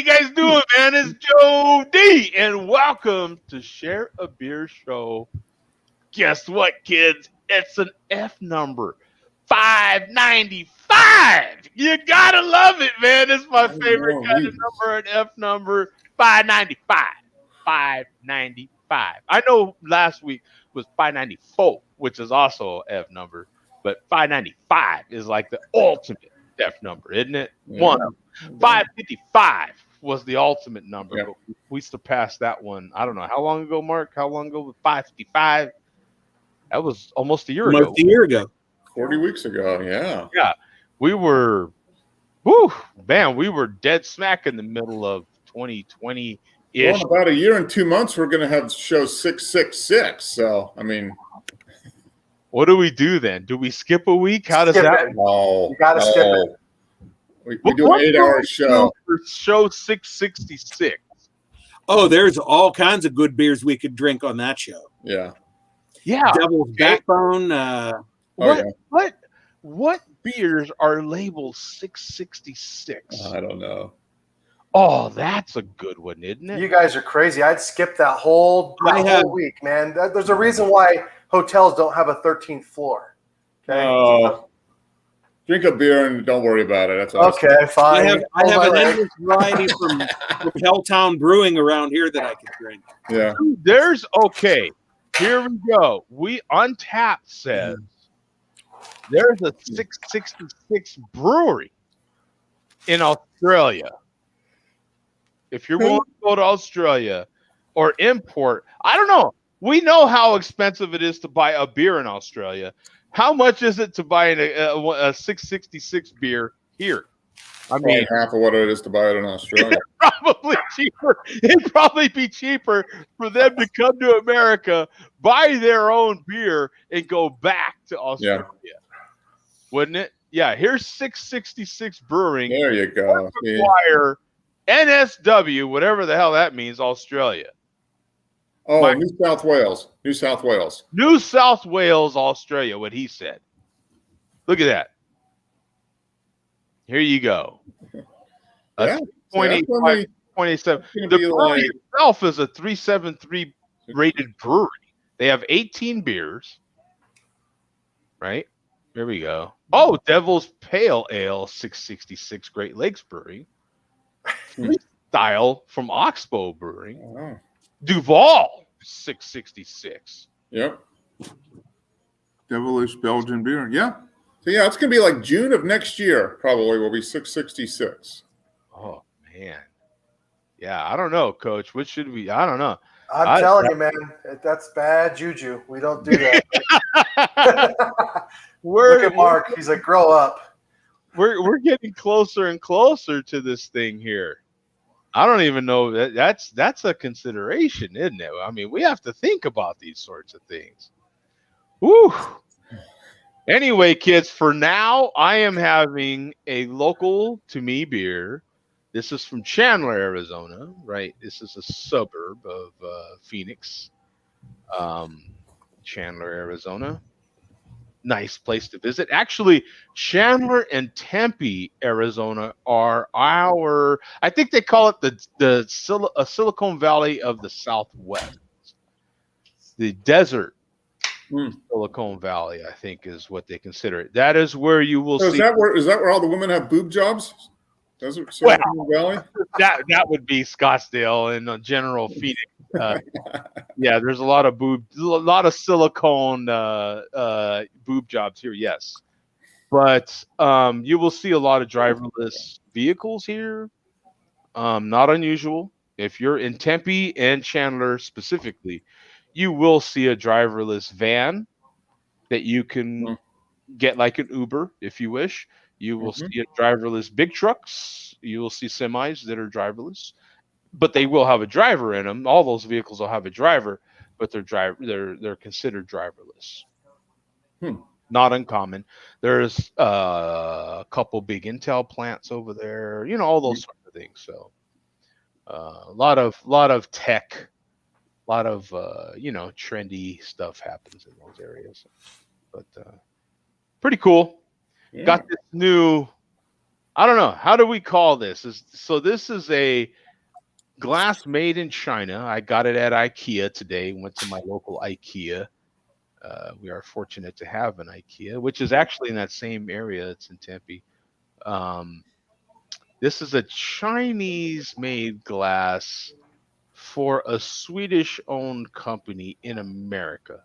you guys doing, man? It's Joe D, and welcome to Share a Beer Show. Guess what, kids? It's an F number, 595. You gotta love it, man. It's my favorite kind of number, an F number, 595. 595. I know last week was 594, which is also an F number, but 595 is like the ultimate F number, isn't it? Yeah. One of them. 555 was the ultimate number, Yeah. but we surpassed that one. I don't know how long ago, Mark. How long ago was 555? That was almost a year ago. Almost a year ago. 40 weeks ago, yeah. Yeah, we were, whoo, man, we were dead smack in the middle of 2020 Well, ish. in about a year and 2 months, we're going to have show 666. So, I mean, What do we do then? Do we skip a week? How does Skip that? it. no, You gotta skip it. We do an 8-hour show. For show 666. Oh, there's all kinds of good beers we could drink on that show. Yeah. Yeah. Devil's Backbone. What beers are labeled 666? I don't know. Oh, that's a good one, isn't it? You guys are crazy. I'd skip that whole week, man. There's a reason why hotels don't have a 13th floor. Okay. Oh. Drink a beer and don't worry about it. That's all. Okay, fine. I have an endless variety from Helltown Brewing around here that I could drink. Yeah. There's okay. Here we go. We Untapped says there's a 666 brewery in Australia. If you're willing to go to Australia or import, I don't know. We know how expensive it is to buy a beer in Australia. How much is it to buy a 666 beer here? I mean, half of what it is to buy it in Australia. probably cheaper. It'd probably be cheaper for them to come to America, buy their own beer, and go back to Australia. Yeah. Wouldn't it? Yeah, here's 666 Brewing. There you go. Require NSW, whatever the hell that means, Australia. Oh, New South Wales. New South Wales. New South Wales, Australia, what he said. Look at that. Here you go. Yeah. 27. The brewery itself is a 373 rated brewery. They have 18 beers. Right? There we go. Oh, Devil's Pale Ale 666 Great Lakes Brewing. Style from Oxbow Brewing. Oh. Duval 666. Yep. Devilish Belgian beer. Yeah. So yeah, it's gonna be like June of next year. Probably will be 666. Oh man. Yeah, I don't know, Coach. What should we? I don't know. I'm telling you, man, that's bad juju. We don't do that. Look at Mark. He's like, grow up. We're getting closer and closer to this thing here. I don't even know that's a consideration, isn't it? I mean, we have to think about these sorts of things. Woo. Anyway, kids, for now, I am having a local to me beer. This is from Chandler, Arizona, right? This is a suburb of Phoenix. Chandler, Arizona. Nice place to visit. Actually, Chandler and Tempe, Arizona are I think they call it the Silicon Valley of the Southwest. The desert Silicon Valley, I think, is what they consider it. That is where you will see. Is that where all the women have boob jobs? Desert Silicon Valley? That would be Scottsdale and general Phoenix. Yeah, there's a lot of silicone boob jobs here. Yes, but you will see a lot of driverless vehicles here. Not unusual. If you're in Tempe and Chandler specifically, you will see a driverless van that you can get like an Uber if you wish. You will see a driverless big trucks. You will see semis that are driverless, but they will have a driver in them. All those vehicles will have a driver, but they're considered driverless. Not uncommon. There's a couple big Intel plants over there. You know, all those sorts of things. So a lot of tech, a lot of trendy stuff happens in those areas. But pretty cool. Yeah. Got this new I don't know. How do we call this? This is a glass made in China. I got it at IKEA today. Went to my local IKEA. We are fortunate to have an IKEA, which is actually in that same area. It's in Tempe. This is a Chinese-made glass for a Swedish-owned company in America.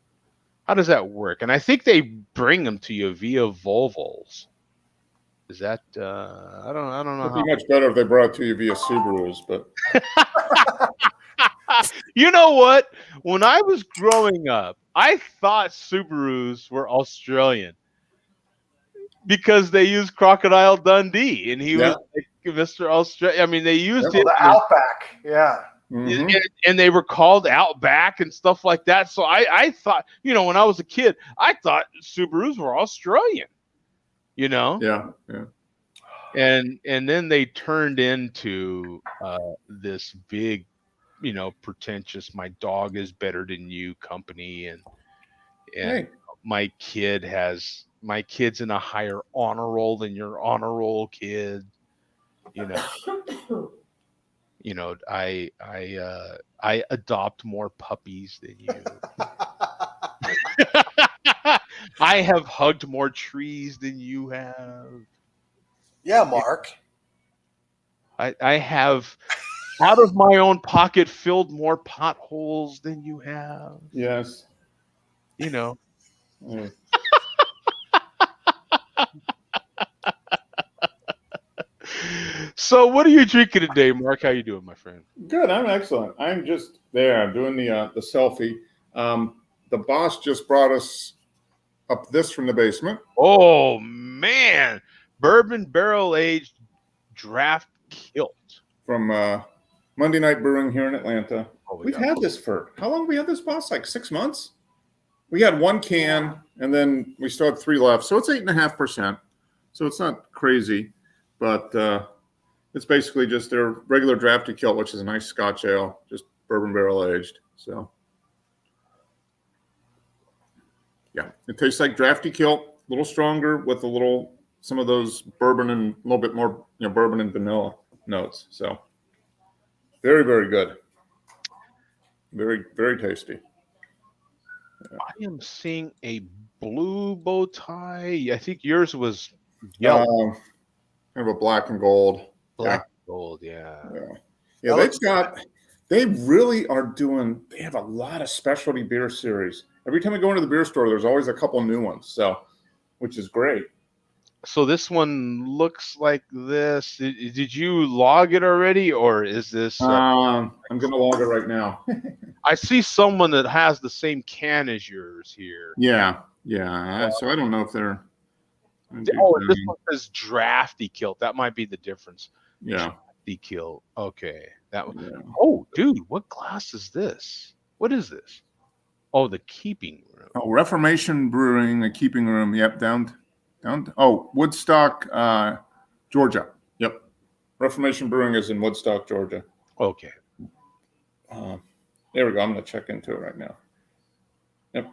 How does that work? And I think they bring them to you via Volvos. Is that I don't know. It'd be much better if they brought it to you via Subarus, but you know what? When I was growing up, I thought Subarus were Australian because they used Crocodile Dundee, and he was like Mr. Australia. I mean, they used the Outback, and they were called Outback and stuff like that. So I thought, when I was a kid, I thought Subarus were Australian. Yeah. And then they turned into this big, pretentious, my dog is better than you company, and hey. my kid's in a higher honor roll than your honor roll kid. I adopt more puppies than you. I have hugged more trees than you have. Yeah, Mark. I have, out of my own pocket, filled more potholes than you have. Yes. Mm. So, what are you drinking today, Mark? How you doing, my friend? Good. I'm excellent. I'm just there. I'm doing the selfie. The boss just brought us up this from the basement. Oh man, bourbon barrel aged draft kilt from Monday Night Brewing here in Atlanta. We've had this for how long? We had this, boss? Like 6 months. We had 1 can, and then we still had 3 left. So it's 8.5%. So it's not crazy, but it's basically just their regular drafty kilt, which is a nice Scotch ale, just bourbon barrel aged. So yeah, it tastes like drafty kilt, a little stronger with some of those bourbon and a little bit more, bourbon and vanilla notes. So very, very good. Very, very tasty. Yeah. I am seeing a blue bow tie. I think yours was yellow. Kind of a black and gold. Black and gold, yeah. They really are they have a lot of specialty beer series. Every time I go into the beer store, there's always a couple new ones. So, which is great. So this one looks like this. Did you log it already, or is this? I'm going to log it right now. I see someone that has the same can as yours here. Yeah. So I don't know if they're. This one says drafty kilt. That might be the difference. Yeah. Drafty kilt. Okay. That one. Yeah. Oh, dude, what glass is this? What is this? Oh, the keeping room. Oh, Reformation Brewing, the keeping room. Yep, down. Woodstock, Georgia. Yep. Reformation Brewing is in Woodstock, Georgia. Okay. There we go. I'm going to check into it right now. Yep.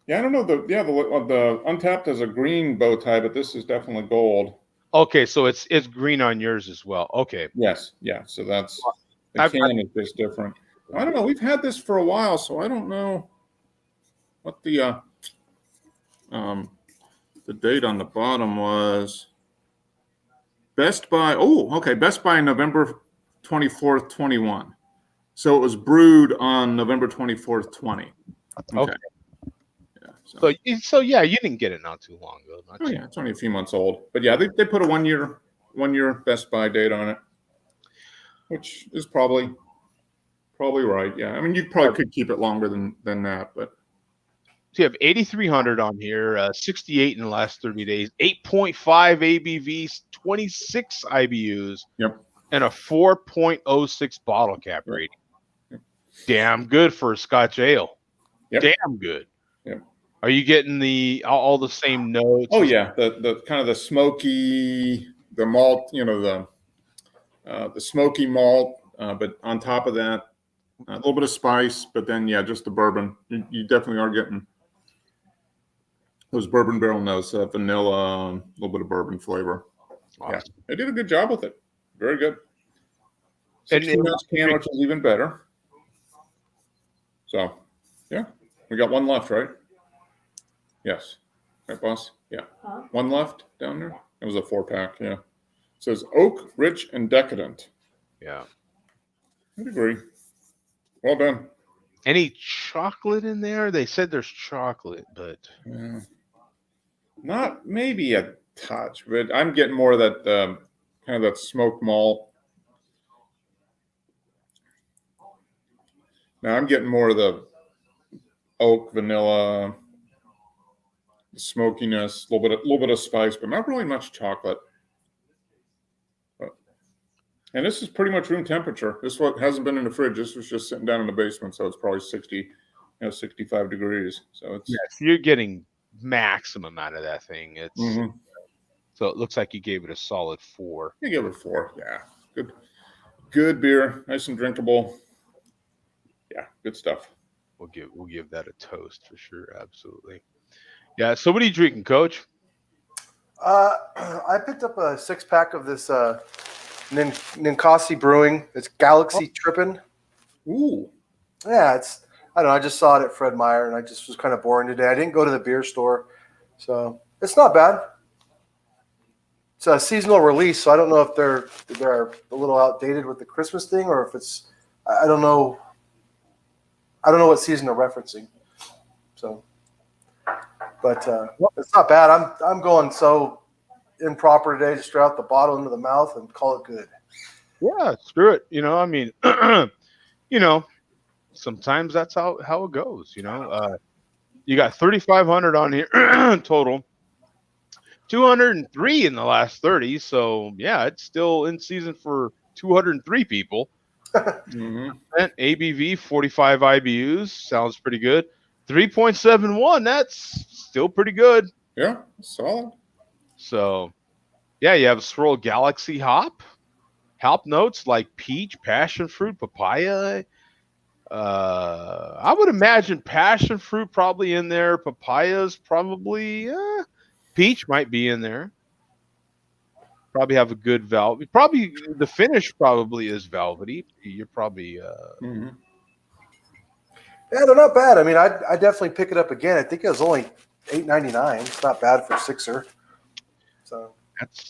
Yeah, I don't know. The Untapped has a green bow tie, but this is definitely gold. Okay, so it's green on yours as well. Okay. Yes. Yeah. So that's the can is just different. I don't know. We've had this for a while, so I don't know what the date on the bottom was. Best by November 24th, 21. So it was brewed on November 24th, 20. Okay. Yeah. So yeah, you didn't get it not too long ago. Yeah, it's only a few months old. But yeah, they put a 1 year Best By date on it, which is probably right. Yeah, I mean you probably could keep it longer than that, but. So you have 8,300 on here, 68 in the last 30 days, 8.5 ABVs, 26 IBUs, and a 4.06 bottle cap rating. Yep. Damn good for a Scotch ale. Yep. Damn good. Yep. Are you getting all the same notes? Oh yeah, the kind of the smoky, the malt, the smoky malt, but on top of that, a little bit of spice, but then just the bourbon. You definitely are getting those bourbon barrel notes, vanilla, a little bit of bourbon flavor. Awesome. Yeah, they did a good job with it. Very good. And 16-ounce can, which is even better. So, yeah, we got one left, right? Yes. Right, boss? Yeah. Huh? One left down there? It was a 4-pack, yeah. It says oak, rich, and decadent. Yeah. I'd agree. Well done. Any chocolate in there? They said there's chocolate, but Not maybe a touch, but I'm getting more of that kind of that smoked malt. Now I'm getting more of the oak, vanilla, the smokiness, a little bit of spice, but not really much chocolate. And this is pretty much room temperature. This one hasn't been in the fridge. This was just sitting down in the basement, so it's probably 65 degrees. So it's you're getting maximum out of that thing. It's so it looks like you gave it a solid 4. You give it 4. Yeah, good beer, nice and drinkable. Yeah, good stuff. We'll give that a toast for sure. Absolutely. Yeah. So what are you drinking, Coach? I picked up a 6-pack of this Ninkasi Brewing. It's Galaxy Trippin. Ooh. Yeah, I don't know. I just saw it at Fred Meyer, and I just was kind of boring today. I didn't go to the beer store, so it's not bad. It's a seasonal release, so I don't know if they're a little outdated with the Christmas thing, or if it's I don't know. I don't know what season they're referencing. So, but it's not bad. I'm going so improper today, just straight out the bottle into the mouth and call it good. Yeah, screw it. I mean, sometimes that's how it goes. You got 3,500 on here total, 203 in the last 30. So yeah, it's still in season for 203 people. ABV 45 IBUs sounds pretty good. 3.71. That's still pretty good. Yeah, solid. So, yeah, you have a swirl Galaxy hop notes like peach, passion fruit, papaya. I would imagine passion fruit probably in there. Papayas probably. Peach might be in there. Probably have a good velvet. Probably the finish probably is velvety. You're probably. Yeah, they're not bad. I mean, I definitely pick it up again. I think it was only $8.99. It's not bad for a 6er. So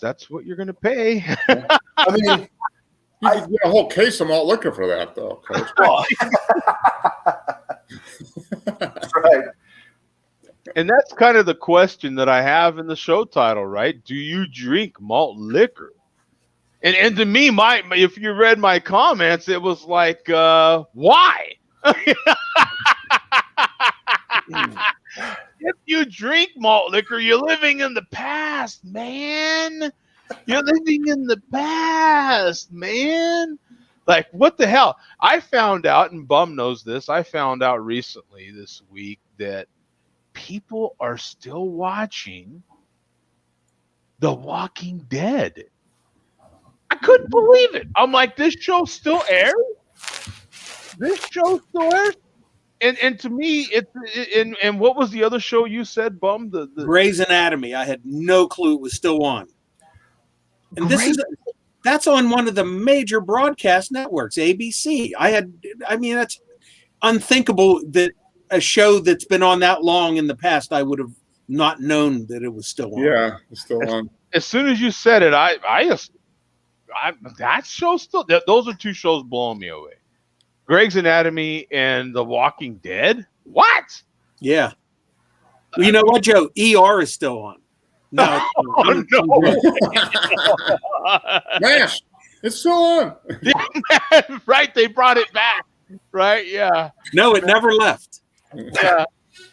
that's what you're gonna pay. I mean, you could get a whole case of malt liquor for that, though, Coach. That's right. And that's kind of the question that I have in the show title, right? Do you drink malt liquor? And to me, if you read my comments, it was like, why? If you drink malt liquor, you're living in the past, man. You're living in the past, man. Like, what the hell? I found out, and Bum knows this, I found out recently this week that people are still watching The Walking Dead. I couldn't believe it. I'm like, this show still airs? This show still airs? And to me, and what was the other show you said, Bum? The Grey's Anatomy. I had no clue it was still on. And that's on one of the major broadcast networks, ABC. That's unthinkable that a show that's been on that long in the past, I would have not known that it was still on. Yeah, it's still on. As soon as you said it, that show still. Those are two shows blowing me away. Grey's Anatomy and The Walking Dead. What? Yeah. Well, you know what, Joe? ER is still on. No. Oh, no. MASH. It's still on. Yeah, right. They brought it back. Right. Yeah. No, it never left. Yeah.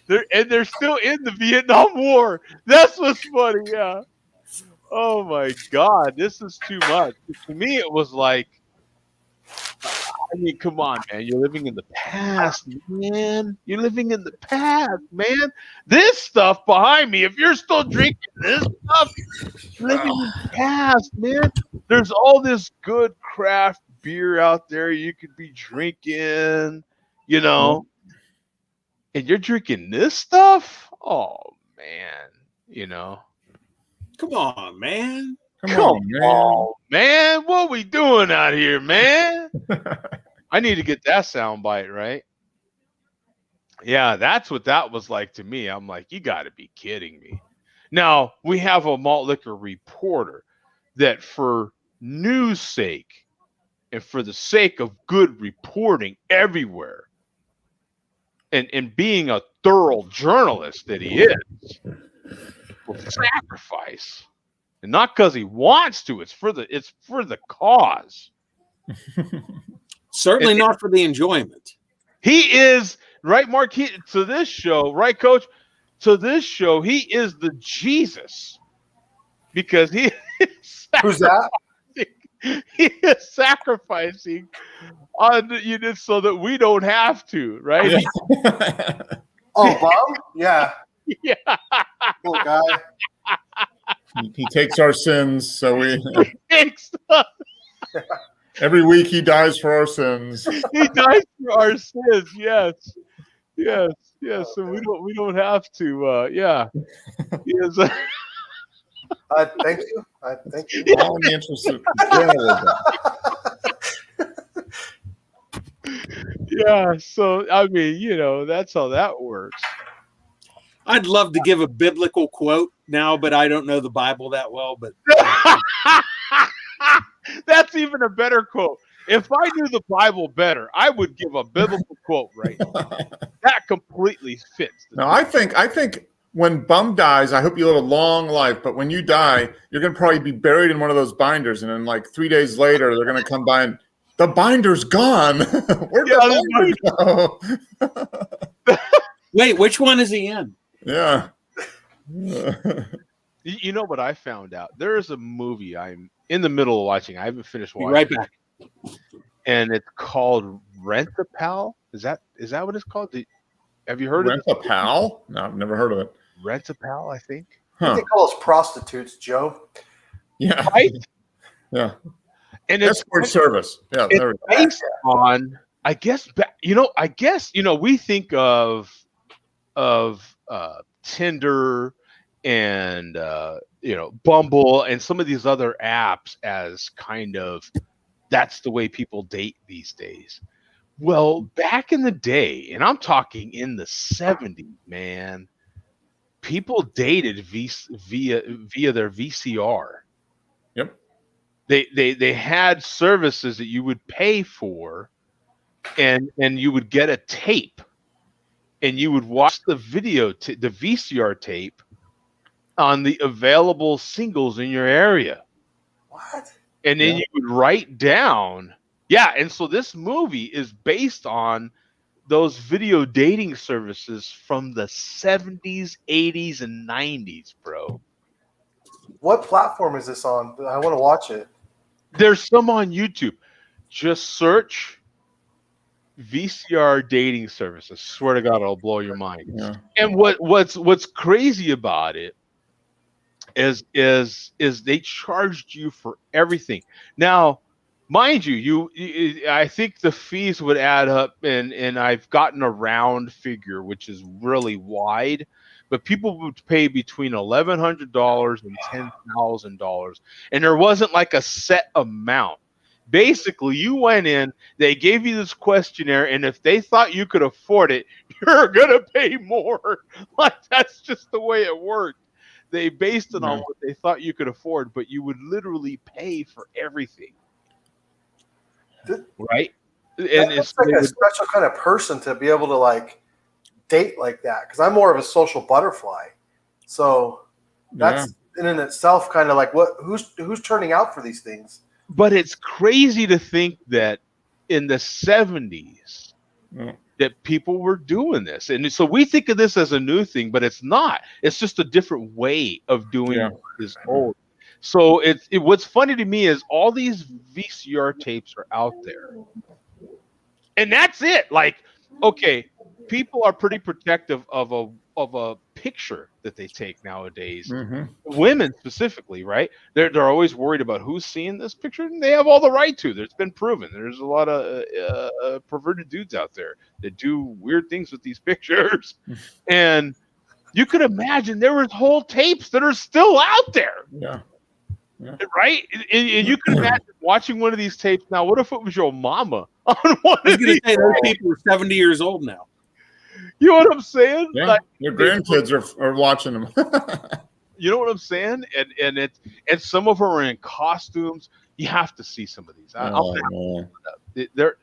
They're still in the Vietnam War. That's what's funny. Yeah. Oh my God. This is too much. To me, it was like, I mean, come on, man. You're living in the past, man. You're living in the past, man. This stuff behind me, if you're still drinking this stuff, you're living in the past, man. There's all this good craft beer out there you could be drinking, and you're drinking this stuff? Oh, man. Come on, man. Come on, man. What we doing out here, man? I need to get that sound bite, right? Yeah, that's what that was like to me. I'm like, you got to be kidding me. Now, we have a malt liquor reporter that for news sake and for the sake of good reporting everywhere and being a thorough journalist that he is, will sacrifice. And not because he wants to, it's for the cause. Certainly not for the enjoyment. He is, right, Mark, to this show, right, Coach? To this show, he is the Jesus. Because he is Who's that? He is sacrificing on so that we don't have to, right? Yeah. Oh, Bob? Yeah. Yeah. Poor guy. He takes our sins, so we Thanks. every week he dies for our sins. He died for our sins. Yes. So we don't have to. Yeah. He is. Thank you. Thank you. All in the interest of journalism. Yeah. So I mean, that's how that works. I'd love to give a biblical quote now, but I don't know the Bible that well. But that's even a better quote. If I knew the Bible better, I would give a biblical quote right now. That completely fits. No, I think when Bum dies, I hope you live a long life. But when you die, you're going to probably be buried in one of those binders, and then like 3 days later, they're going to come by and the binder's gone. Where'd the binder go? Wait, which one is he in? Yeah. You know what I found out? There is a movie I'm in the middle of watching. I haven't finished watching. Be right back. And it's called Rent-A-Pal. Is that what it's called? Have you heard of it? Rent-A-Pal? No, I've never heard of it. Rent-A-Pal, I think. Huh. They call us prostitutes, Joe. Yeah. Right? Yeah. And escort service. Yeah. It's based on, I guess, we think of Tinder and Bumble and some of these other apps as kind of that's the way people date these days. Well, back in the day, and I'm talking in the 70s, man, people dated via their VCR. Yep. They had services that you would pay for, and you would get a tape, and you would watch the the VCR tape on the available singles in your area. What? And then you would write down. Yeah, and so this movie is based on those video dating services from the 70s, 80s, and 90s, bro. What platform is this on? I want to watch it. There's some on YouTube. Just search VCR dating services. Swear to God, it'll blow your mind. Yeah. And what's crazy about it is they charged you for everything. Now, mind you, I think the fees would add up, and I've gotten a round figure, which is really wide, but people would pay between $1,100 and $10,000, and there wasn't like a set amount. Basically, you went in, they gave you this questionnaire, and if they thought you could afford it, you're gonna pay more. Like, that's just the way it worked. They based it on what they thought you could afford, but you would literally pay for everything. Right? And it's like a special kind of person to be able to like date like that, because I'm more of a social butterfly. So that's in itself kind of like who's turning out for these things. But it's crazy to think that in the 70s that people were doing this. And so we think of this as a new thing, but it's not. It's just a different way of doing this old. So what's funny to me is all these VCR tapes are out there. And that's it. Like, okay, people are pretty protective of a picture that they take nowadays. Mm-hmm. Women specifically, right? They're always worried about who's seeing this picture, and they have all the right to. It's been proven. There's a lot of perverted dudes out there that do weird things with these pictures. And you could imagine there were whole tapes that are still out there. Yeah. Right? And you can imagine watching one of these tapes now. What if it was your mama on one I was of going these? to say those people are 70 years old now. You know what I'm saying? Yeah, Like, your grandkids are watching them. you know what I'm saying? And some of them are in costumes. You have to see some of these. It's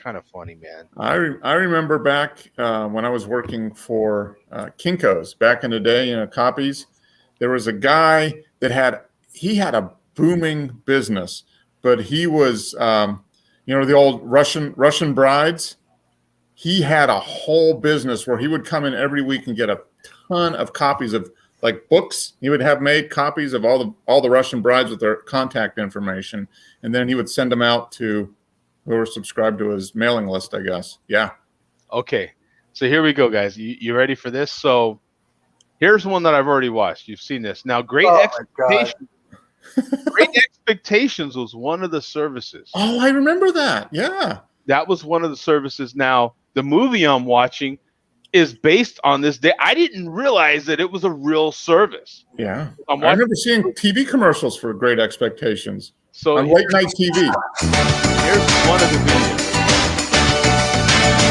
kind of funny, man. I remember back when I was working for Kinko's back in the day, copies. There was a guy that had a booming business, but he was, the old Russian brides. He had a whole business where he would come in every week and get a ton of copies of like books. He would have made copies of all the Russian brides with their contact information, and then he would send them out to who were subscribed to his mailing list, I guess. Yeah. Okay, so here we go, guys. You ready for this? So here's one that I've already watched. You've seen this. Now, Great Expectations. Great Expectations was one of the services. Oh, I remember that. Yeah. That was one of the services. Now, the movie I'm watching is based on this day. I didn't realize that it was a real service. Yeah. I remember seeing TV commercials for Great Expectations. So on late night TV. Here's one of the videos.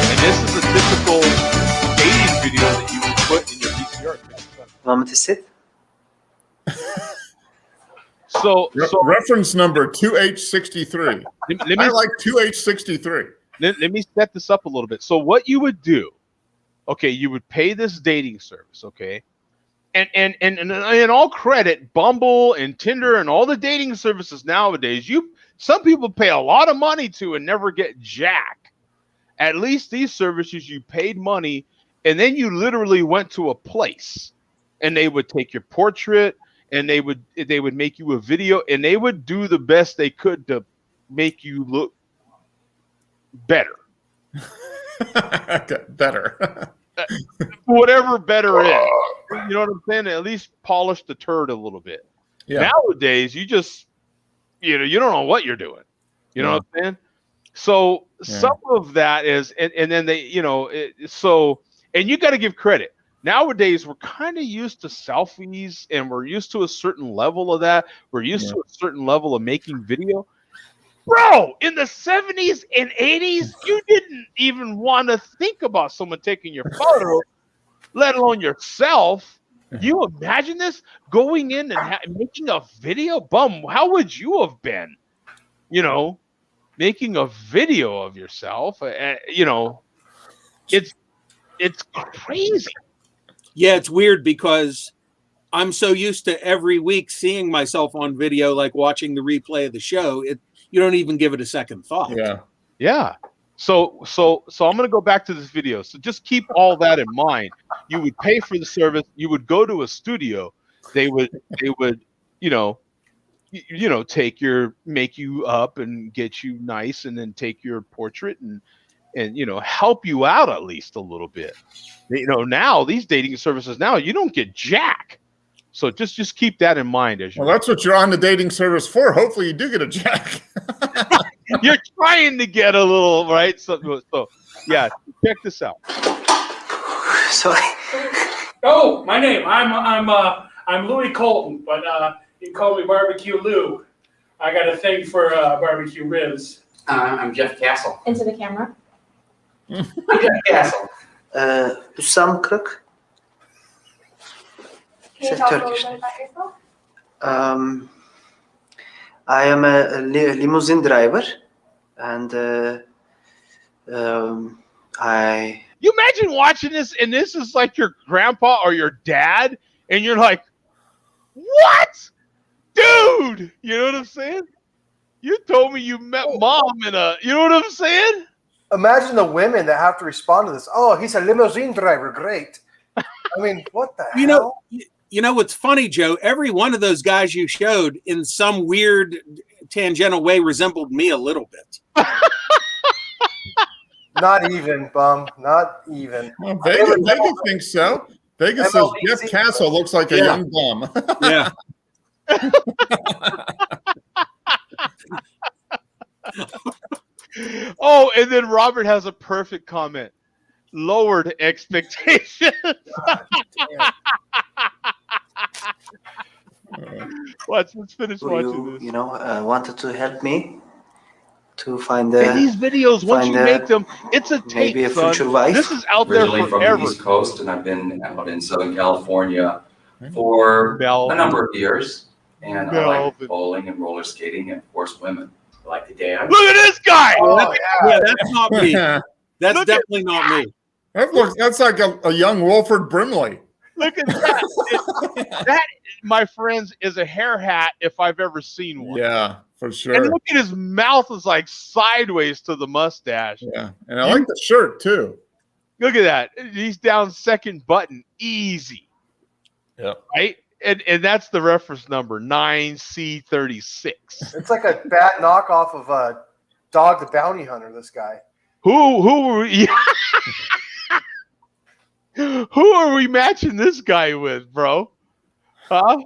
And this is a typical dating video that you would put in your VCR. Want me to sit? So reference number 2H63. I like 2H63. Let me set this up a little bit. So what you would do, okay, you would pay this dating service, okay? And in all credit, Bumble and Tinder and all the dating services nowadays, some people pay a lot of money to and never get jack. At least these services, you paid money, and then you literally went to a place, and they would take your portrait, and they would make you a video, and they would do the best they could to make you look better. Better. Whatever better is. You know what I'm saying? At least polish the turd a little bit. Yeah. Nowadays, you just, you don't know what you're doing. You know what I'm saying? So some of that is, and then they, and you got to give credit. Nowadays, we're kind of used to selfies, and we're used to a certain level of that. We're used to a certain level of making video. Bro, in the 70s and 80s, you didn't even want to think about someone taking your photo, let alone yourself. You imagine this? Going in and making a video? Bum, how would you have been? Making a video of yourself. It's crazy. Yeah, it's weird because I'm so used to every week seeing myself on video, like watching the replay of the show. You don't even give it a second thought. Yeah. So I'm going to go back to this video. So just keep all that in mind. You would pay for the service. You would go to a studio. They would make you up and get you nice, and then take your portrait and help you out at least a little bit. Now these dating services now, you don't get jack. So just keep that in mind as you. Well, that's what you're on the dating service for. Hopefully, you do get a jack. You're trying to get a little right. So yeah, check this out. Sorry. Oh, my name. I'm Louis Colton, but you can call me Barbecue Lou. I got a thing for barbecue ribs. I'm Jeff Castle. Into the camera. I'm Jeff Castle. Sam Crook. Can you talk a little bit about yourself? I am a limousine driver, and You imagine watching this, and this is like your grandpa or your dad, and you're like, what? Dude! You know what I'm saying? You told me you met mom in a, you know what I'm saying? Imagine the women that have to respond to this. Oh, he's a limousine driver. Great. I mean, what the hell? You know what's funny, Joe? Every one of those guys you showed in some weird tangential way resembled me a little bit. Not even, bum. Not even. Well, Vega thinks so. Vega says Jeff Castle looks like a young bum. Yeah. Oh, and then Robert has a perfect comment. Lowered expectations. Let's finish watching You, this. wanted to help me to find And these videos, once you make them, it's a tape, maybe a son. future wife. This is out Originally there from forever. the East Coast, and I've been out in Southern California for a number of years. And I like bowling and roller skating and, of course, women. I like to dance. Look at this guy! Yeah, that's not me. That's definitely not me. That's like a young Wilford Brimley. Look at that. That, my friends, is a hair hat if I've ever seen one. Yeah, for sure. And look at his mouth is like sideways to the mustache. Yeah, and I like the shirt too. Look at that. He's down second button. Easy. Yeah. Right? And that's the reference number, 9C36. It's like a bad knockoff of Dog the Bounty Hunter, this guy. Who are we matching this guy with, bro? Huh?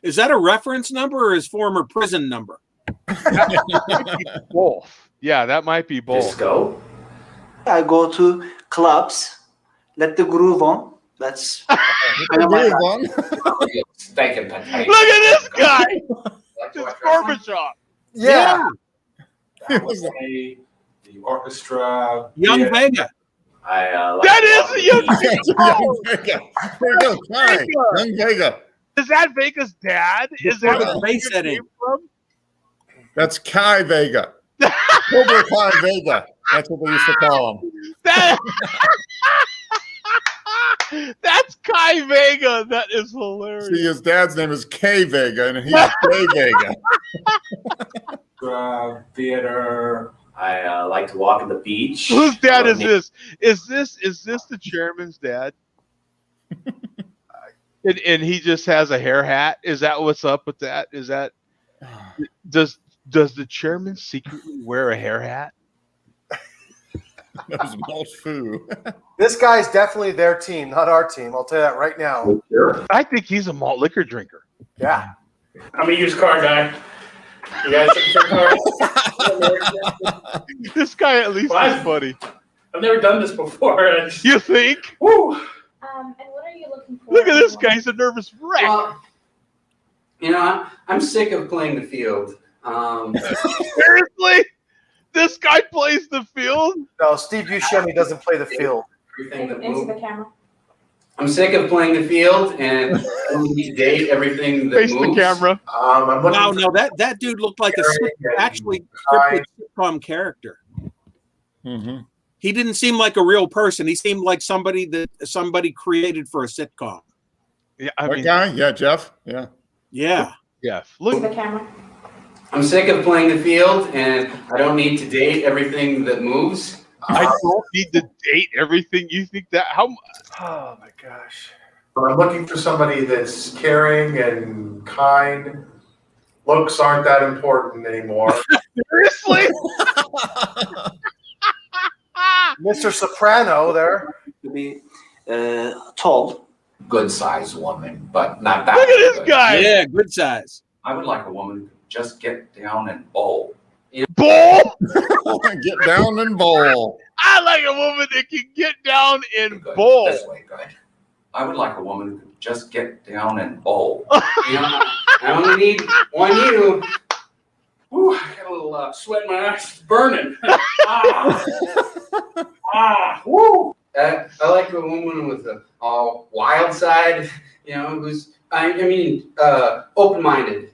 Is that a reference number or his former prison number? Both. Yeah, that might be both. Disco. I go to clubs, let the groove on. That's Stinking potato. Look at this guy. It's barbershop. Yeah. The orchestra. Young Vega. That is Young Vega. There you go. Hi, Young Vega. Is that Vega's dad? Is that the face setting? From? That's Kai Vega. Cobra Kai Vega. That's what they used to call him. That's Kai Vega. That is hilarious. See, his dad's name is K Vega, and he's K Vega. Theater. I like to walk on the beach. Whose dad is this? Is this the chairman's dad? And he just has a hair hat. Is that what's up with that? Is that does the chairman secretly wear a hair hat? That was Malt Foo. This guy's definitely their team, not our team. I'll tell you that right now. I think he's a malt liquor drinker. Yeah. I'm a used car guy. You guys think cars? This guy at least is funny. I've never done this before. You think? Woo. And what are you looking for? Look at this guy. He's a nervous wreck. Well, I'm sick of playing the field. Seriously? This guy plays the field? No, Steve Buscemi doesn't play the field. Everything that Into moves. the camera. I'm sick of playing the field and only date everything that Face moves. the camera. No, that dude looked like a actually scripted sitcom character. Mm-hmm. He didn't seem like a real person. He seemed like somebody created for a sitcom. Yeah, That guy? Yeah, Jeff. Yeah. Yeah. Yeah. Into Look. the camera. I'm sick of playing the field and I don't need to date everything that moves. I don't need to date everything. You think that? How? Oh my gosh. I'm looking for somebody that's caring and kind. Looks aren't that important anymore. Seriously? Mr. Soprano there. to be tall. Good size woman, but not that. Look at this good. guy. Yeah, good size. I would like a woman who could just get down and bowl. Bowl? Get down and bowl. I like a woman that can get down and Good. bowl. This way, good. I would like a woman who could just get down and bowl. I only need one you. Woo, I got a little sweat in my eyes. It's burning. Woo. I like a woman with a wild side, who's open-minded.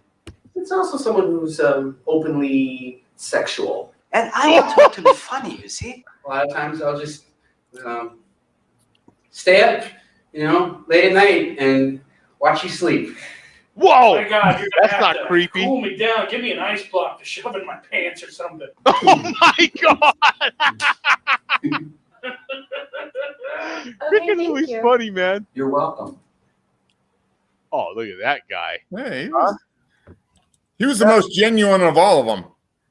It's also someone who's openly sexual. And I want her to be funny, you see? A lot of times I'll just stay up, late at night and watch you sleep. Whoa! Oh my God, you're gonna That's have not to creepy. Cool me down. Give me an ice block to shove in my pants or something. Oh my God! Okay, Freaking thank Louis you. funny, man. You're welcome. Oh, look at that guy. Hey, he was the most genuine of all of them.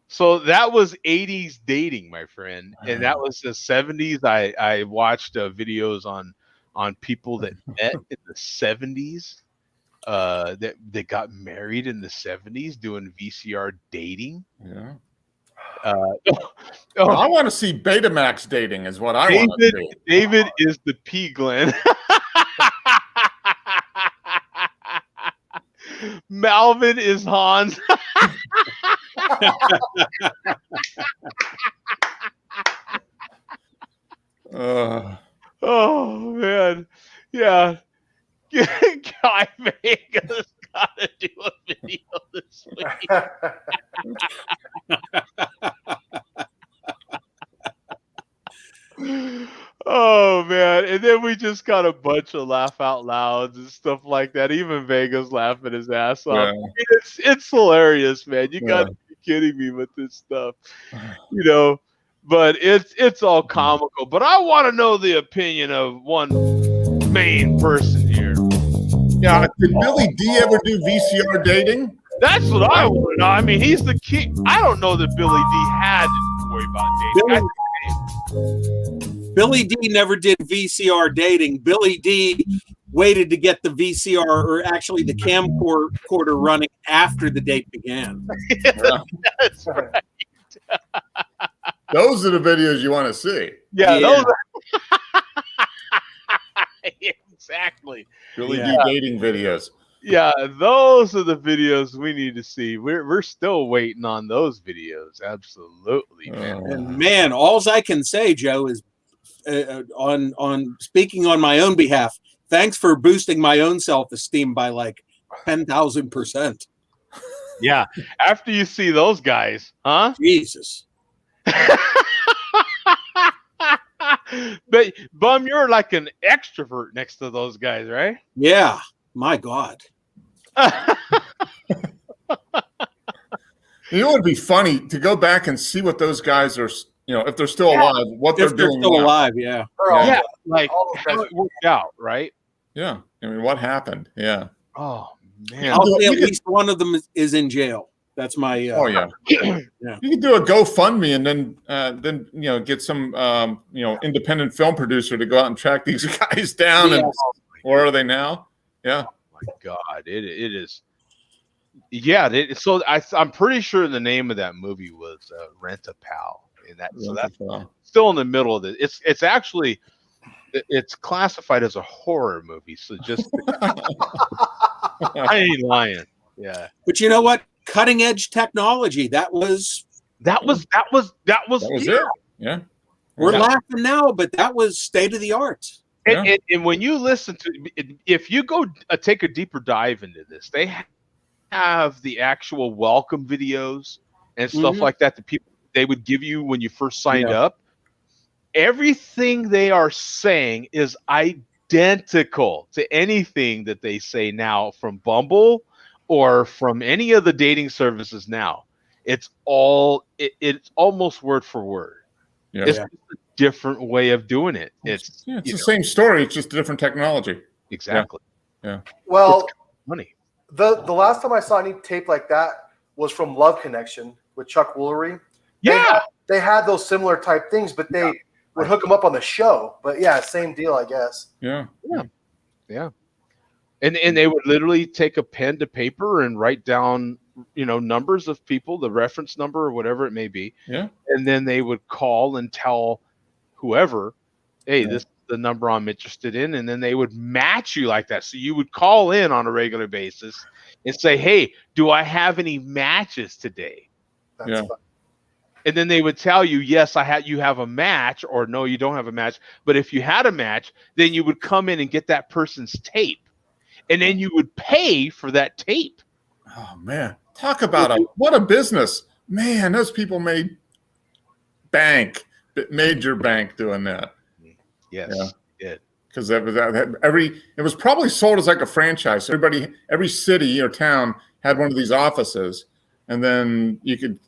So that was 80s dating, my friend, and that was the 70s. I watched videos on people that met in the 70s, that got married in the 70s doing VCR dating. Yeah. I I want to see Betamax dating is what I want to see. David is the P, Glenn. Malvin is Hans. Oh man, yeah. Guy Vegas gotta do a video this week. Oh man, and then we just got a bunch of laugh out louds and stuff like that. Even Vegas laughing his ass off. Yeah. I mean, it's hilarious, man. You gotta be kidding me with this stuff, you know. But it's all comical. But I want to know the opinion of one main person here. Yeah, did Billy D ever do VCR dating? That's what I want to know. I mean, he's the key. I don't know that Billy D had to worry about dating. Billy D never did VCR dating. Billy D waited to get the VCR, or actually the camcorder running after the date began. Yeah, that's right. Those are the videos you want to see. Yeah. Those are exactly. Billy D dating videos. Yeah, those are the videos we need to see. We're still waiting on those videos. Absolutely, man. And man, all I can say, Joe, is on speaking on my own behalf, thanks for boosting my own self-esteem by like 10,000%. Yeah, after you see those guys, huh? Jesus. But Bum, you're like an extrovert next to those guys, right? Yeah, my God. You know, it would be funny to go back and see what those guys are, you know, if they're still alive, what they're doing. Still alive, yeah. Yeah, like how it worked out, right? Yeah, I mean, what happened? Yeah. Oh man, I'll say at least one of them is in jail. That's my. Oh yeah. Yeah. You can do a GoFundMe and then you know, get some you know, independent film producer to go out and track these guys down. And where are they now? Yeah. Oh my God, it is. Yeah, so I'm pretty sure the name of that movie was Rent a Pal, and that's still in the middle of it. It's actually it's classified as a horror movie, so just I ain't lying. Yeah, but you know what? Cutting edge technology. That was it. Yeah, we're laughing now, but that was state of the art. And when you listen to, if you go take a deeper dive into this, they have the actual welcome videos and stuff like that people they would give you when you first signed up. Everything they are saying is identical to anything that they say now from Bumble or from any of the dating services now. It's almost word for word. Yeah. It's a different way of doing it. It's the same story. It's just different technology. Exactly. Yeah. Well, funny. The last time I saw any tape like that was from Love Connection with Chuck Woolery. Yeah. They had those similar type things, but they would hook them up on the show. But yeah, same deal, I guess. Yeah. And they would literally take a pen to paper and write down, you know, numbers of people, the reference number or whatever it may be. Yeah. And then they would call and tell whoever, hey, this is the number I'm interested in. And then they would match you like that. So you would call in on a regular basis and say, hey, do I have any matches today? That's fun. And then they would tell you, yes, you have a match, or no, you don't have a match. But if you had a match, then you would come in and get that person's tape. And then you would pay for that tape. Oh man, talk about what a business, man! Those people made major bank doing that. Yes, it because it was probably sold as like a franchise. Every city or town had one of these offices, and then you could,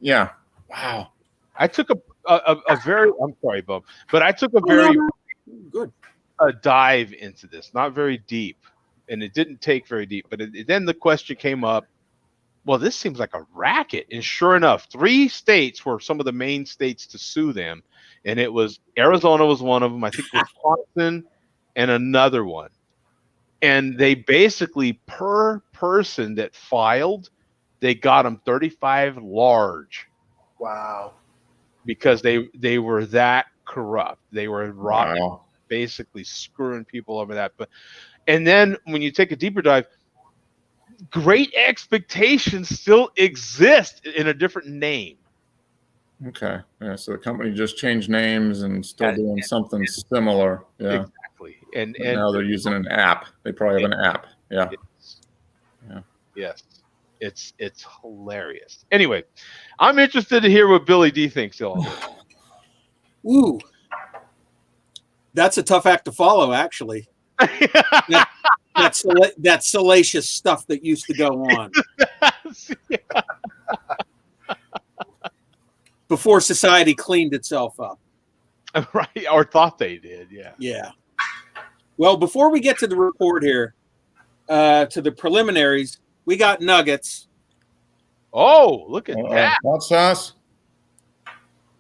wow. I took a very, I'm sorry, Bob, but I took a very good dive into this, not very deep. And it didn't take very deep, but then the question came up, well, this seems like a racket. And sure enough, 3 states were some of the main states to sue them. And it was Arizona was one of them. I think Wisconsin and another one. And they basically, per person that filed, they got them 35 large. Wow. Because they were that corrupt. They were basically screwing people over that. And then when you take a deeper dive, Great Expectations still exist in a different name. Okay. Yeah. So the company just changed names and still doing something similar. Yeah. Exactly. And now they're using an app. They probably have an app. Yeah. Yeah. Yes. It's hilarious. Anyway, I'm interested to hear what Billy D thinks of all this. Ooh. That's a tough act to follow, actually. that salacious stuff that used to go on. Before society cleaned itself up. Right, or thought they did, yeah. Yeah. Well, before we get to the report here, to the preliminaries, we got nuggets. Oh, look at that. Hot sauce.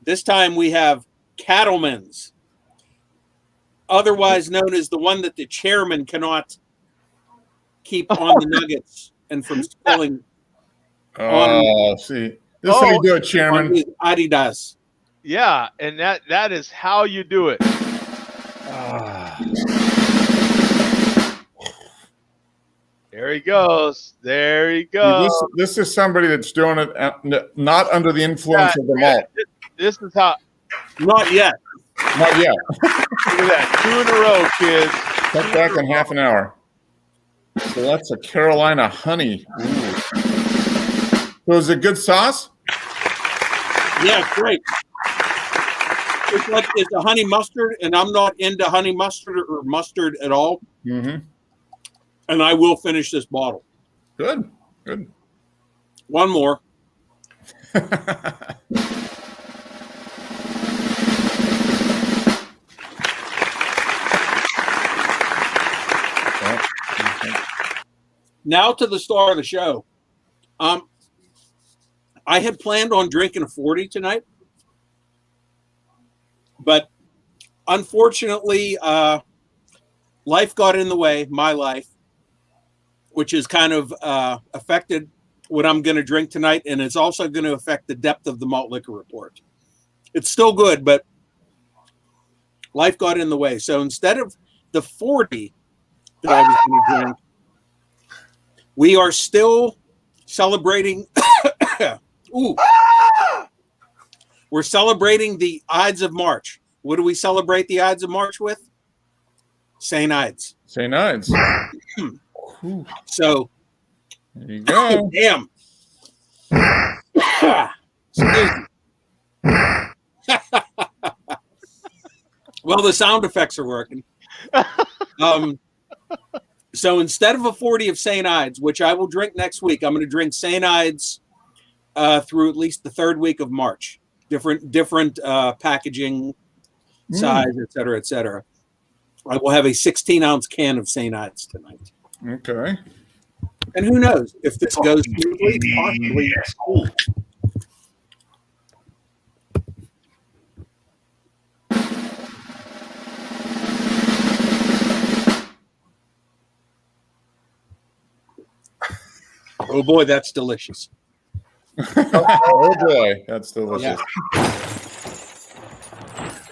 This time we have Cattleman's, otherwise known as the one that the chairman cannot keep on the nuggets and from spilling. See. This is how you do it, Chairman. Adidas. Yeah, and that is how you do it. There he goes. There he goes. This is somebody that's doing it not under the influence of the malt. This is how. Not yet. Not yet. Look at that. 2 in a row, kids. Cut back in half an hour. So that's a Carolina honey. Ooh. So is it good sauce? Yeah, great. It's a honey mustard, and I'm not into honey mustard or mustard at all. Mm-hmm. And I will finish this bottle. Good. One more. Now to the star of the show. I had planned on drinking a 40 tonight, but unfortunately, life got in the way, my life, which has kind of affected what I'm going to drink tonight, and it's also going to affect the depth of the malt liquor report. It's still good, but life got in the way. So instead of the 40 that I was going to drink, we are still celebrating. Ooh. We're celebrating the Ides of March. What do we celebrate the Ides of March with? St. Ides. St. Ides. So, there you go. Damn. Excuse me. Well, the sound effects are working. So instead of a 40 of St. Ides, which I will drink next week, I'm going to drink St. Ides through at least the 3rd week of March. Different packaging, size, et cetera, et cetera. I will have a 16-ounce can of St. Ides tonight. Okay. And who knows if this goes smoothly, possibly next week. Oh boy, that's delicious. Oh boy, that's delicious. Yeah.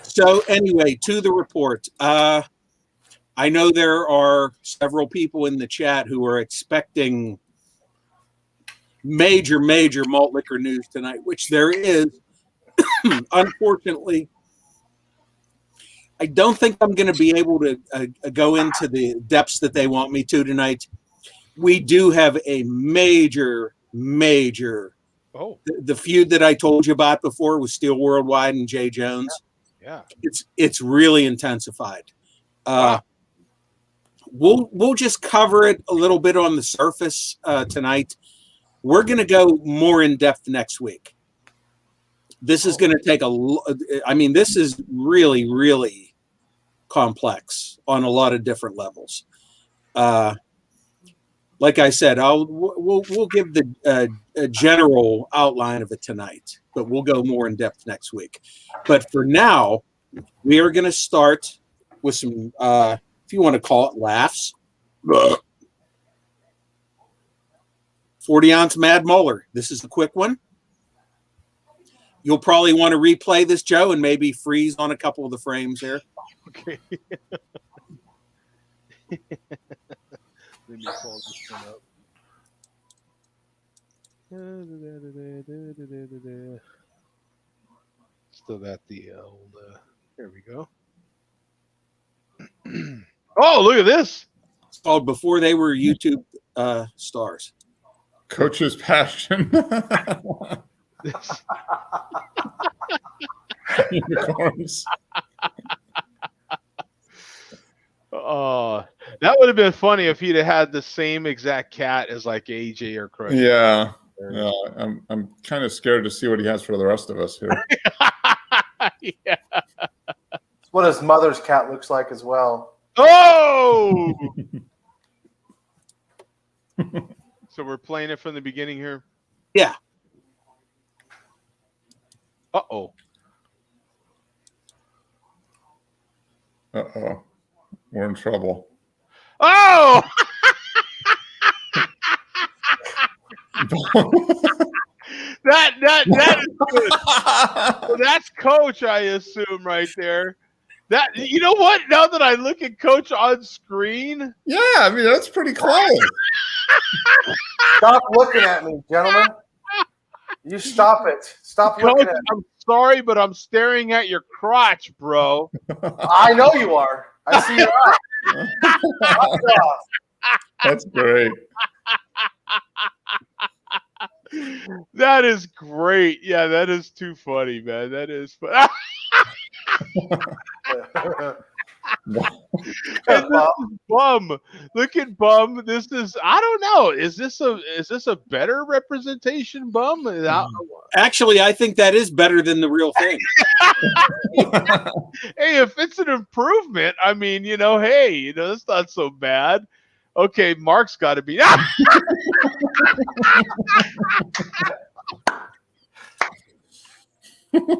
So anyway, to the report. I know there are several people in the chat who are expecting major malt liquor news tonight, which there is. Unfortunately, I don't think I'm going to be able to go into the depths that they want me to tonight. We do have a major. Oh, the feud that I told you about before with Steel Worldwide and Jay Jones. Yeah. It's really intensified. Wow. We'll just cover it a little bit on the surface tonight. We're going to go more in depth next week. This is going to take this is really complex on a lot of different levels. Like I said, we'll give a general outline of it tonight, but we'll go more in depth next week. But for now, we are going to start with some, if you want to call it, laughs. 40-ounce Mad Molar. This is the quick one. You'll probably want to replay this, Joe, and maybe freeze on a couple of the frames here. Okay. Let me pull this one up. Still got the old. There we go. Oh, look at this. It's called Before They Were YouTube Stars. Coach's passion. Unicorns. Oh, that would have been funny if he'd have had the same exact cat as like AJ or Craig. Yeah. Yeah. I'm kind of scared to see what he has for the rest of us here. Yeah. It's what his mother's cat looks like as well. Oh! So we're playing it from the beginning here? Yeah. Uh-oh. Uh-oh. We're in trouble. Oh! that is good. So that's Coach, I assume, right there. That, you know what? Now that I look at Coach on screen, yeah, I mean that's pretty close. Stop looking at me, gentlemen. You stop it. Stop Coach, looking at me. I'm sorry, but I'm staring at your crotch, bro. I know you are. I see your eye. That's great. That is great. Yeah, that is too funny, man. That is fun. And this is Bum. Look at Bum. This is, I don't know. Is this a better representation, Bum? Actually, I think that is better than the real thing. Hey, if it's an improvement, I mean, hey, it's not so bad. Okay, Mark's got to be. It's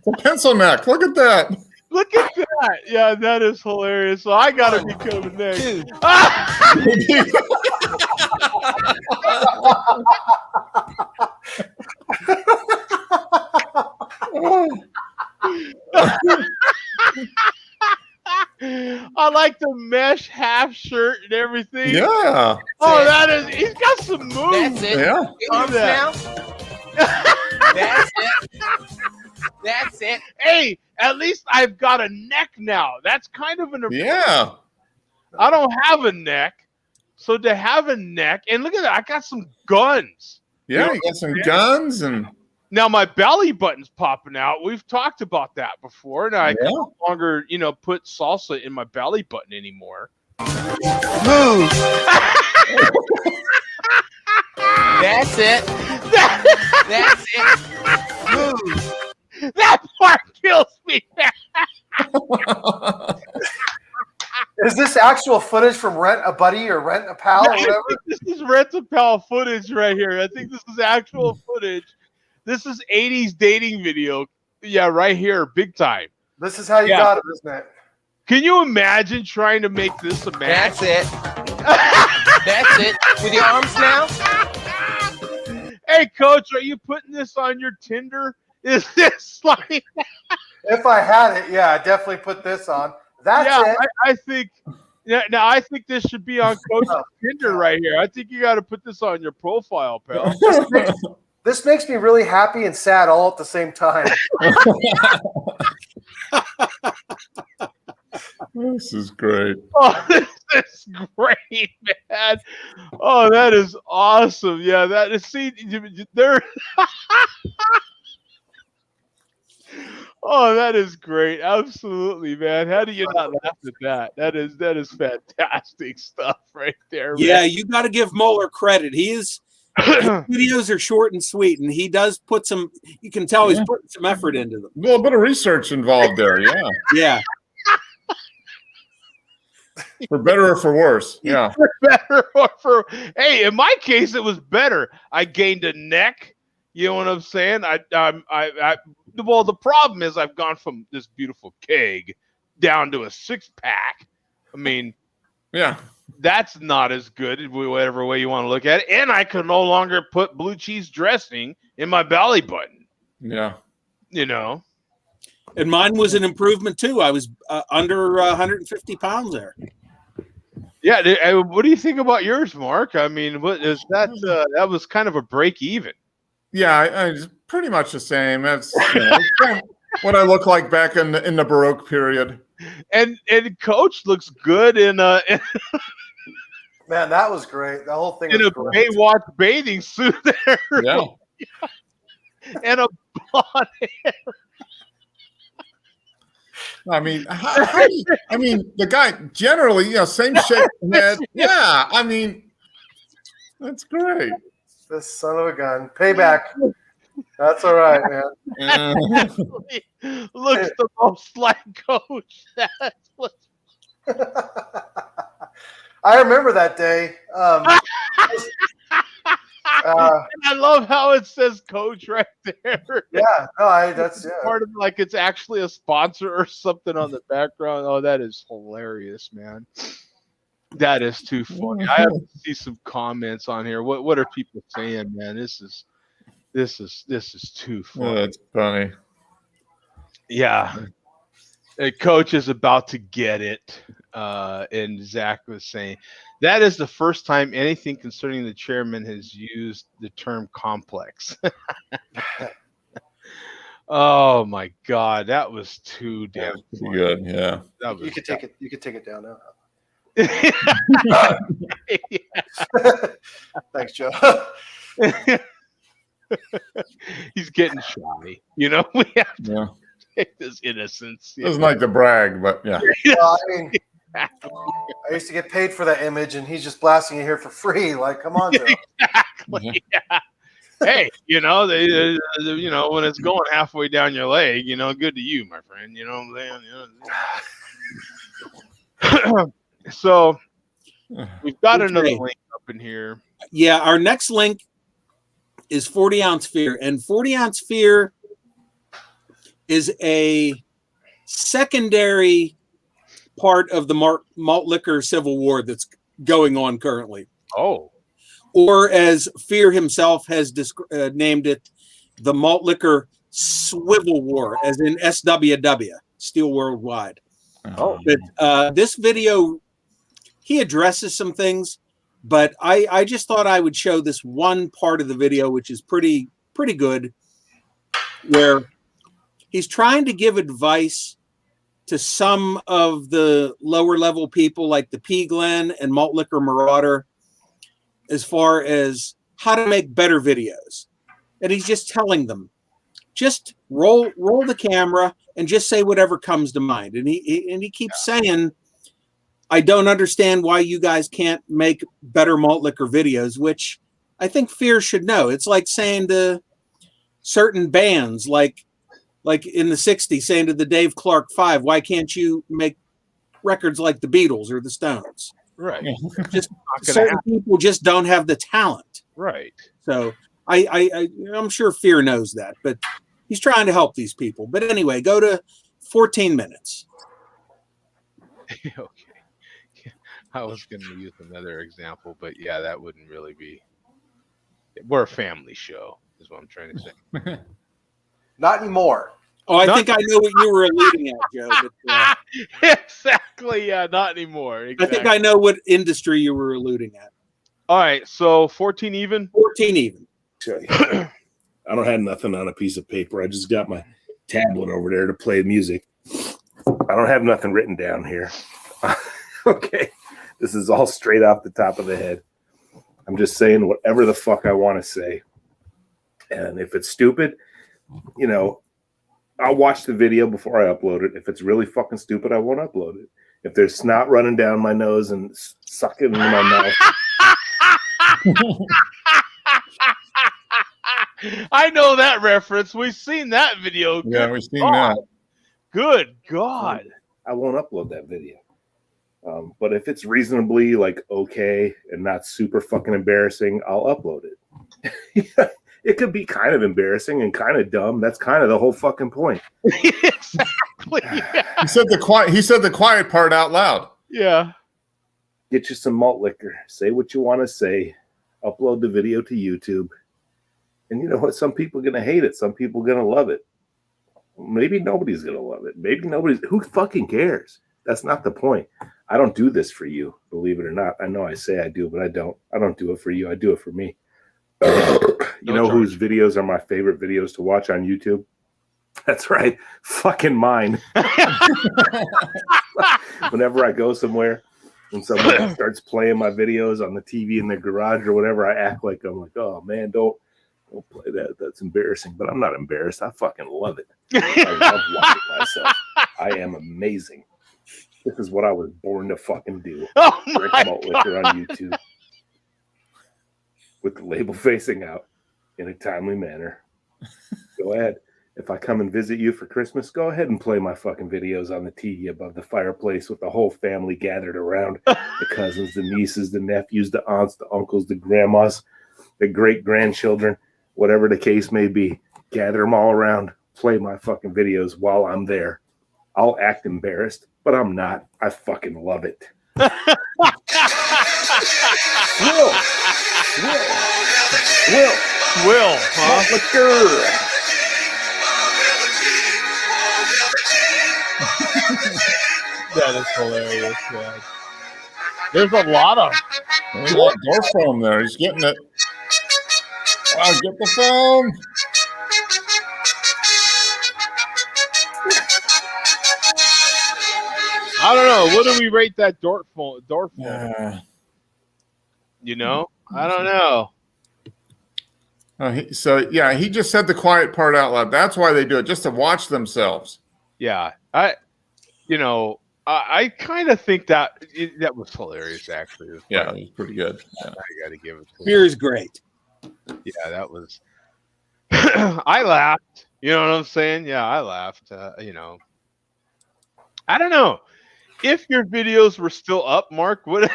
a pencil neck. Look at that. Look at that. Yeah, that is hilarious. So I got to be coming next. I like the mesh half shirt and everything. Yeah. Oh, he's got some moves. That's it. Yeah. Arms now. That's it. That's it. Hey, at least I've got a neck now. That's kind of an improvement. Yeah. I don't have a neck. So to have a neck, and look at that, I got some guns. Yeah, you got some guns and now my belly button's popping out. We've talked about that before, and I can no longer, put salsa in my belly button anymore. Move. That's it. That's it. Move. That part kills me. Is this actual footage from Rent a Buddy or Rent a Pal or whatever? This is Rent a Pal footage right here. I think this is actual footage. This is 80s dating video. Yeah, right here, big time. This is how you got it, isn't it? Can you imagine trying to make this a match? That's it. That's it. With your arms now? Hey, Coach, are you putting this on your Tinder? Is this like... If I had it, yeah, I'd definitely put this on. That's it. I think... Yeah, now I think this should be on Coach's Tinder right here. I think you got to put this on your profile, pal. This makes me really happy and sad all at the same time. This is great. Oh, this is great, man. Oh, that is awesome. Yeah, that is. See, there. Oh, that is great. Absolutely, man. How do you not laugh at that? That is fantastic stuff right there. Man. Yeah, you got to give Moeller credit. His videos are short and sweet, and he does put some. You can tell he's putting some effort into them. A little bit of research involved there. Yeah. Yeah. For better or for worse. Yeah. For better or for. Hey, in my case, it was better. I gained a neck. You know what I'm saying? Well, the problem is I've gone from this beautiful keg down to a 6-pack. I mean, yeah, that's not as good, whatever way you want to look at it. And I can no longer put blue cheese dressing in my belly button. Yeah. And mine was an improvement too. I was under 150 pounds there. Yeah. What do you think about yours, Mark? I mean, what is that? That was kind of a break even. Yeah, it's pretty much the same. That's what I look like back in the Baroque period. And Coach looks good in Man, that was great. The whole thing in was a great. Baywatch bathing suit there. Yeah. And a blonde hair. I mean, the guy generally, same shape head. Yeah, I mean, that's great. This son of a gun. Payback. That's all right, man. Looks the most like Coach. That's what. I remember that day. I love how it says Coach right there. Yeah, no, that's part of like it's actually a sponsor or something on the background. Oh, that is hilarious, man. That is too funny. I have to see some comments on here. What are people saying, man? This is too funny. Oh, that's funny. Yeah. Coach is about to get it. And Zach was saying that is the first time anything concerning the chairman has used the term complex. Oh my God, that was too damn good. Yeah, you could take it. You could take it down now. Thanks, Joe. He's getting shy. We have to take this innocence. It doesn't like to brag, but yeah. Well, I mean, I used to get paid for that image, and he's just blasting it here for free. Like, come on, Joe. Exactly. Yeah. Hey, when it's going halfway down your leg, good to you, my friend. You know what I'm saying? So we've got another link up in here. Yeah, our next link is 40 Ounce Fear, and 40 Ounce Fear is a secondary part of the malt liquor civil war that's going on currently. Oh. Or as Fear himself has named it, the malt liquor swivel war, as in SWW, Steel Worldwide. Oh. But this video, he addresses some things, but I just thought I would show this one part of the video, which is pretty good, where he's trying to give advice to some of the lower level people like the P. Glen and Malt Liquor Marauder as far as how to make better videos. And he's just telling them, just roll the camera and just say whatever comes to mind. And he keeps saying, I don't understand why you guys can't make better malt liquor videos, which I think Fear should know. It's like saying to certain bands, like in the 60s, saying to the Dave Clark 5, why can't you make records like the Beatles or the Stones? Right. Just certain people just don't have the talent. Right. So I'm sure Fear knows that, but he's trying to help these people. But anyway, go to 14 minutes. Okay. I was going to use another example, but yeah, that wouldn't really be. We're a family show, is what I'm trying to say. Not anymore. Oh, I think I know what you were alluding at, Joe. But, exactly. Yeah, not anymore. Exactly. I think I know what industry you were alluding at. All right. So 14 even? 14 even. I don't have nothing on a piece of paper. I just got my tablet over there to play music. I don't have nothing written down here. Okay. This is all straight off the top of the head. I'm just saying whatever the fuck I want to say. And if it's stupid, I'll watch the video before I upload it. If it's really fucking stupid, I won't upload it. If there's snot running down my nose and sucking in my mouth. I know that reference. We've seen that video. Yeah, we've seen that. Good God. I won't upload that video. But if it's reasonably okay and not super fucking embarrassing, I'll upload it. It could be kind of embarrassing and kind of dumb. That's kind of the whole fucking point. Exactly. Yeah. He said the quiet part out loud. Yeah. Get you some malt liquor. Say what you want to say. Upload the video to YouTube. And you know what? Some people are going to hate it. Some people are going to love it. Maybe nobody's going to love it. Maybe nobody's. Who fucking cares? That's not the point. I don't do this for you, believe it or not. I know I say I do, but I don't. I don't do it for you. I do it for me. You know whose videos are my favorite videos to watch on YouTube? That's right, fucking mine. Whenever I go somewhere and someone starts playing my videos on the TV in their garage or whatever, I act like I'm like, oh man, don't play that. That's embarrassing. But I'm not embarrassed. I fucking love it. I love watching myself. I am amazing. This is what I was born to fucking do. Drink malt liquor on YouTube with the label facing out in a timely manner. Go ahead. If I come and visit you for Christmas, go ahead and play my fucking videos on the TV above the fireplace with the whole family gathered around. The cousins, the nieces, the nephews, the aunts, the uncles, the grandmas, the great-grandchildren, whatever the case may be. Gather them all around. Play my fucking videos while I'm there. I'll act embarrassed, but I'm not. I fucking love it. Will, huh? Liquor. That is hilarious, man. There's a lot of door foam there. He's getting it. Wow, get the foam. I don't know. What do we rate that door foam? You know, I don't know. He just said the quiet part out loud. That's why they do it, just to watch themselves. Yeah, I kind of think that was hilarious. Actually, it was pretty good. Yeah. I got to give it. Beer's great. Yeah, that was. I laughed. You know what I'm saying? Yeah, I laughed. You know, I don't know. If your videos were still up, Mark, what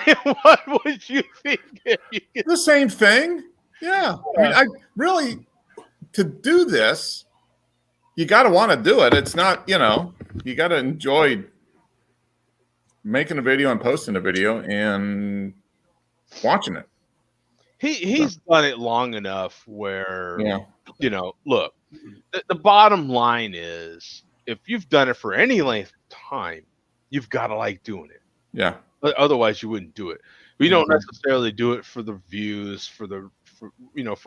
would you think? The same thing. Yeah. I mean, I really, to do this, you got to want to do it. It's not, you got to enjoy making a video and posting a video and watching it. He's done it long enough where, look, the bottom line is if you've done it for any length of time, you've got to like doing it. Yeah. Otherwise, you wouldn't do it. We don't necessarily do it for the views, for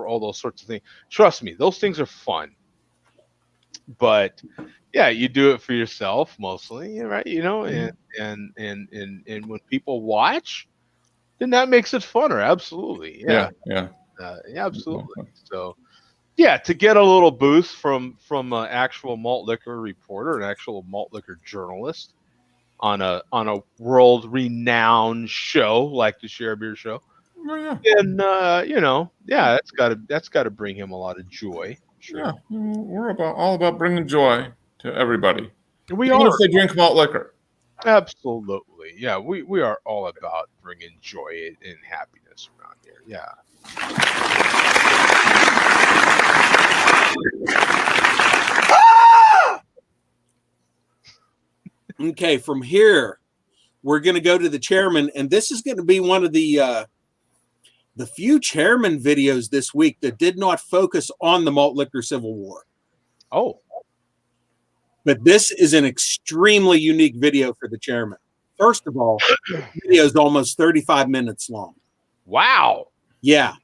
all those sorts of things. Trust me, those things are fun. But yeah, you do it for yourself mostly, right? And when people watch, then that makes it funner. Absolutely. Yeah. Absolutely. So, yeah, to get a little boost from an actual malt liquor reporter, an actual malt liquor journalist on a world renowned show like the Share Beer Show, and that's got to bring him a lot of joy. Sure. Yeah, we're all about bringing joy to everybody. We Even are. if they drink malt liquor. Absolutely. Yeah, we are all about bringing joy and happiness around here. Yeah. Okay, from here, we're going to go to the chairman, and this is going to be one of the few chairman videos this week that did not focus on the malt liquor civil war. Oh. But this is an extremely unique video for the chairman. First of all, the video is almost 35 minutes long. Wow. Yeah.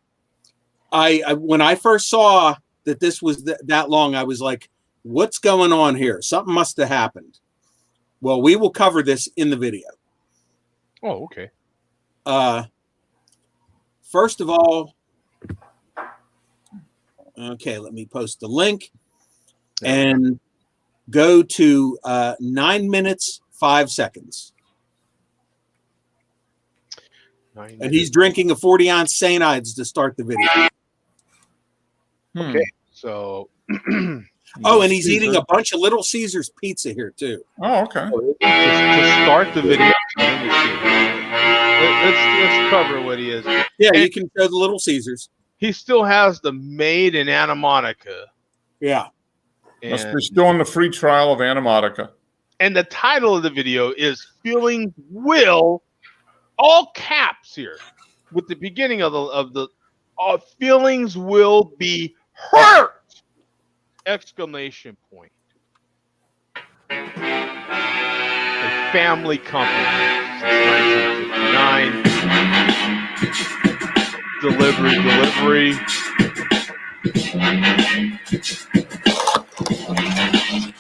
I when I first saw that this was that long, I was like, what's going on here? Something must have happened. Well, we will cover this in the video. Oh, okay. First of all, okay, let me post the link and go to 9 minutes, 5 seconds. And he's drinking a 40-ounce St. Ides to start the video. Okay, so... Oh, and he's eating a bunch of Little Caesars pizza here, too. Oh, okay. To start the video, let's cover what he is. Yeah, you can show the Little Caesars. He still has the Made in Anna Monica. Yeah. Must be still on the free trial of Anna Monica. And the title of the video is Feelings Will, all caps here, with the beginning of the Feelings Will Be Hurt! Exclamation point. family company since 1959. Delivery.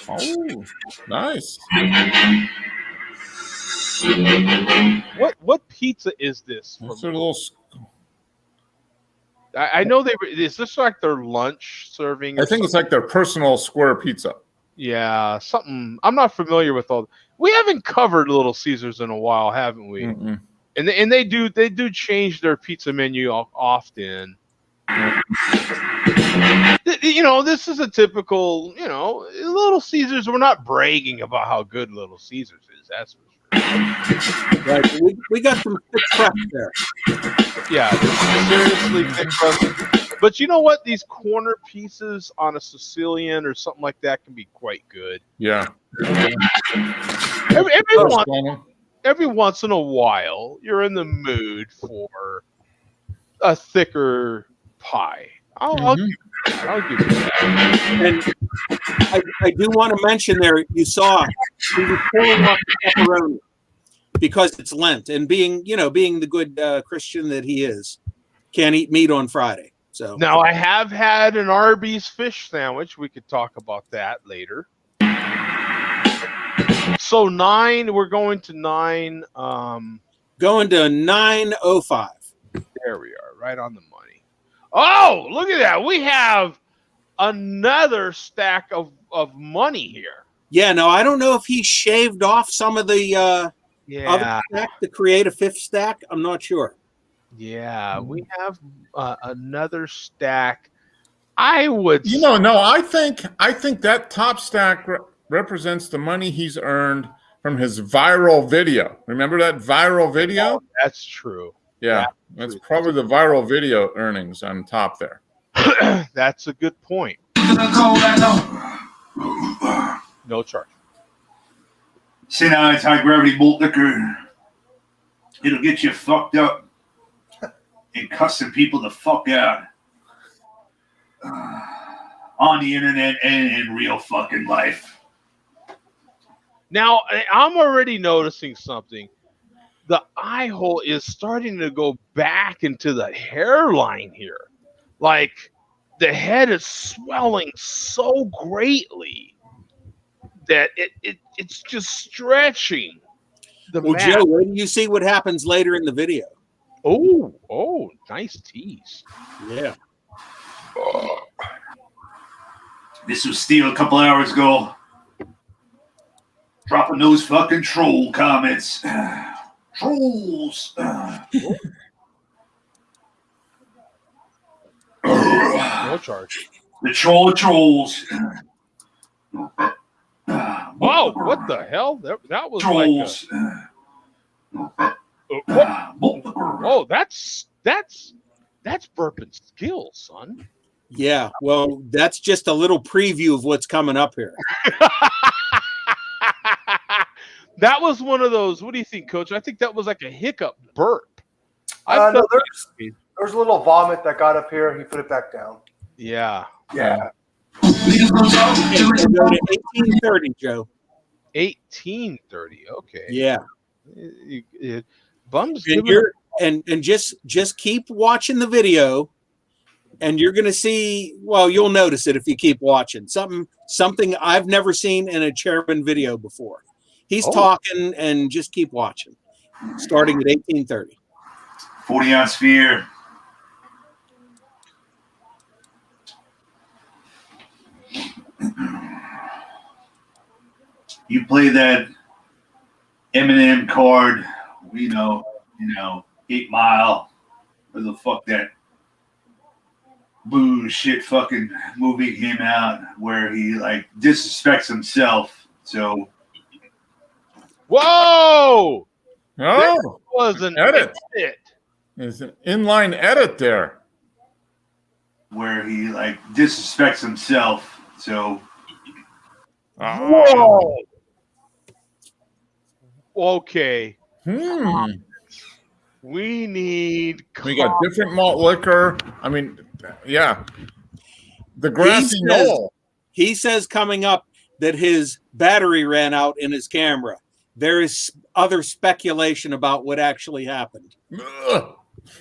Oh, nice. What pizza is this? It's a little. I know is this like their lunch serving? I think it's like their personal square pizza. Yeah, something. I'm not familiar with all. We haven't covered Little Caesars in a while, haven't we? Mm-mm. And they do change their pizza menu often. You know, this is a typical, you know, Little Caesars. We're not bragging about how good Little Caesars is. That's for sure. Right. We got some thick crust there. Yeah, seriously thick crust. But you know what? These corner pieces on a Sicilian or something like that can be quite good. Yeah. Every once in a while, you're in the mood for a thicker pie. I'll give you that. And I do want to mention there, you saw he was pulling off the pepperoni because it's Lent, and being the good Christian that he is, can't eat meat on Friday. So now I have had an Arby's fish sandwich. We could talk about that later. So 9, we're going to 9. Going to 9:05. There we are, right on the money. Oh, look at that. We have another stack of money here. Yeah, no, I don't know if he shaved off some of the other stack to create a fifth stack. I'm not sure. Yeah, we have another stack. I would. I think that top stack represents the money he's earned from his viral video. Remember that viral video? Oh, that's true. Yeah, that's probably the viral video earnings on top there. That's a good point. No charge. St. Ives high gravity malt liquor. It'll get you fucked up and cussing people the fuck out on the internet and in real fucking life. Now, I'm already noticing something. The eye hole is starting to go back into the hairline here. Like, the head is swelling so greatly that it's just stretching. Well, Joe, wait till you see what happens later in the video. Oh, nice tease. Yeah. This was Steve a couple hours ago. Dropping those fucking troll comments. Trolls. No charge. The trolls. Whoa, what the hell? That was trolls. Oh, that's Bourbon skill, son. Yeah, well, that's just a little preview of what's coming up here. That was one of those. What do you think, Coach? I think that was like a hiccup burp. No, there's a little vomit that got up here. He put it back down. Yeah. Yeah. 1830, Joe. 1830. Okay. Yeah. Bums. And just keep watching the video, and you're going to see. Well, you'll notice it if you keep watching. Something I've never seen in a chairman video before. He's talking, and just keep watching. Starting at 1830. 40-ounce sphere. You play that Eminem card, 8 Mile, where the fuck that bullshit fucking movie came out where he like disrespects himself. So, whoa! That was an edit. There's an inline edit there. Where he like disrespects himself. So, whoa! Okay. We got different malt liquor. I mean, yeah. The grassy knoll. He says coming up that his battery ran out in his camera. there is other speculation about what actually happened.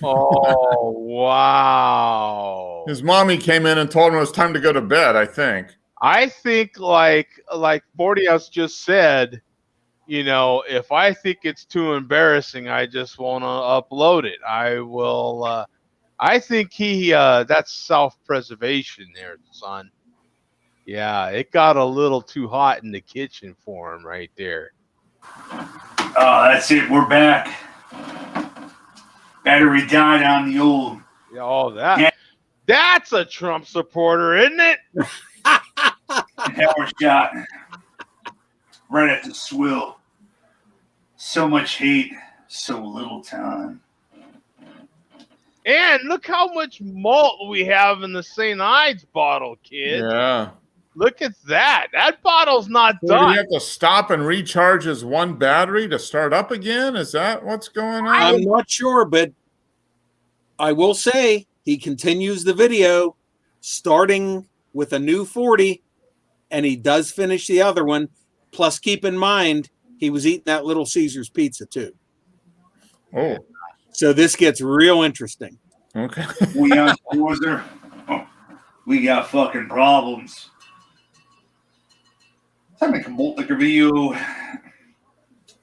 Oh, wow. His mommy came in and told him it was time to go to bed, I think. I think like 40 Ounce just said, if I think it's too embarrassing, I just want to upload it. I will. I think that's self-preservation there, son. Yeah, it got a little too hot in the kitchen for him right there. Oh, that's it. We're back. Battery died on the old. Oh, that's a Trump supporter, isn't it? Power shot. Right at the swill. So much hate, so little time. And look how much malt we have in the St. Ides bottle, kid. Yeah. Look at that. That bottle's not So done. do you have to stop and recharge his one battery to start up again? Is that what's going on? I'm not sure, but I will say he continues the video starting with a new 40, and he does finish the other one. Plus, keep in mind, he was eating that Little Caesars pizza too. Oh. So this gets real interesting. Okay. We got fucking problems. I make a malt liquor video.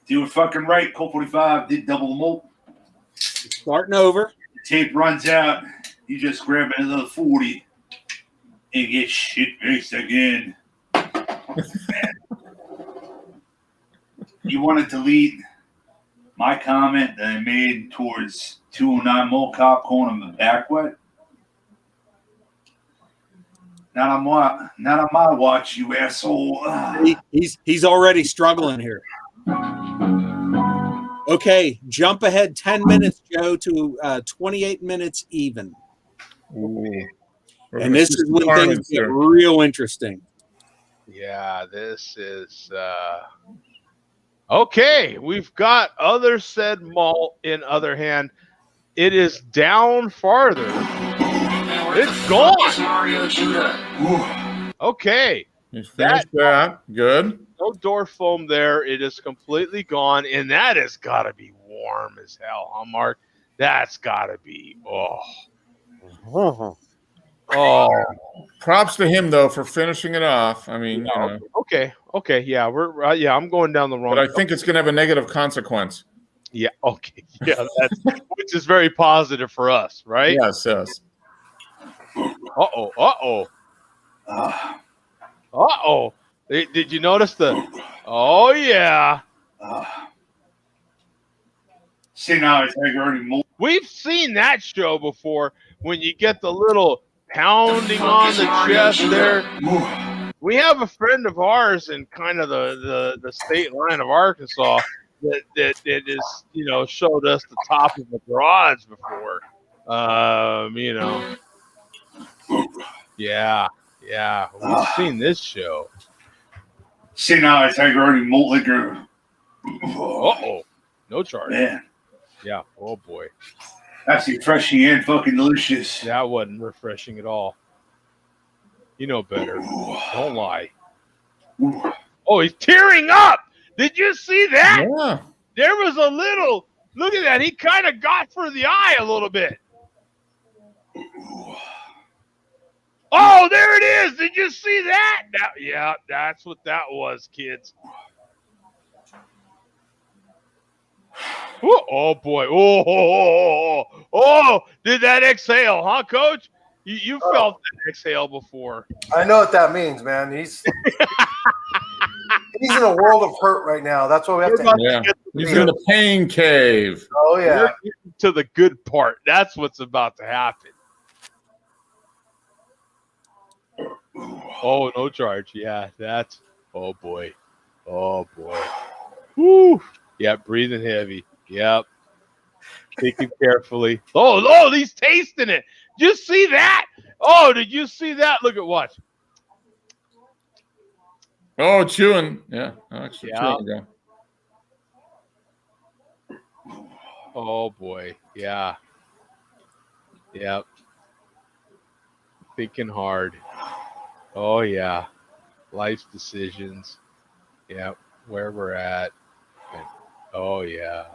Do it fucking right. Colt 45 did double the malt. Starting over. The tape runs out. You just grab another 40 and get shit faced again. You want to delete my comment that I made towards 209 Malt Cop calling him a back wet? Not on my watch, you asshole. He's already struggling here. Okay, jump ahead 10 minutes, Joe, to 28 minutes even. Ooh. And this is when things get real interesting. Yeah, this is okay. We've got other said malt in other hand. It is down farther. It's gone. Okay. You finished that. Good. No door foam there. It is completely gone. And that has got to be warm as hell, huh, Mark? That's got to be, oh. Props to him, though, for finishing it off. I mean, Okay. Yeah, I'm going down the wrong. But I think it's going to have a negative consequence. Yeah. Okay. Yeah, which is very positive for us, right? Yes. Uh-oh. Did you notice the? Oh yeah. See now, it's like already more. We've seen that show before when you get the little pounding on the chest there. We have a friend of ours in kind of the state line of Arkansas that is showed us the top of the garage before. Yeah. We've seen this show. See now, it's like already malt liquor. No charge. Man. Yeah. Oh boy. That's refreshing and fucking delicious. That wasn't refreshing at all. You know better. Don't lie. Oh, he's tearing up. Did you see that? Yeah. There was a little. Look at that. He kind of got for the eye a little bit. Oh, there it is. Did you see that? Yeah, that's what that was, kids. Oh boy. Oh, did that exhale, huh, Coach? You felt that exhale before. I know what that means, man. He's in a world of hurt right now. That's what we have to. Yeah. He's in the pain cave. Oh yeah. To the good part. That's what's about to happen. Oh, no charge. Yeah, that's. Oh boy. Woo. Yeah, breathing heavy. Yep. Taking carefully. Oh, he's tasting it. Did you see that? Oh, did you see that? Look at what. Oh, chewing. Yeah. Actually, chewing again. Oh boy. Yeah. Yep. Thinking hard. Oh yeah. Life's decisions. Yep. Where we're at. Oh yeah.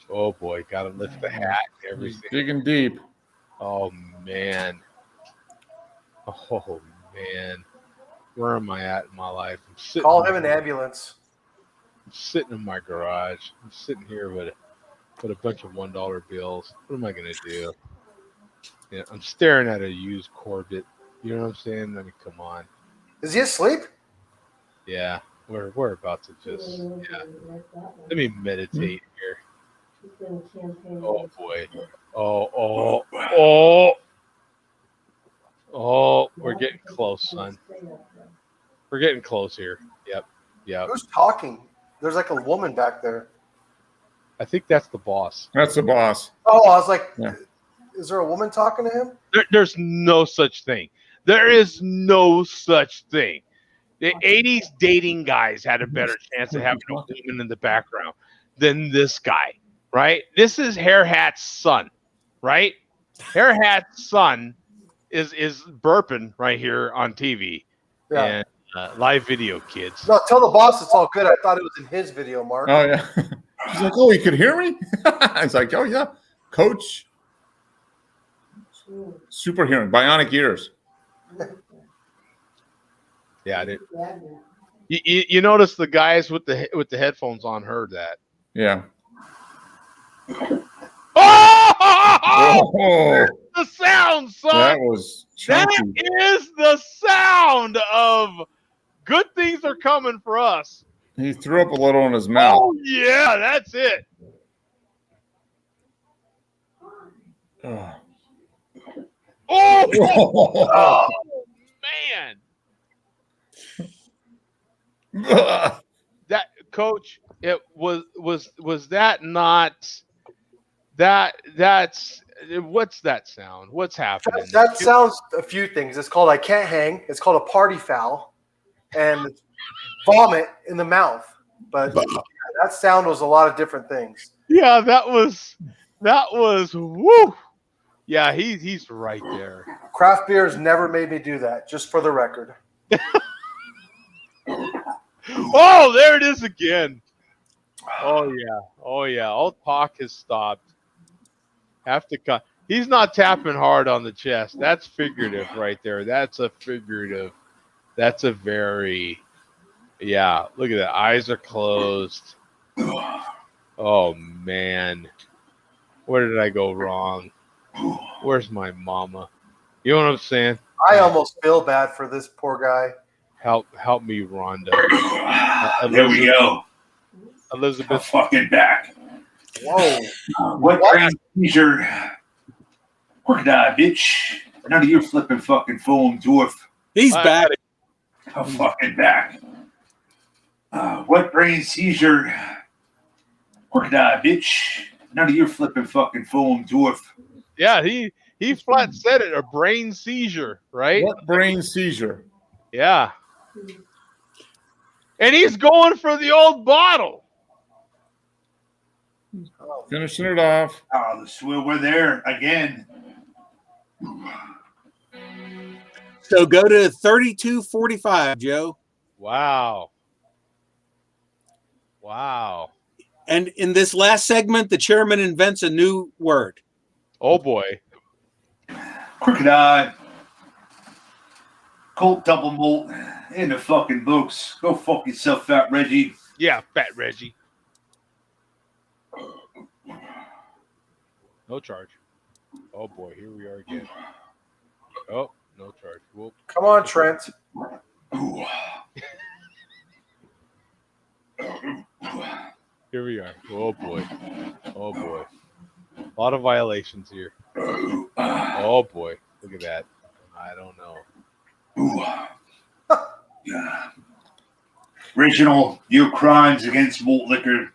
Oh boy, gotta lift the hat. Everything. Digging deep. Oh man. Oh man. Where am I at in my life? I'm sitting. Call him an ambulance. I'm sitting in my garage. I'm sitting here with a bunch of $1 bills. What am I gonna do? Yeah, I'm staring at a used Corvette. You know what I'm saying? I mean, come on. Is he asleep? Yeah, we're about to just Let me meditate here. Oh boy. Oh, we're getting close, son. We're getting close here. Yep. Who's talking? There's like a woman back there. I think that's the boss. That's the boss. Oh, I was like, Yeah. Is there a woman talking to him? There's no such thing. There is no such thing. The 80s dating guys had a better chance of having a woman in the background than this guy, right? This is Hair Hat's son, right? Hair Hat's son is burping right here on TV. Yeah. And live video, kids. No, tell the boss it's all good. I thought it was in his video, Mark. Oh yeah. He's like, oh, you could hear me? It's like, oh yeah, coach. Super hearing, bionic ears. Yeah, I did. You notice the guys with the headphones on heard that. Yeah. Oh! The sound, son. That was chunky. That is the sound of good things are coming for us. He threw up a little in his mouth. Oh yeah, that's it. Oh. Oh man. That coach, it was that not that's what's that sound? What's happening? That sounds a few things. It's called I Can't Hang. It's called a party foul, and vomit in the mouth. But that sound was a lot of different things. Yeah, that was woo. Yeah, he's right there. Craft beers never made me do that, just for the record. Oh, there it is again. Oh yeah. Old Pac has stopped. Have to cut. He's not tapping hard on the chest. That's figurative right there. That's a figurative. That's a very, yeah. Look at that. Eyes are closed. Oh man, where did I go wrong? Where's my mama? You know what I'm saying? I almost feel bad for this poor guy. Help me, Rhonda. There we go. Elizabeth. I'm fucking back. Whoa. What brand seizure? Crocodile, bitch. None of your flipping fucking foam dwarf. He's back. I'm fucking back. What brain seizure? Crocodile, bitch. None of your flipping fucking foam dwarf. Yeah, he flat said it. A brain seizure, right? What brain seizure? Yeah. And he's going for the old bottle. Finishing it off. Oh, the Swivel there again. So go to 32.45, Joe. Wow. And in this last segment, the chairman invents a new word. Oh boy. Crocodile. Colt double malt in the fucking books. Go fuck yourself, Fat Reggie. Yeah, Fat Reggie. No charge. Oh boy, here we are again. Oh, no charge. Whoop. Come on, Trent. Here we are. Oh boy. A lot of violations here. Oh boy. Look at that. I don't know. Reginald, your crimes against malt liquor.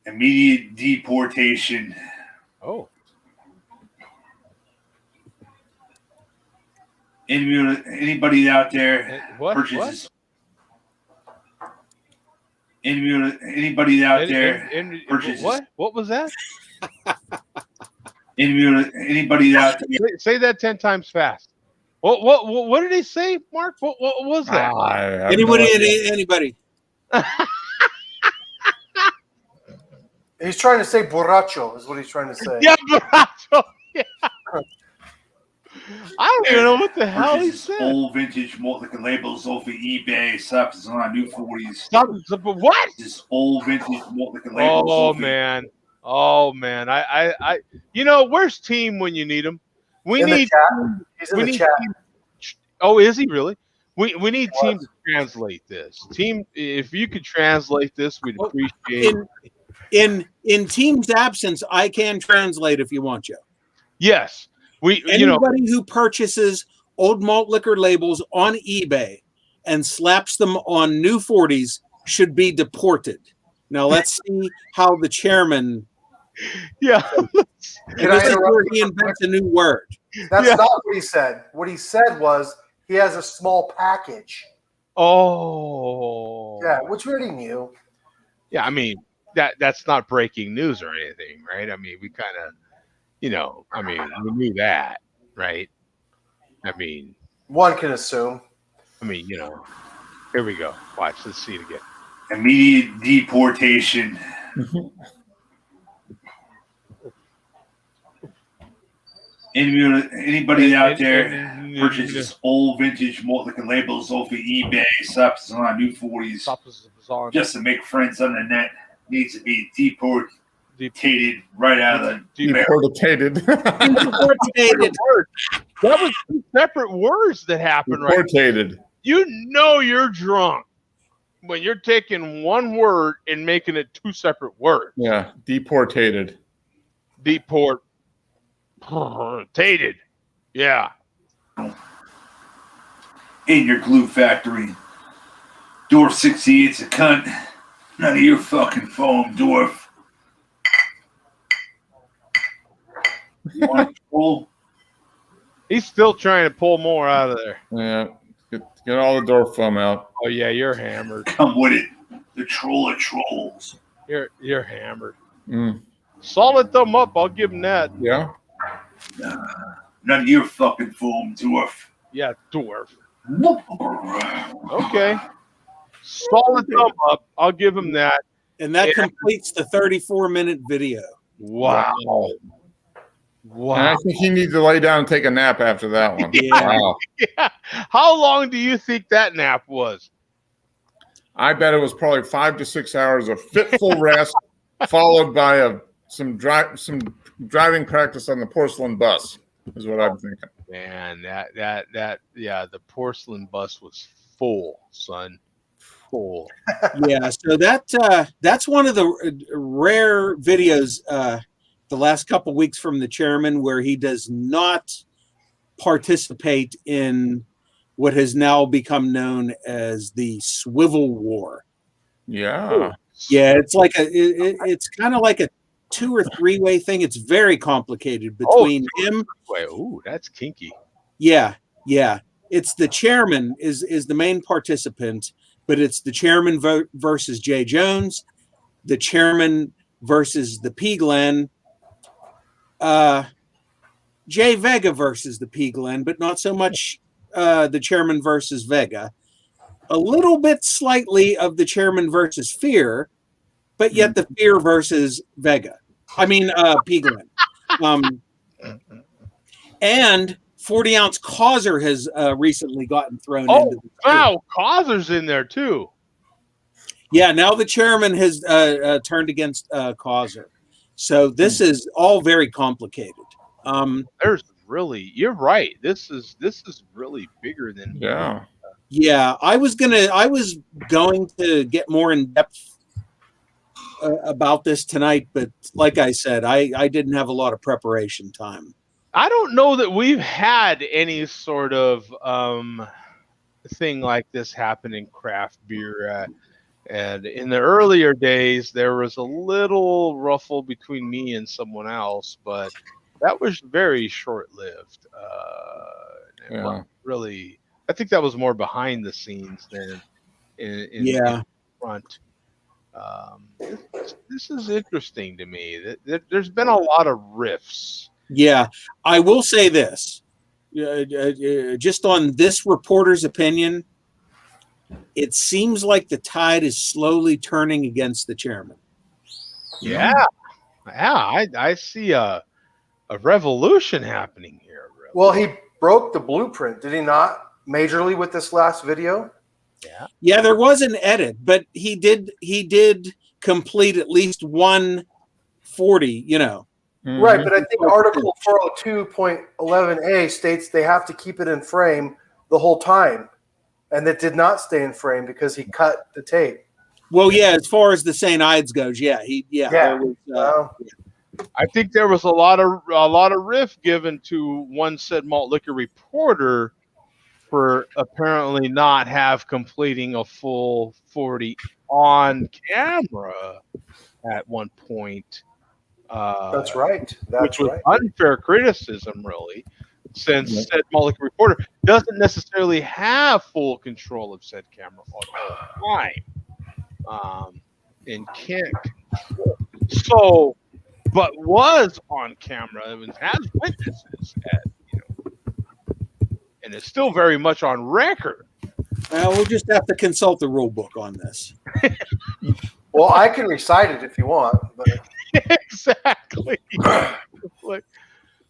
Immediate deportation. Oh. Anybody out there What? purchases? Anybody out there purchases? What? What was that? Anybody out there? Say that 10 times fast. What did he say, Mark? What was that? Anybody? He's trying to say borracho is what he's trying to say. Yeah, borracho. Yeah. I don't even know what the hell he said. Old vintage malt liquor labels off of eBay. Stops on our new 40s. What? This old vintage malt liquor labels. Oh man. I where's Team when you need him? We need. He's in the chat. Oh, is he really? We need Team to translate this. Team, if you could translate this, we'd appreciate it. In Team's absence, I can translate if you want to. Yes. Anybody who purchases old malt liquor labels on eBay and slaps them on new 40s should be deported. Now let's see how the chairman. Yeah. This is where he invents a new word. That's not what he said. What he said was he has a small package. Oh. Yeah, which we already knew. Yeah, I mean that's not breaking news or anything, right? I mean, we kind of, we knew that, right? I mean, one can assume. I mean, here we go. Watch, let's see it again. Immediate deportation. Anybody out there purchases old vintage malt liquor labels off of eBay, stops on our new 40s, just to make friends on the net, needs to be deportated right out of the deportated. Deportated. That was two separate words that happened right Deportated. You know you're drunk when you're taking one word and making it two separate words. Yeah, deportated. Deportated. Yeah. In your glue factory. Dwarf 68's a cunt. None of your fucking foam, Dwarf. You want to pull? He's still trying to pull more out of there. Yeah. Get all the door foam out. Oh yeah, you're hammered. Come with it. The troll of trolls. You're hammered. Solid thumb up. I'll give him that. Yeah. None of your fucking foam, Dwarf. Yeah, Dwarf. Okay. Solid thumb up. I'll give him that. And that completes the 34-minute video. Wow. And I think he needs to lay down and take a nap after that one. Yeah. Wow. Yeah. How long do you think that nap was? I bet it was probably 5 to 6 hours of fitful rest, followed by some driving practice on the porcelain bus. Is what I'm thinking. Man, the porcelain bus was full, son. Full. Yeah, so that's one of the rare videos the last couple weeks from the chairman where he does not participate in what has now become known as the Swivel War. Yeah. Yeah, it's like it's kind of like a 2 or 3 way thing. It's very complicated between him. Ooh, that's kinky. Yeah. It's the chairman is the main participant, but it's the chairman versus Jay Jones, the chairman versus the P. Glenn, Jay Vega versus the P. Glenn, but not so much the chairman versus Vega. A little bit slightly of the chairman versus Fear, but yet the Fear versus Vega. I mean, P. Glenn. And 40-ounce Causer has recently gotten thrown into the wow, Causer's in there too. Yeah, now the chairman has turned against Causer. So this is all very complicated. There's really, you're right. This is really bigger than Yeah, I was going to get more in depth about this tonight, but like I said, I didn't have a lot of preparation time. I don't know that we've had any sort of thing like this happen in craft beer. And in the earlier days, there was a little ruffle between me and someone else, but that was very short-lived. Really, I think that was more behind the scenes than in front. This is interesting to me. There's been a lot of riffs. Yeah, I will say this. just on this reporter's opinion, it seems like the tide is slowly turning against the chairman. Yeah. I see a revolution happening here. Really. Well, he broke the blueprint, did he not? Majorly with this last video. Yeah, there was an edit, but he did complete at least 140. Right, but I think Article 402.11a states they have to keep it in frame the whole time, and it did not stay in frame because he cut the tape. Well, yeah, as far as the St. Ides goes, there was, I think there was a lot of riff given to one said malt liquor reporter for apparently not have completing a full 40 on camera at one point. That's right. Which was unfair criticism, really, since said malt liquor reporter doesn't necessarily have full control of said camera all the time, and can't control. So, but was on camera and has witnesses at, and it's still very much on record. Well, we'll just have to consult the rule book on this. Well, I can recite it if you want. But... Exactly.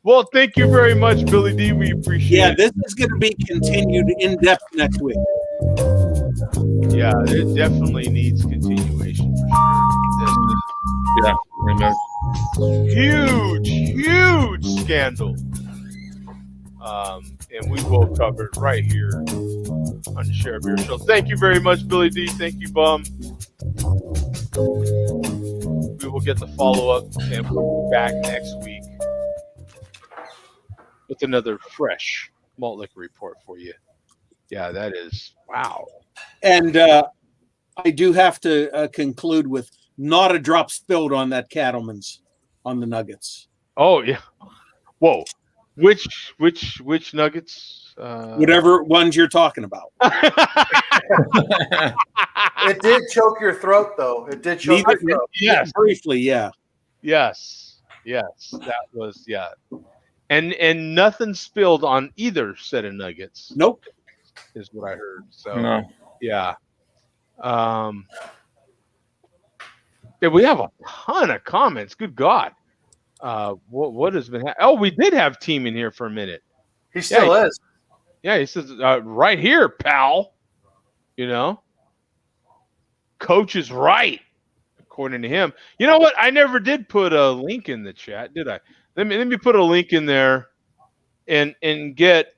Well, thank you very much, Billy D. We appreciate it. Yeah, this is going to be continued in depth next week. Yeah, it definitely needs continuation for sure. Yeah, I know. Huge scandal. And we will cover it right here on the Share Beer Show. Thank you very much, Billy D. Thank you, Bum. We will get the follow-up, and we'll be back next week with another fresh malt liquor report for you. Yeah, that is, wow. And I do have to conclude with not a drop spilled on that cattleman's on the nuggets. Oh, yeah. Whoa. Which nuggets? Whatever ones you're talking about. It did choke your throat, though. It did choke your throat. Yes. Briefly, yeah. Yes. That was, yeah. And nothing spilled on either set of nuggets. Nope. Is what I heard. So, No. Yeah. Yeah, we have a ton of comments. Good God. What has been happening? Oh, we did have Team in here for a minute. He still is. Yeah, he says, right here, pal. Coach is right, according to him. You know what? I never did put a link in the chat, did I? Let me put a link in there and get,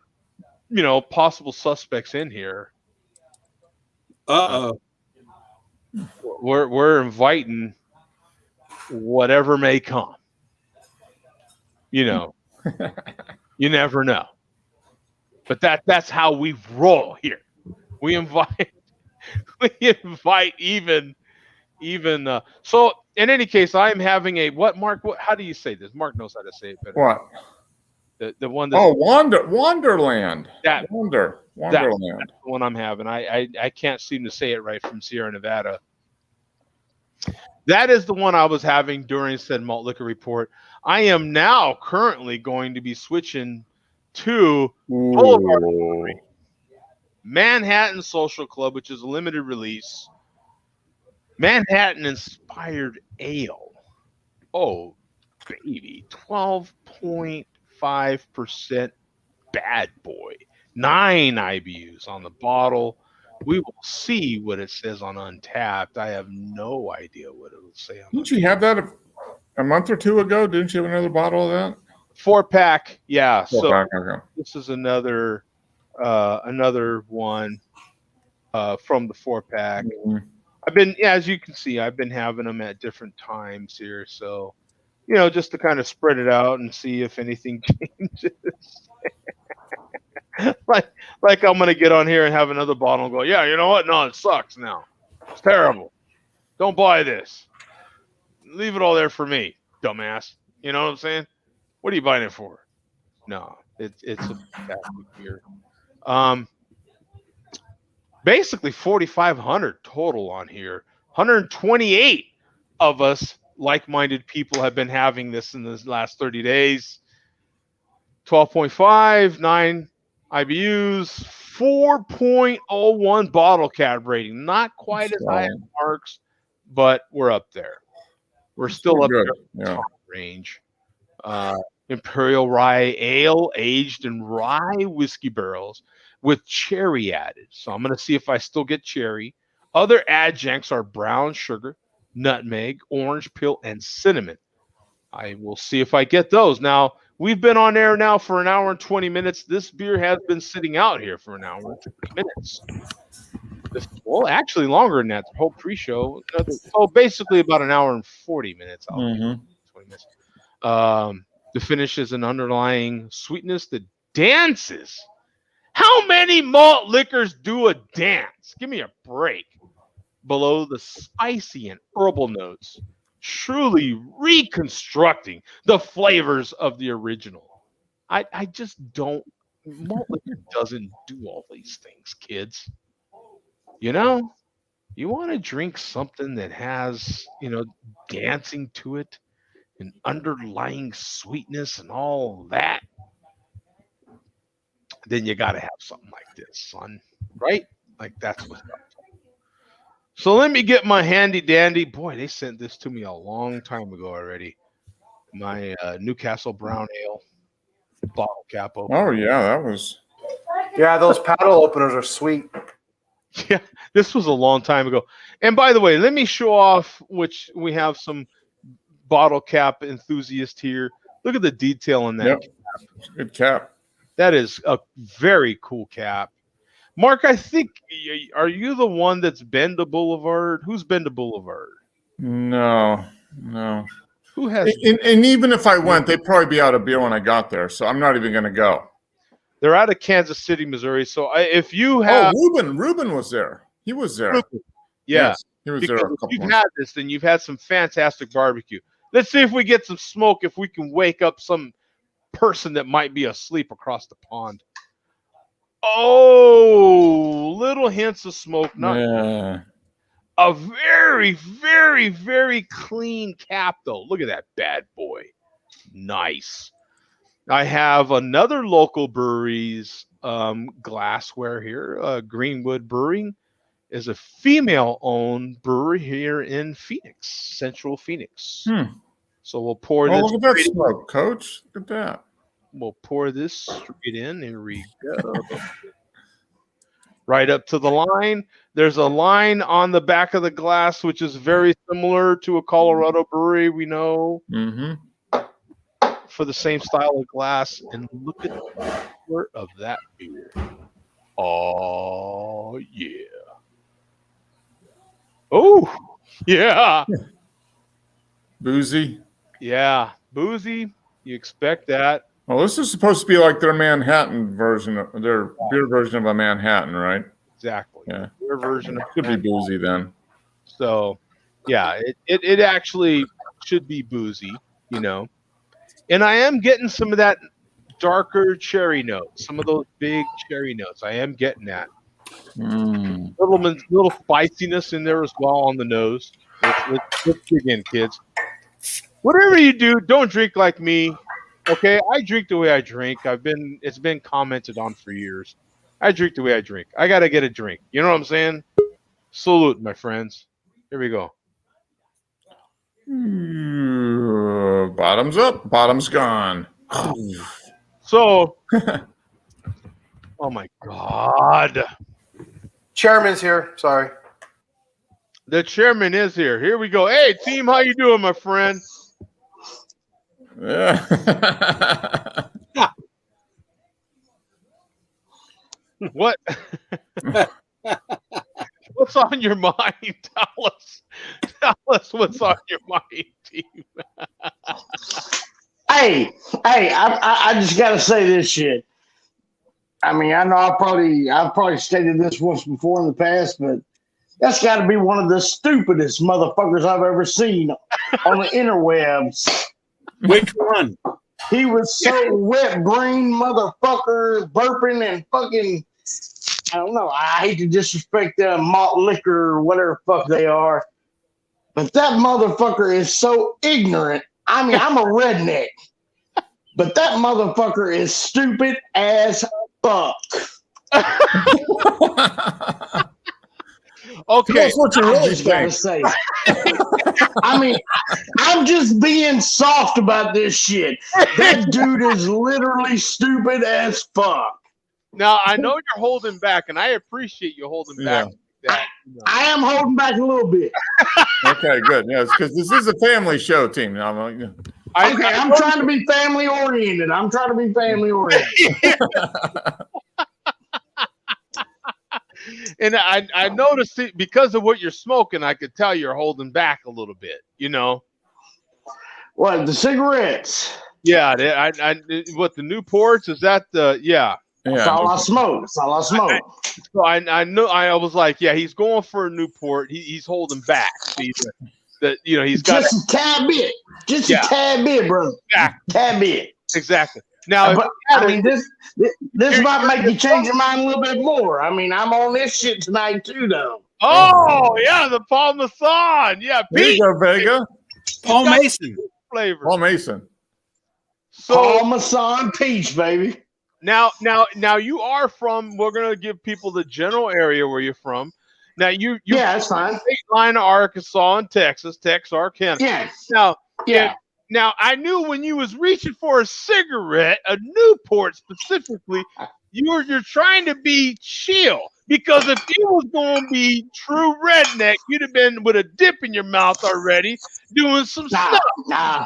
possible suspects in here. We're inviting whatever may come. You never know. But that's how we roll here. We invite even so in any case, I'm having a Mark, how do you say this? Mark knows how to say it better. What? The one that Wonderland. Wonderland. That's the one I'm having. I can't seem to say it right from Sierra Nevada. That is the one I was having during said malt liquor report. I am now currently going to be switching to Boulevard Brewery, Manhattan Social Club, which is a limited release. Manhattan inspired ale. Oh, baby. 12.5% bad boy. 9 IBUs on the bottle. We will see what it says on Untapped. I have no idea what it will say on Didn't you have that a month or two ago? Didn't you have another bottle of that? 4-pack, yeah. Okay. This is another one from the 4-pack. Mm-hmm. I've been, as you can see, I've been having them at different times here. So, just to kind of spread it out and see if anything changes. like I'm going to get on here and have another bottle and go, yeah, you know what? No, it sucks now. It's terrible. Don't buy this. Leave it all there for me, dumbass. You know what I'm saying? What are you buying it for? No, it's a fantastic beer. Basically 4,500 total on here. 128 of us like-minded people have been having this in the last 30 days. 12.5, 9 IBUs, 4.01 bottle cap rating. Not quite as high as Mark's, but we're up there. We're still up there in the top range. Imperial Rye Ale aged in rye whiskey barrels with cherry added. So I'm going to see if I still get cherry. Other adjuncts are brown sugar, nutmeg, orange peel, and cinnamon. I will see if I get those. Now, we've been on air now for an hour and 20 minutes. This beer has been sitting out here for an hour and 20 minutes. Well, actually longer than that. The whole pre-show. So basically about an hour and 40 minutes. 20 minutes. The finish is an underlying sweetness that dances. How many malt liquors do a dance? Give me a break. Below the spicy and herbal notes, truly reconstructing the flavors of the original. I just don't. Malt liquor doesn't do all these things, kids. You know, you want to drink something that has, dancing to it, and underlying sweetness and all that, then you got to have something like this, son. Right? Like that's what's up. So let me get my handy dandy. Boy, they sent this to me a long time ago already. My Newcastle Brown Ale bottle cap opener. Oh, yeah, that was. Yeah, those paddle openers are sweet. Yeah, this was a long time ago. And by the way, let me show off, which we have some bottle cap enthusiast here. Look at the detail on that cap. Good cap. That is a very cool cap. Mark, I think, are you the one that's been to Boulevard? Who's been to Boulevard? No. Who has? And even if I went, they'd probably be out of beer when I got there, so I'm not even going to go. They're out of Kansas City, Missouri. So if you have, Ruben was there. He was there. Yeah, yes, he was there. If you've had this, then you've had some fantastic barbecue. Let's see if we get some smoke. If we can wake up some person that might be asleep across the pond. Oh, little hints of smoke. A very, very, very clean cap, though. Look at that bad boy. Nice. I have another local brewery's glassware here. Greenwood Brewing is a female-owned brewery here in Phoenix, Central Phoenix. So we'll pour this. Look at that smoke, Coach. Look at that. We'll pour this straight in. Here we go. Right up to the line. There's a line on the back of the glass, which is very similar to a Colorado brewery we know. For the same style of glass. And look at the color of that beer. Oh, yeah. Oh, yeah. Boozy. Yeah, boozy. You expect that. Well, this is supposed to be like their Manhattan version, their beer version of a Manhattan, right? Exactly. Yeah. Their version of could be boozy then. So, yeah, it actually should be boozy, And I am getting some of that darker cherry notes, some of those big cherry notes. I am getting that. Little spiciness in there as well on the nose. Let's dig in, kids. Whatever you do, don't drink like me. Okay, I drink the way I drink. It's been commented on for years. I drink the way I drink. I gotta get a drink. You know what I'm saying? Salute, my friends. Here we go. Bottoms up, bottoms gone. So, oh my God. Chairman's here. Sorry. The chairman is here. Here we go. Hey, team, how you doing, my friend? Yeah. What? What's on your mind? Tell us what's on your mind, team. Hey, I just gotta say this shit. I mean, I know I've probably stated this once before in the past, but that's got to be one of the stupidest motherfuckers I've ever seen on the interwebs. Which one? He was so wet brain motherfucker, burping and fucking. I don't know. I hate to disrespect malt liquor or whatever the fuck they are, but that motherfucker is so ignorant. I mean, I'm a redneck. but that motherfucker is stupid as fuck. Okay, that's what you I really just gotta say. I mean, I'm just being soft about this shit. That dude is literally stupid as fuck. Now I know you're holding back, and I appreciate you holding back. That, I am holding back a little bit. Okay, good. Yes, because this is a family show, team. I'm trying to be family oriented. And I noticed it because of what you're smoking. I could tell you're holding back a little bit. You know. What, the cigarettes? Yeah, what, the Newports? Is that the That's all I smoke. So I know I was like, yeah, he's going for a Newport. He's holding back. He's got just a tad bit, a tad bit, brother. Exactly. Tad bit. Exactly. Now, but, I mean, this might make you change your mind a little bit more. I mean, I'm on this shit tonight too, though. Oh yeah, the Parmesan. Yeah, there you go, Vega. Paul Mason flavor. Paul Mason. So Parmesan peach, baby. Now you are from. We're gonna give people the general area where you're from. Now you that's fine. State line of Arkansas and Texas, Texarkana. Yeah. Now I knew when you was reaching for a cigarette, a Newport specifically, you're trying to be chill, because if you was going to be true redneck, you'd have been with a dip in your mouth already, doing some stuff. Nah.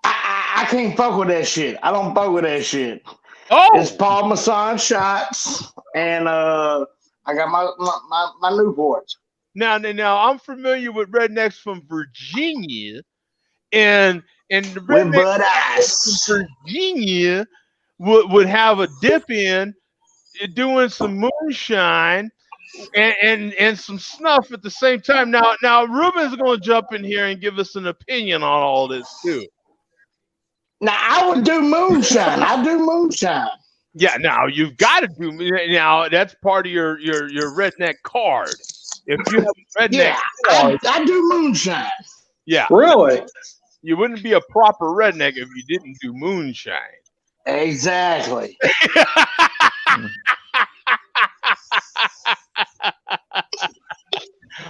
I can't fuck with that shit. I don't fuck with that shit. Oh, it's Parmesan shots, and I got my Newports. Now I'm familiar with rednecks from Virginia, and the rednecks from Virginia would have a dip in, doing some moonshine and some snuff at the same time. Now Ruben's going to jump in here and give us an opinion on all this too. Now I would do moonshine. I do moonshine. Yeah, now you've got to do. Now that's part of your redneck card. If you have a redneck card, I do moonshine. Yeah, really. You wouldn't be a proper redneck if you didn't do moonshine. Exactly.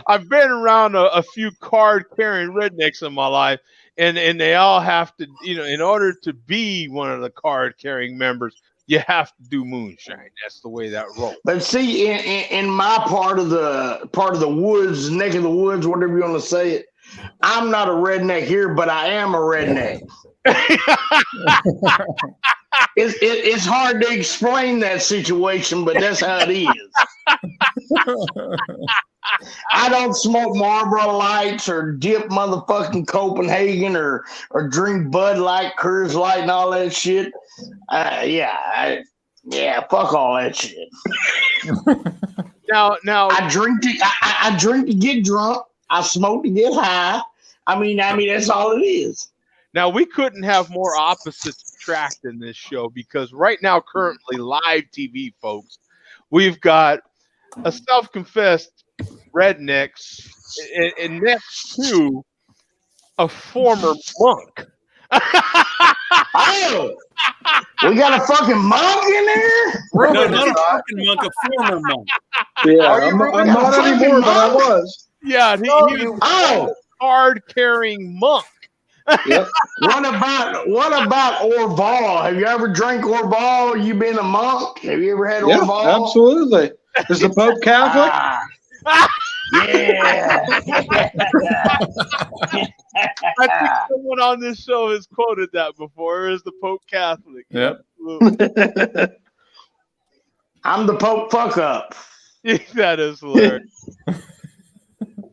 I've been around a few card-carrying rednecks in my life, and they all have to, in order to be one of the card-carrying members, you have to do moonshine. That's the way that rolls. But see, in my part of the woods, neck of the woods, whatever you want to say it, I'm not a redneck here, but I am a redneck. It's hard to explain that situation, but that's how it is. I don't smoke Marlboro Lights or dip motherfucking Copenhagen or drink Bud Light, Coors Light, and all that shit. Fuck all that shit. Now I drink to get drunk. I smoke to get high. I mean that's all it is. Now we couldn't have more opposites attract in this show, because right now, currently live TV, folks, we've got a self-confessed rednecks and next to a former monk. Oh, we got a fucking monk in there? No, not a fucking monk, a former monk. Yeah, I'm not anymore, but I was. Yeah, he was a card-carrying monk. Yep. What about Orval? Have you ever drank Orval? You been a monk? Have you ever had Orval? Absolutely. Is the Pope Catholic? Yeah. I think someone on this show has quoted that before. Is the Pope Catholic? Yep. I'm the Pope fuck up. That is hilarious.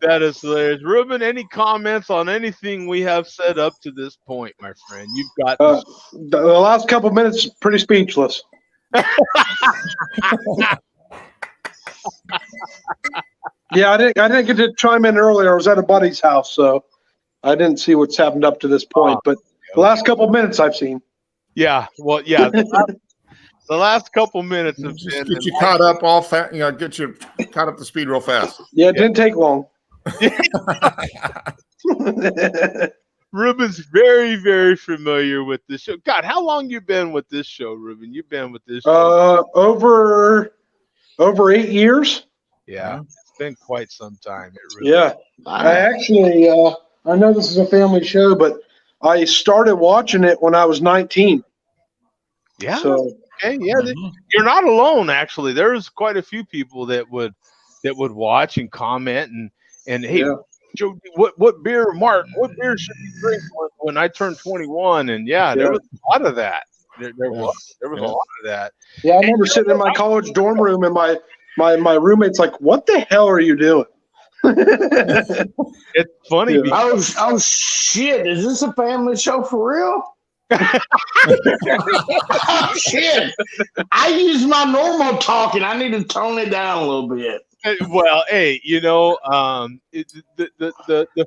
That is hilarious. Ruben, any comments on anything we have said up to this point, my friend? You've got the last couple minutes pretty speechless. Yeah, I didn't get to chime in earlier. I was at a buddy's house, so I didn't see what's happened up to this point. But the last couple minutes I've seen. Yeah, well, yeah. The last couple minutes have been get you caught up all fast. Get you caught up to speed real fast. Yeah, it didn't take long. Ruben's very, very familiar with this show. God, how long you been with this show, Ruben? You've been with this show over 8 years. Yeah, it's been quite some time. It really Yeah, I actually I know this is a family show, but I started watching it when I was 19. Yeah. So, okay. Yeah, you're not alone. Actually, there's quite a few people that would watch and comment and hey, Joe, what beer, Mark? What beer should we drink when I turn 21? And there was a lot of that. There was a lot of that. Yeah, I remember sitting in my college dorm room, and my roommate's like, "What the hell are you doing?" It's funny. Oh shit! Is this a family show for real? Oh shit! I use my normal talking. I need to tone it down a little bit. Well, hey, the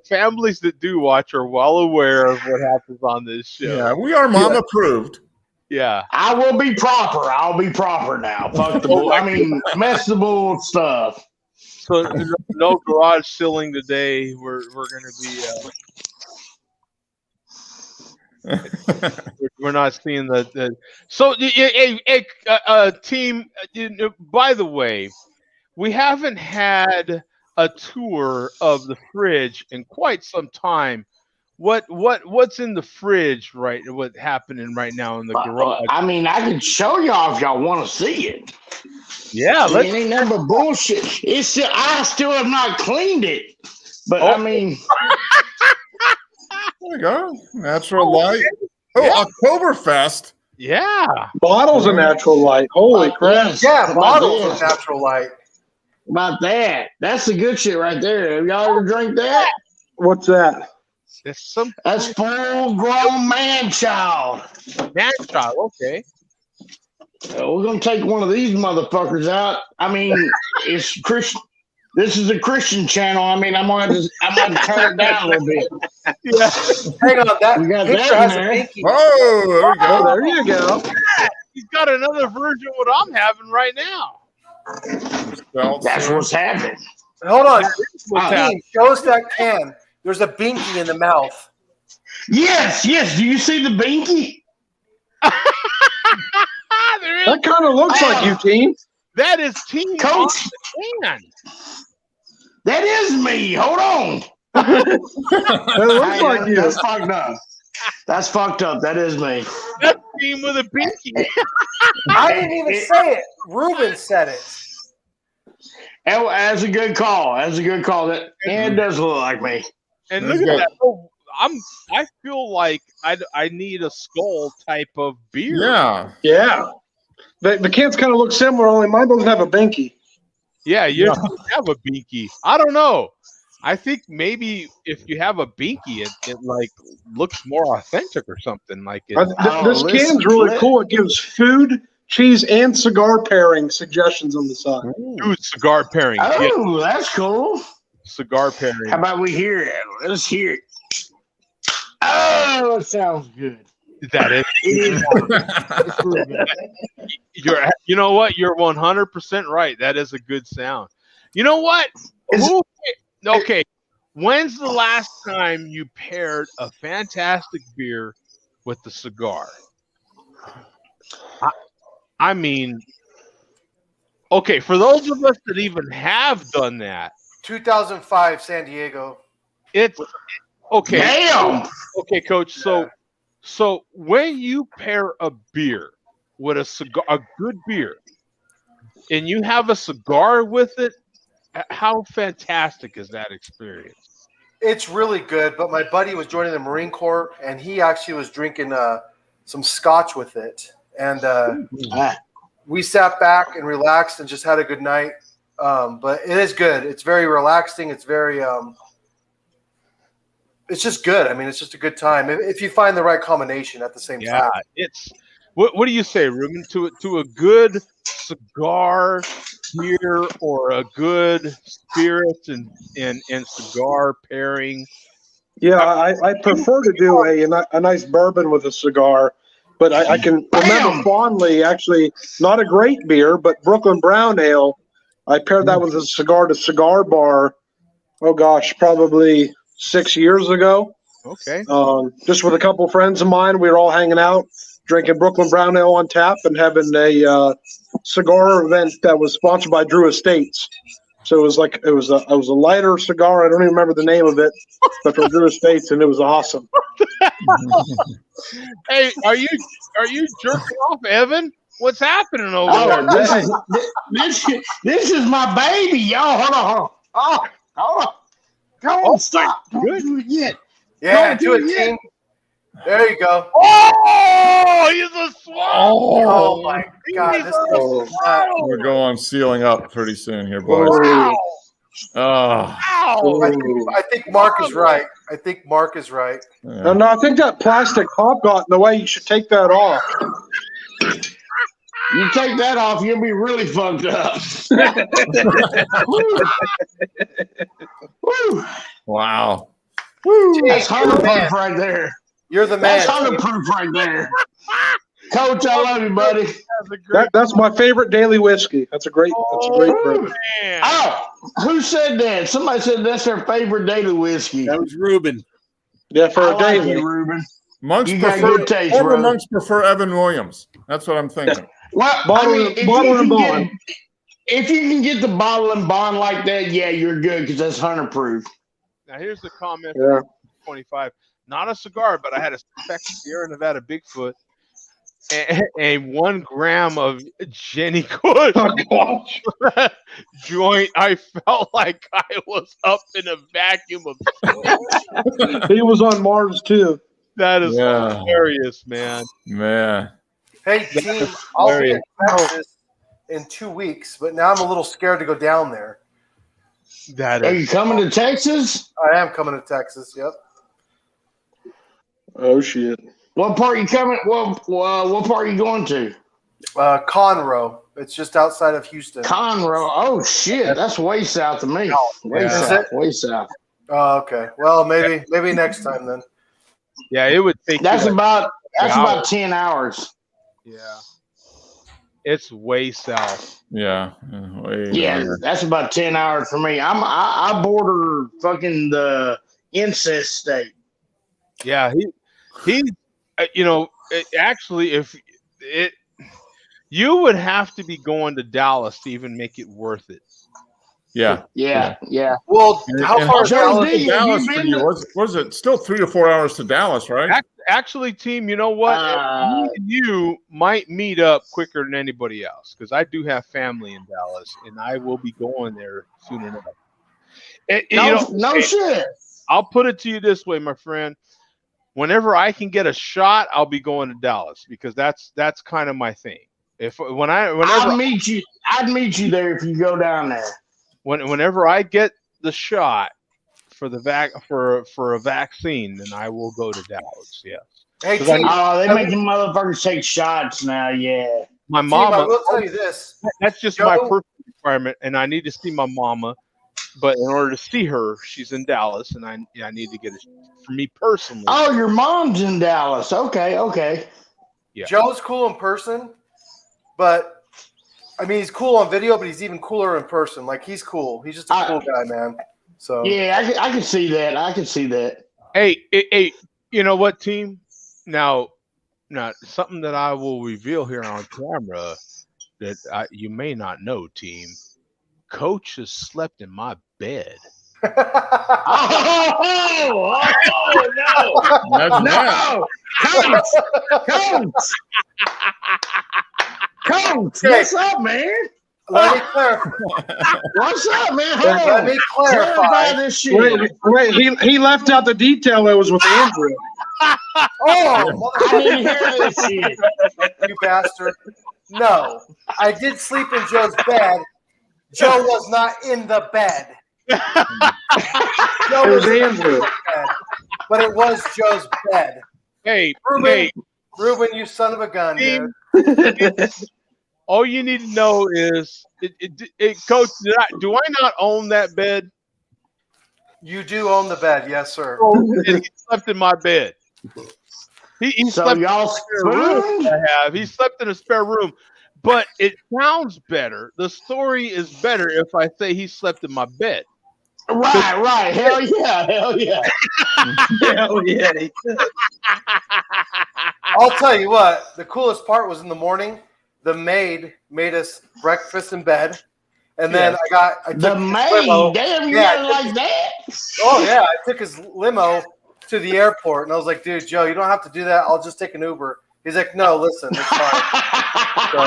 families that do watch are well aware of what happens on this show. Yeah, we are mom approved. Yeah, I will be proper. I'll be proper now. Fuck the bull. I mean, mess the bull stuff. So no garage selling today. We're going to be. We're not seeing the. So, team. By the way, we haven't had a tour of the fridge in quite some time. What's in the fridge right? What's happening right now in the garage? I mean, I can show y'all if y'all want to see it. Yeah, it ain't nothing but bullshit. I still have not cleaned it, but I mean, there you go, natural light. Oktoberfest. Yeah, bottles of natural light. Holy crap! Yeah, bottles of natural light. About that, that's the good shit right there. Have y'all ever drank that? What's that? That's full-grown man-child. Man-child, okay. We're gonna take one of these motherfuckers out. I mean, it's Christian. This is a Christian channel. I mean, I'm gonna turn it down a little bit. Yeah. Hang on, that we got picture that has in a there. pinky. Oh, there we go. There you go. He's got another version of what I'm having right now. That's what's happening. Hold on. Show us that can. There's a binky in the mouth. Yes. Do you see the binky? That kind of looks like you, team. That is team Coach. Man. That is me. Hold on. That looks like you. That's fucked up. That's fucked up. That is me. That's team with a binky. I didn't even say it. Ruben said it. That's a good call. That it does look like me. And look at that. Oh, I feel like I need a skull type of beer. Yeah. The cans kind of look similar, only mine doesn't have a binky. Yeah, you have a binky. I don't know. I think maybe if you have a binky, it like looks more authentic or something like it. This can's really cool. It gives food, cheese, and cigar pairing suggestions on the side. Dude, cigar pairing. Oh, that's cool. Cigar pairing. How about we hear it? Let's hear it. Oh, it sounds good. That is. You know what? You're 100% right. That is a good sound. You know what? Okay. When's the last time you paired a fantastic beer with the cigar? I mean, okay, for those of us that even have done that. 2005 San Diego. It's okay. Damn. Okay, Coach. So when you pair a beer with a cigar, a good beer, and you have a cigar with it, how fantastic is that experience? It's really good, but my buddy was joining the Marine Corps, and he actually was drinking some scotch with it. And we sat back and relaxed and just had a good night. But it is good. It's very relaxing. It's very it's just good. I mean, it's just a good time if you find the right combination at the same time. Yeah, it's what do you say, Ruben? To a good cigar beer or a good spirit and cigar pairing? Yeah, I prefer to do a nice bourbon with a cigar, but I can remember fondly, actually, not a great beer, but Brooklyn Brown Ale. I paired that with a cigar to cigar bar. Oh gosh, probably 6 years ago. Okay. Just with a couple of friends of mine, we were all hanging out, drinking Brooklyn Brown Ale on tap, and having a cigar event that was sponsored by Drew Estates. So it was a lighter cigar. I don't even remember the name of it, but from Drew Estates, and it was awesome. Hey, are you jerking off, Evan? What's happening over there? This is my baby, y'all. Hold on. Come on, stop. Don't do it yet. Yeah, Don't do it, team. There you go. Oh, he's a swallow. Oh my God. We're going sealing up pretty soon here, boys. Wow. Oh. I think Mark is right. Yeah. No, I think that plastic top got in the way. You should take that off. You take that off, you'll be really fucked up. Woo. Wow. That's 100 proof right there. You're the man. That's 100 proof right there. Coach, I love you, buddy. That's my favorite daily whiskey. That's a great bourbon. Oh, who said that? Somebody said that's their favorite daily whiskey. That was Ruben. Yeah, for a daily. Like you, Ruben. Monks You got good taste, bro. Monks prefer Evan Williams. That's what I'm thinking. Well, Bottle and bond. If you can get the bottle and bond like that, yeah, you're good because that's 100 proof. Now here's the comment. Yeah. 25. Not a cigar, but I had a Sierra Nevada Bigfoot and 1 gram of Jenny Kush joint. I felt like I was up in a vacuum of. He was on Mars too. That is hilarious, man. Man. Hey, team, I'll be in Texas in 2 weeks, but now I'm a little scared to go down there. Are you coming to Texas? I am coming to Texas, yep. Oh, shit. What part are you coming? What part are you going to? Conroe. It's just outside of Houston. Conroe. Oh, shit. That's way south of me. Way south. Oh, okay. Well, maybe next time then. Yeah, it would take. That's about 10 hours. Yeah. It's way south. Yeah. That's about 10 hours for me. I border fucking the incest state. Yeah, he actually, if it, you would have to be going to Dallas to even make it worth it. Yeah. Well, how far is Dallas for you? Was it still 3 to 4 hours to Dallas, right? Actually, team, you know what? Me and you might meet up quicker than anybody else because I do have family in Dallas, and I will be going there soon enough. No shit. I'll put it to you this way, my friend. Whenever I can get a shot, I'll be going to Dallas because that's kind of my thing. I'd meet you there if you go down there. Whenever I get the shot for for a vaccine, then I will go to Dallas. Yes. Hey, they make the motherfuckers take shots now. Yeah. My mama. I will tell you this. That's just my personal requirement, and I need to see my mama. But in order to see her, she's in Dallas, and I need to get it for me personally. Oh, your mom's in Dallas. Okay. Yeah. Joe's cool in person, but I mean he's cool on video, but he's even cooler in person. Like he's cool. He's just a cool guy, man. So yeah, I can see that. Hey, you know what, team? Now something that I will reveal here on camera that you may not know, team. Coach has slept in my bed. No! Coach, what's up, man? Let me clarify. What's up, man? Let me clarify this shit. Wait, he left out the detail. It was with Andrew. Oh, I didn't hear this shit. You bastard. No, I did sleep in Joe's bed. Joe was not in the bed. Joe was in the bed, but it was Joe's bed. Hey, Ruben, you son of a gun, dude. All you need to know is, Coach, do I not own that bed? You do own the bed, yes, sir. And he slept in my bed. He slept in a spare room. He slept in a spare room. But it sounds better. The story is better if I say he slept in my bed. Right. Hell yeah. Hell yeah. I'll tell you what, the coolest part was in the morning, the maid made us breakfast in bed. And then I took the his maid. limo. Damn, you Yeah, got it like that? Oh, yeah. I took his limo to the airport, and I was like, dude, Joe, you don't have to do that. I'll just take an Uber. He's like, no, listen, it's fine. So,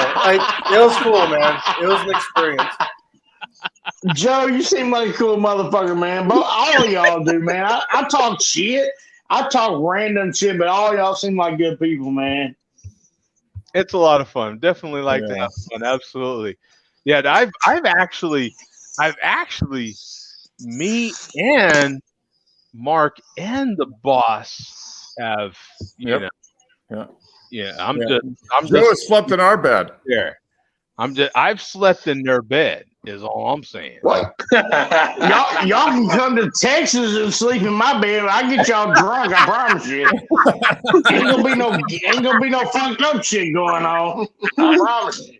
it was cool, man. It was an experience. Joe, you seem like a cool motherfucker, man. But all y'all do, man. I talk shit. I talk random shit, but all y'all seem like good people, man. It's a lot of fun. Definitely like to have fun. Absolutely. Yeah, I've actually, me and Mark and the boss have, you know, I'm just slept in our bed. Yeah, I've slept in their bed. Is all I'm saying. What? y'all can come to Texas and sleep in my bed. I get y'all drunk. I promise you. Ain't gonna be no fucked up shit going on. I promise you.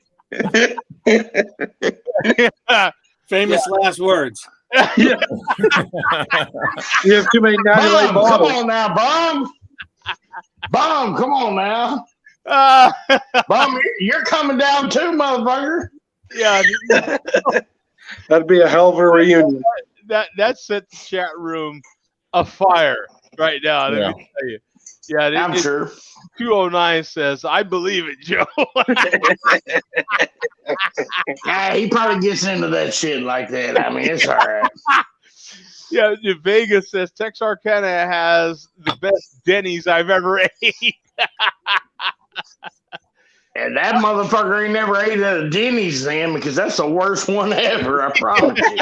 Famous last words. You have too many 98 bottles. Come on now, Bum, come on now. Bum, you're coming down too, motherfucker. Yeah. That'd be a hell of a reunion. That set the chat room afire right now. Let me tell you. Yeah, I'm sure. 209 says, I believe it, Joe. Yeah, he probably gets into that shit like that. I mean, it's all right. Yeah, Vegas says Texarkana has the best Denny's I've ever ate. And that motherfucker ain't never ate at a Denny's then, because that's the worst one ever, I promise you.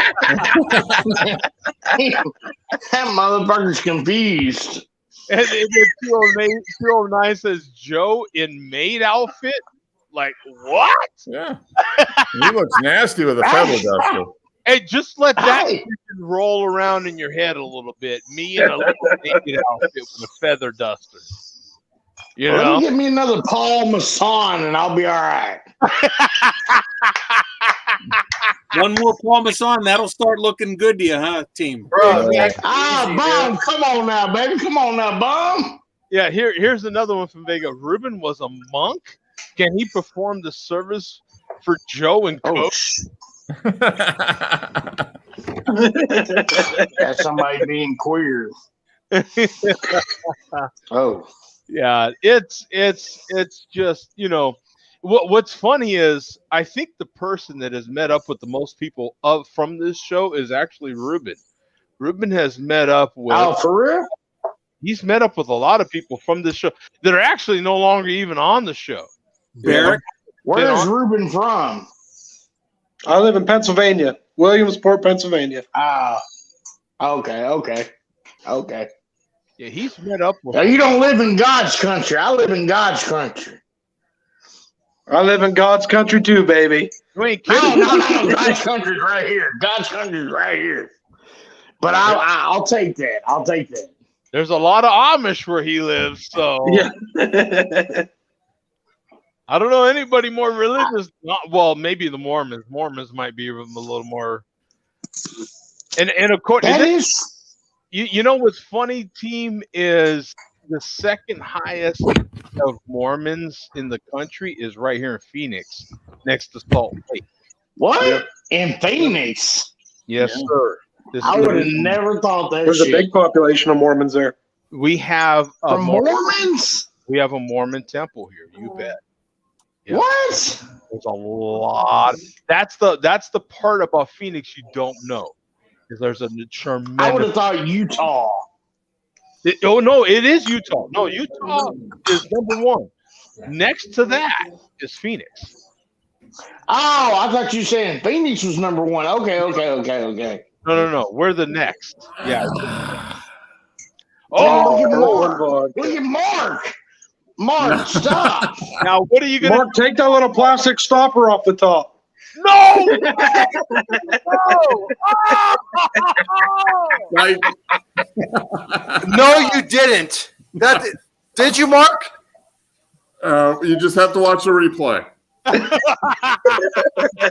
That motherfucker's confused. And then 209 says, Joe in maid outfit? Like, what? Yeah. He looks nasty with a feather duster. Hey, just let that roll around in your head a little bit. Me in a little naked outfit with a feather duster. You know? Let me get me another Paul Masson and I'll be all right. One more Paul Masson, that'll start looking good to you, huh, team? Bum, come on now, baby. Come on now, Bum. Yeah, here's another one from Vega. Ruben was a monk. Can he perform the service for Joe and Coach? That's somebody being queer. Oh. Yeah, it's just, you know, what's funny is I think the person that has met up with the most people from this show is actually Ruben. Ruben has met up with. Oh, for real? He's met up with a lot of people from this show that are actually no longer even on the show. Barrett, where is Ruben from? I live in Pennsylvania, Williamsport, Pennsylvania. Ah, okay. Yeah, he's met up with. Now, you don't live in God's country. I live in God's country. I live in God's country too, baby. You ain't kidding. No. God's country's right here. God's country's right here. But I'll take that. I'll take that. There's a lot of Amish where he lives, so yeah. I don't know anybody more religious. Well, maybe the Mormons. Mormons might be a little more. And of course, you know what's funny, team, is the second highest of Mormons in the country is right here in Phoenix, next to Salt Lake. What? Yep. In Phoenix? Yes, sir. I would have never thought that. There's a big population of Mormons there. We have Mormons. We have a Mormon temple here. You bet. Yep. What? There's a lot. That's the part about Phoenix you don't know. Because there's a tremendous. I would have thought Utah. No, it is Utah. No, Utah is number one. Next to that is Phoenix. Oh, I thought you saying Phoenix was number one. Okay. No. We're the next. Yeah. Look at Mark. Mark, stop. Now, what are you going to Mark, take that little plastic stopper off the top. No! Right. No, you didn't. Did you, Mark? You just have to watch the replay.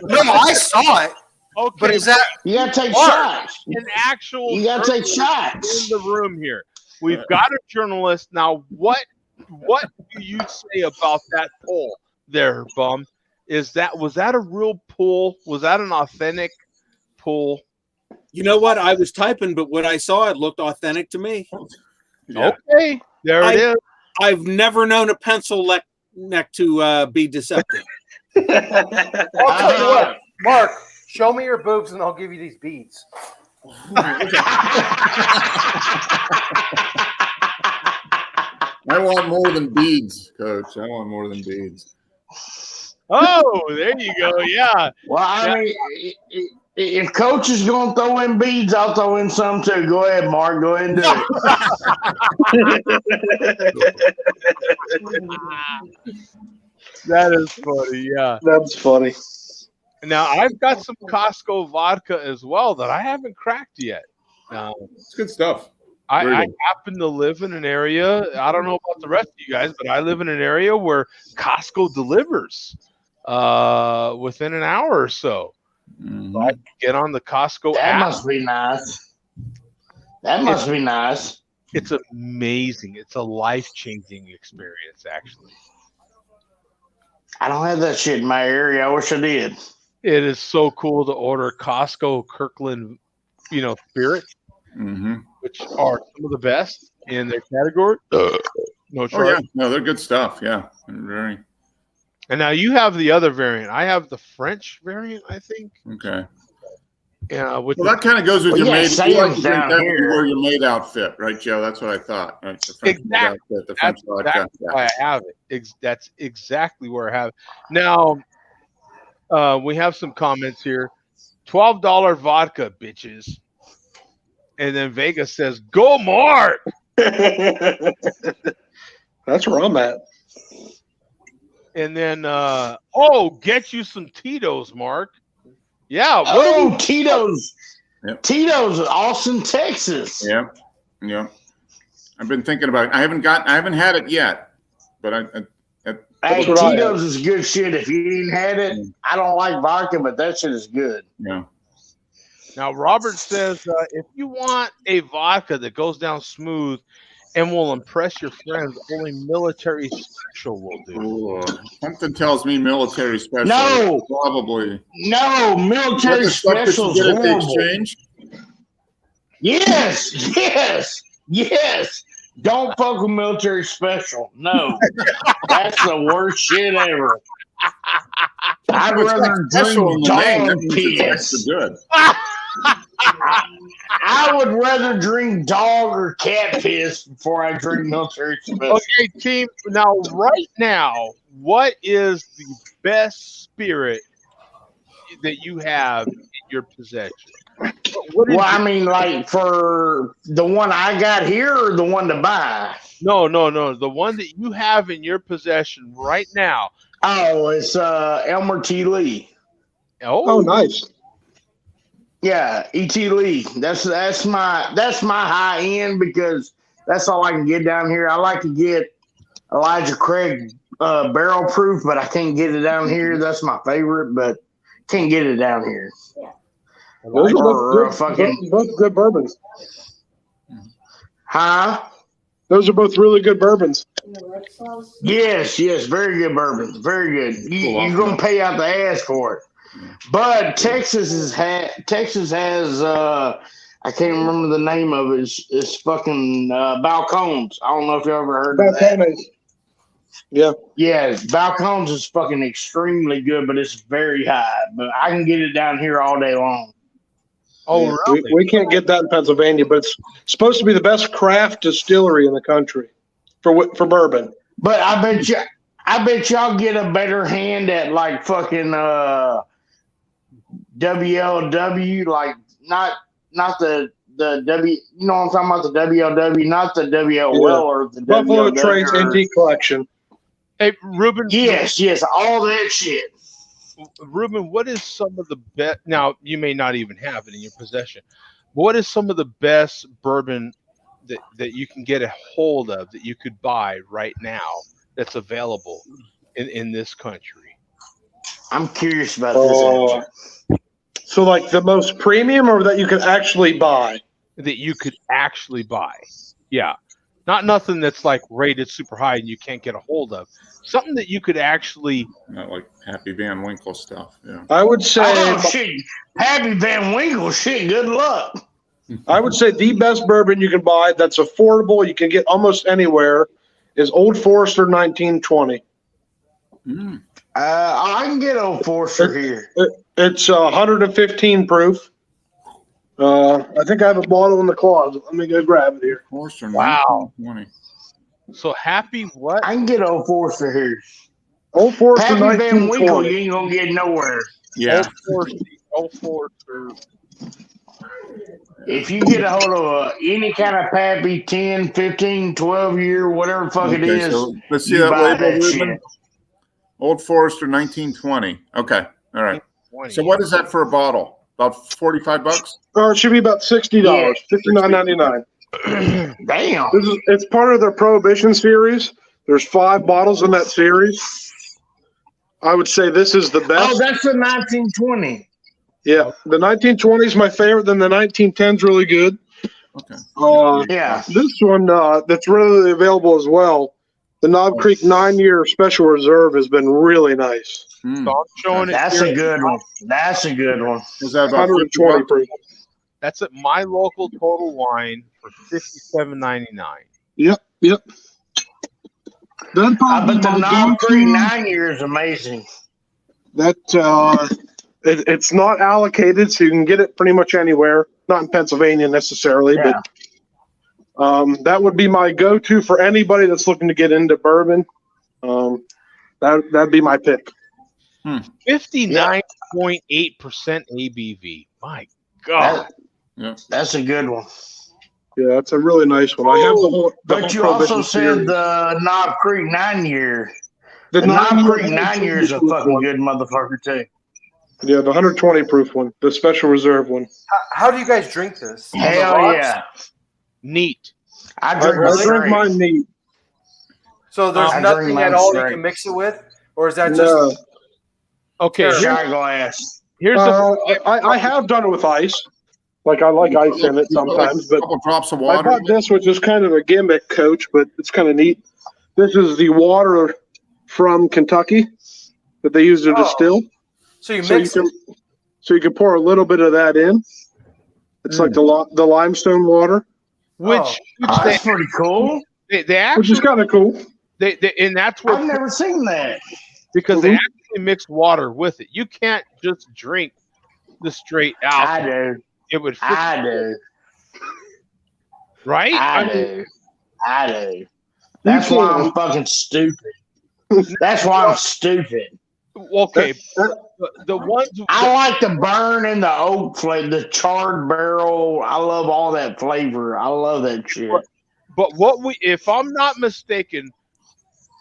No, I saw it. Okay, but is that You gotta take Mark, shots. an actual? You gotta take journalist shots. in the room here. We've got a journalist now. What do you say about that poll there, Bum? Was that a real poll? Was that an authentic poll? You know what? I was typing, but when I saw it looked authentic to me. Yeah. Okay, there it is. I've never known a pencil neck to be deceptive. I'll tell you what, Mark, show me your boobs and I'll give you these beads. I want more than beads, Coach. I want more than beads. Oh, there you go. Yeah. Well, I mean, if Coach is going to throw in beads, I'll throw in some too. Go ahead, Mark. Go ahead and do it. That is funny. Yeah. That's funny. Now, I've got some Costco vodka as well that I haven't cracked yet. It's good stuff. I happen to live in an area. I don't know about the rest of you guys, but I live in an area where Costco delivers within an hour or so. So I can get on the Costco That app. must be nice. That must be nice. It's amazing. It's a life-changing experience, actually. I don't have that shit in my area. I wish I did. It is so cool to order Costco Kirkland, spirits, which are some of the best in their category. No charge. Oh, yeah. No, they're good stuff. Yeah. Very. And now you have the other variant. I have the French variant, I think. Okay. Yeah. Well, that kind of goes with your maid. Sam's You like to drink down that here. when you wear your maid outfit, right, Joe? That's what I thought. Right? The French maid Exactly. outfit, the French vodka. That's why I have it. That's exactly where I have it. Now, we have some comments here. $12 vodka, bitches. And then Vegas says, "Go Mark." That's where I'm at. And then, get you some Tito's, Mark. Yeah. Tito's. Yep. Tito's, Austin, Texas. Yeah. Yeah. I've been thinking about it. I haven't had it yet, but Hey, Tito's is good shit. If you ain't had it, I don't like vodka, but that shit is good. Yeah. Now, Robert says, if you want a vodka that goes down smooth and will impress your friends, only military special will do. Ooh, something tells me military special. No. Probably. No, military special is at the horrible. exchange? Yes. Don't fuck with military special. No. That's the worst shit ever. I'd rather drink dog piss. Good. I would rather drink dog or cat piss before I drink military special. Okay, team. Now, right now, what is the best spirit that you have in your possession? I mean, like for the one I got here or the one to buy? No. The one that you have in your possession right now. Oh, it's Elmer T. Lee. Oh, nice. Yeah, E.T. Lee. That's my high end because that's all I can get down here. I like to get Elijah Craig barrel proof, but I can't get it down here. That's my favorite, but can't get it down here. Those are both good bourbons. Huh? Those are both really good bourbons. Yes, very good bourbons. Very good. You're going to pay out the ass for it. But Texas has I can't remember the name of it. It's fucking Balcones. I don't know if you ever heard of that. Yeah. Yeah, Balcones is fucking extremely good, but it's very high. But I can get it down here all day long. Oh, really? We can't get that in Pennsylvania, but it's supposed to be the best craft distillery in the country for bourbon. But I bet y'all get a better hand at like fucking WLW, like not the W. You know what I'm talking about? The WLW, not the WLL or the Buffalo WLW Trace Antique Collection. Hey, Ruben. Yes, all that shit. Ruben, what is some of the best? Now, you may not even have it in your possession. What is some of the best bourbon that you can get a hold of that you could buy right now that's available in this country? I'm curious about this. So, like the most premium, or that you could actually buy? That you could actually buy. Yeah. Not nothing that's like rated super high and you can't get a hold of. Something that you could actually. Not like Happy Van Winkle stuff. Yeah. I would say. Oh, shit. Happy Van Winkle. Shit, good luck. I would say the best bourbon you can buy that's affordable, you can get almost anywhere, is Old Forester 1920. I can get Old Forester here. It's 115 proof. I think I have a bottle in the closet. Let me go grab it here. Forester Wow. 1920. So Happy what? I can get Old Forester here. Old Forester Happy Van Winkle, 1920. you ain't gonna get nowhere. Yeah. Old Forester. If you get a hold of any kind of Pappy 10, 15, 12 year, whatever the fuck it is, So let's see you that buy label, that Ruben. shit. Old Forester 1920. Okay. All right. So what is that for a bottle? About $45? It should be about $60, Yeah. $59.99. Damn. It's part of their Prohibition series. There's 5 bottles in that series. I would say this is the best. Oh, that's the 1920. Yeah, the 1920 is my favorite. Then the 1910 is really good. Okay. Yeah. This one that's readily available as well. The Knob Creek 9-year Special Reserve has been really nice. So I'm showing That's a good one. That's a good one. Is that about 120 proof. That's at my local Total Wine for $57.99. Yep. But the Knob Creek 9-year is amazing. That it's not allocated, so you can get it pretty much anywhere. Not in Pennsylvania necessarily, Yeah. but that would be my go-to for anybody that's looking to get into bourbon. That'd be my pick. 59.8% ABV. My God. That's a good one. Yeah, that's a really nice one. I have the whole. But you also said the Knob Creek 9-year. The The Knob 9-year Creek 9-year is a fucking good motherfucker too. Yeah, the 120 proof one, the Special Reserve one. How do you guys drink this? On the Hell rocks? yeah. Neat. I drink I drink mine neat. So there's I drink nothing mine at all you straight. can mix it with, or is that just? No. Okay. Shot glass. Here's I have done it with ice. Like I like ice in it sometimes, but a couple drops of I water. bought this, which is kind of a gimmick, Coach, but it's kind of neat. This is the water from Kentucky that they use to distill. So you mix it. So you can pour a little bit of that in. It's like the limestone water, Which That's pretty cool. they which actually is kind of cool. they and that's where I've never seen that. because they actually mix water with it. You can't just drink the straight out. I do. It would fit, I do. right? I do. I do. That's why I'm fucking stupid. That's why I'm stupid. Okay, the ones I like the burn and the oak flavor, the charred barrel. I love all that flavor. I love that shit. But what we, if I'm not mistaken,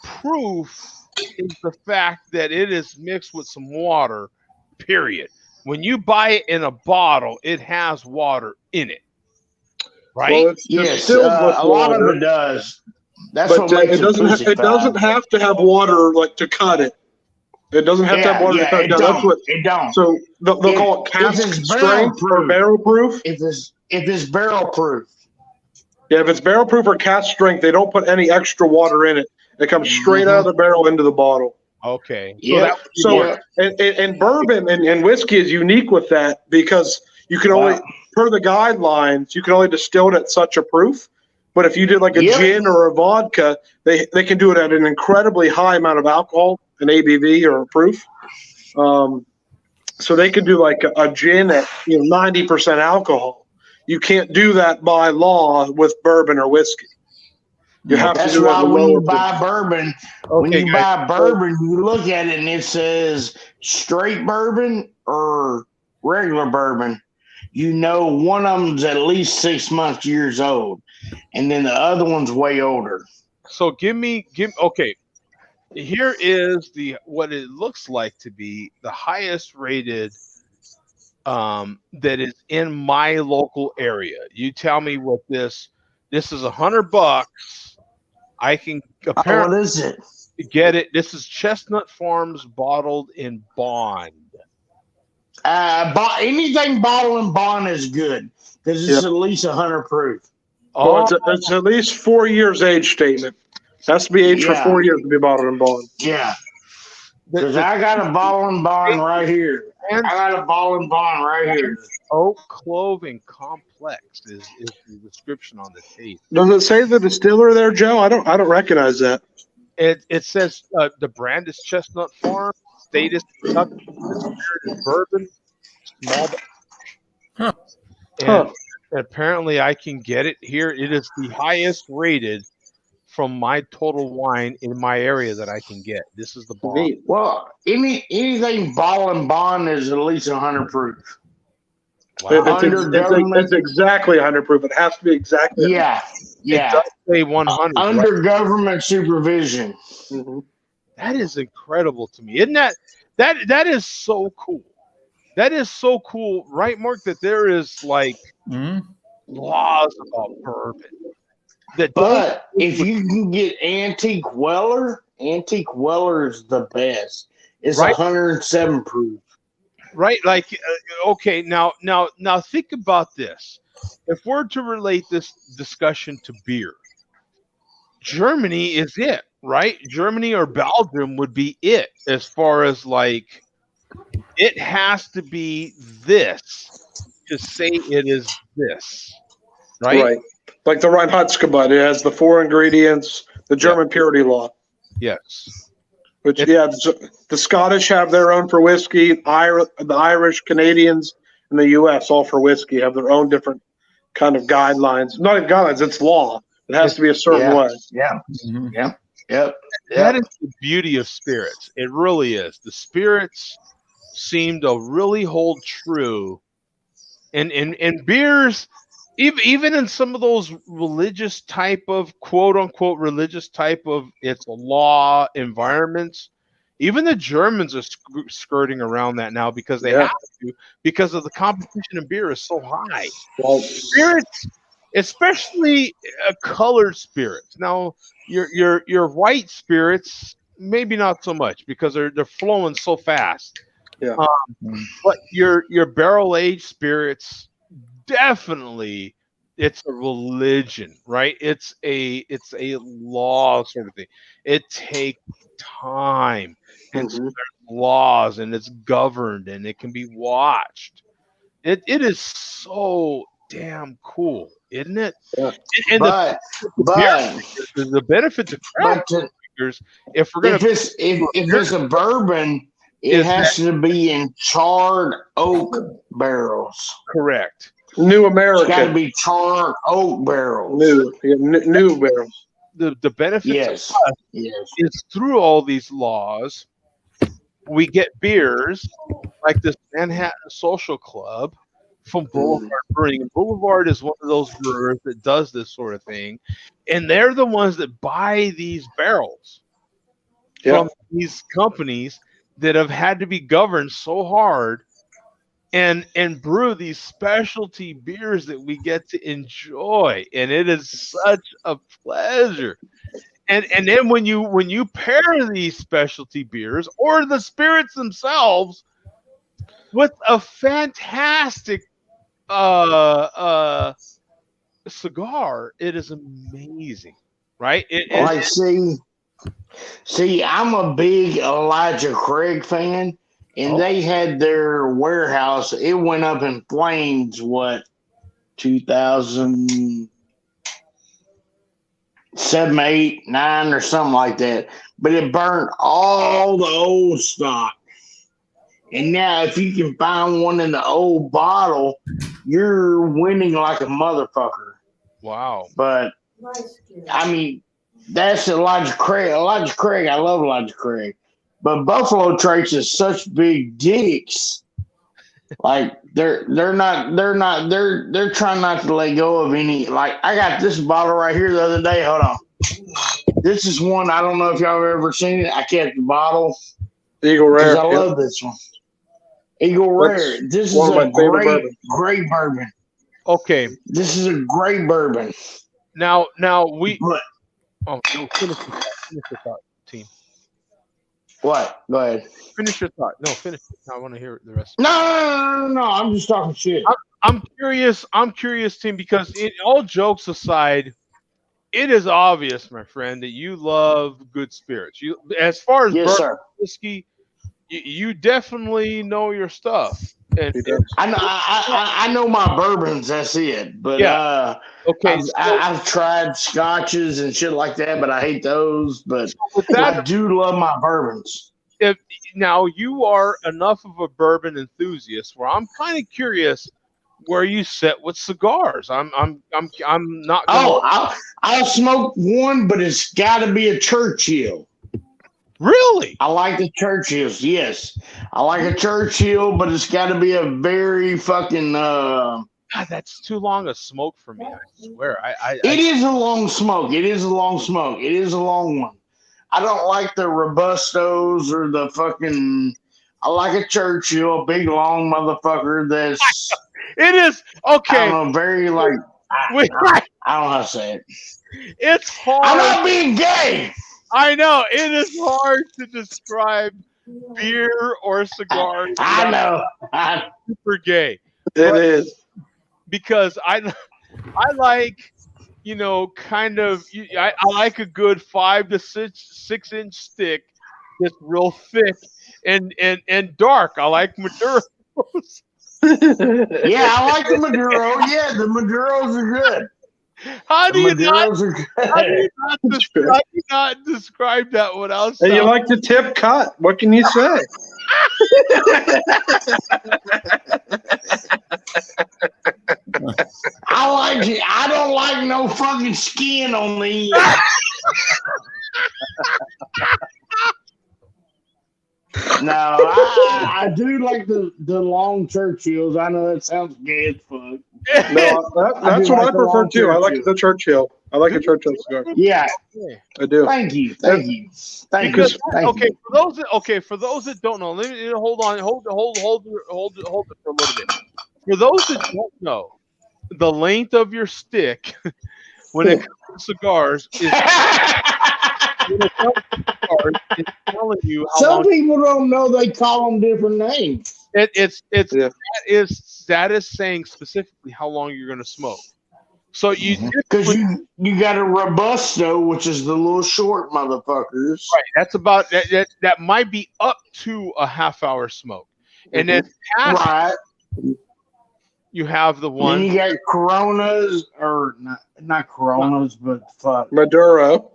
proof is the fact that it is mixed with some water. Period. When you buy it in a bottle, it has water in it, right? Well, it's Yes, distilled with a lot water, of it does. That's but what makes it doesn't. It doesn't have to have water like to cut it. It doesn't have to have water to cut it down. That's what. It don't. So they'll call it cask strength or barrel proof. If it's barrel proof. Yeah, if it's barrel proof or cask strength, they don't put any extra water in it. It comes straight out of the barrel into the bottle. Okay. And bourbon and whiskey is unique with that because you can only, per the guidelines, you can only distill it at such a proof. But if you did like a gin or a vodka, they can do it at an incredibly high amount of alcohol, an ABV or a proof. So they could do like a gin at 90% alcohol. You can't do that by law with bourbon or whiskey. You have That's to do why it when you buy bourbon, you look at it and it says straight bourbon or regular bourbon. You know one of them's at least 6 months, years old, and then the other one's way older. So give me okay. Here is what it looks like to be the highest rated that is in my local area. You tell me what this is $100. I can apparently what is it? Get it. This is Chestnut Farms bottled in bond. Anything bottle and bond is good because it's at least 100 proof. Well, it's at least 4 years age statement. It has to be aged for 4 years to be bottled and bond. Yeah. Because I got a bottle and bond right here. I got a bottle and bond right here. Oak Cloven Complex is the description on the tape. Does it say the distiller there, Joe? I don't recognize that. It says the brand is Chestnut Farm, state is Kentucky, the spirit is bourbon, small. And apparently I can get it here. It is the highest rated from my Total Wine in my area that I can get. This is the bond. Well, anything bottle and bond is at least 100 proof. Wow. It's exactly 100 proof. It has to be exactly. Yeah. It does say 100. Under government supervision. Mm-hmm. That is incredible to me. Isn't that is so cool. That is so cool, right, Mark? That there is like laws about bourbon. But if you can get Antique Weller is the best. It's 107 proof. Right? Like, okay, now think about this. If we're to relate this discussion to beer, Germany is it, right? Germany or Belgium would be it as far as like, it has to be this to say it is this, right? Like the Reinheitsgebot, it has the 4 ingredients, the German purity law. Yes. Which, the Scottish have their own for whiskey. The Irish, Canadians, and the U.S. all for whiskey have their own different kind of guidelines. Not even guidelines, it's law. It has to be a certain way. Yeah. Mm-hmm. Yep. That is the beauty of spirits. It really is. The spirits seem to really hold true. And beers, even in some of those religious type of quote unquote religious type of it's a law environments, even the Germans are skirting around that now because they have to, because of the competition in beer is so high. Well, spirits, especially colored spirits. Now your white spirits maybe not so much because they're flowing so fast. Yeah. But your barrel aged spirits, definitely, it's a religion, right? It's a law sort of thing. It takes time, and so there's laws, and it's governed, and it can be watched. It is so damn cool, isn't it? Yeah. And the benefit to craft drinkers, if it's a bourbon, it has to be in charred oak barrels. Correct. New American. It's got to be charred oak barrels. New barrels. The benefit is through all these laws, we get beers like this Manhattan Social Club from Boulevard Brewing. And Boulevard is one of those brewers that does this sort of thing, and they're the ones that buy these barrels from these companies that have had to be governed so hard and brew these specialty beers that we get to enjoy, and it is such a pleasure. And then when you pair these specialty beers or the spirits themselves with a fantastic cigar, it is amazing, right? See, I'm a big Elijah Craig fan, and they had their warehouse. It went up in flames. 2007, 8, 9, or something like that. But it burned all the old stock. And now, if you can find one in the old bottle, you're winning like a motherfucker. Wow! But I mean, that's Elijah Craig. I love Elijah Craig. But Buffalo Trace is such big dicks. Like they're trying not to let go of any. Like I got this bottle right here the other day. Hold on. This is one I don't know if y'all have ever seen it. I kept the bottle. Eagle Rare. I love this one. Eagle Rare. This is a great bourbon. Okay. This is a great bourbon. Now we. Finish the thought, team. What? Go ahead. Finish your thought. No, finish it. I want to hear the rest. No. I'm just talking shit. I'm curious. I'm curious, Tim, because all jokes aside, it is obvious, my friend, that you love good spirits. You, as far as bourbon, whiskey, you definitely know your stuff. And I know my bourbons. That's it. But okay, I've tried scotches and shit like that, but I hate those. But I do love my bourbons. Now you are enough of a bourbon enthusiast where I'm kind of curious where you sit with cigars. I'm not. I'll smoke one, but it's got to be a Churchill. Really? I like the Churchills. Yes, I like a Churchill, but it's got to be a very fucking. God, that's too long a smoke for me. I swear. It is a long smoke. It is a long smoke. It is a long one. I don't like the Robustos or the fucking. I like a Churchill, a big long motherfucker. That's. It is okay. I don't know, very like. I don't know how to say it. It's hard. I'm not being gay. I know it is hard to describe beer or cigars. I know. Super gay. It is because I like, kind of. I like a good 5 to 6 inch stick, just real thick and dark. I like Maduros. Yeah, I like the Maduro. Yeah, the Maduros are good. How do you not describe that without? And you like the tip cut? What can you say? I like it. I don't like no fucking skin on these. No, I do like the long Churchills. I know that sounds gay as fuck. No, that's what I prefer too. I like the Churchill. I like a Churchill cigar. Yeah, I do. Thank you. For those that don't know, let me hold it for a little bit. For those that don't know, the length of your stick when it comes to cigars is. Telling you how some people don't know they call them different names. That is saying specifically how long you're going to smoke. So because you got a Robusto, which is the little short motherfuckers. Right. That's about that might be up to a half-hour smoke, and then past you have the one. Then you got Coronas, or not Coronas, but Maduro.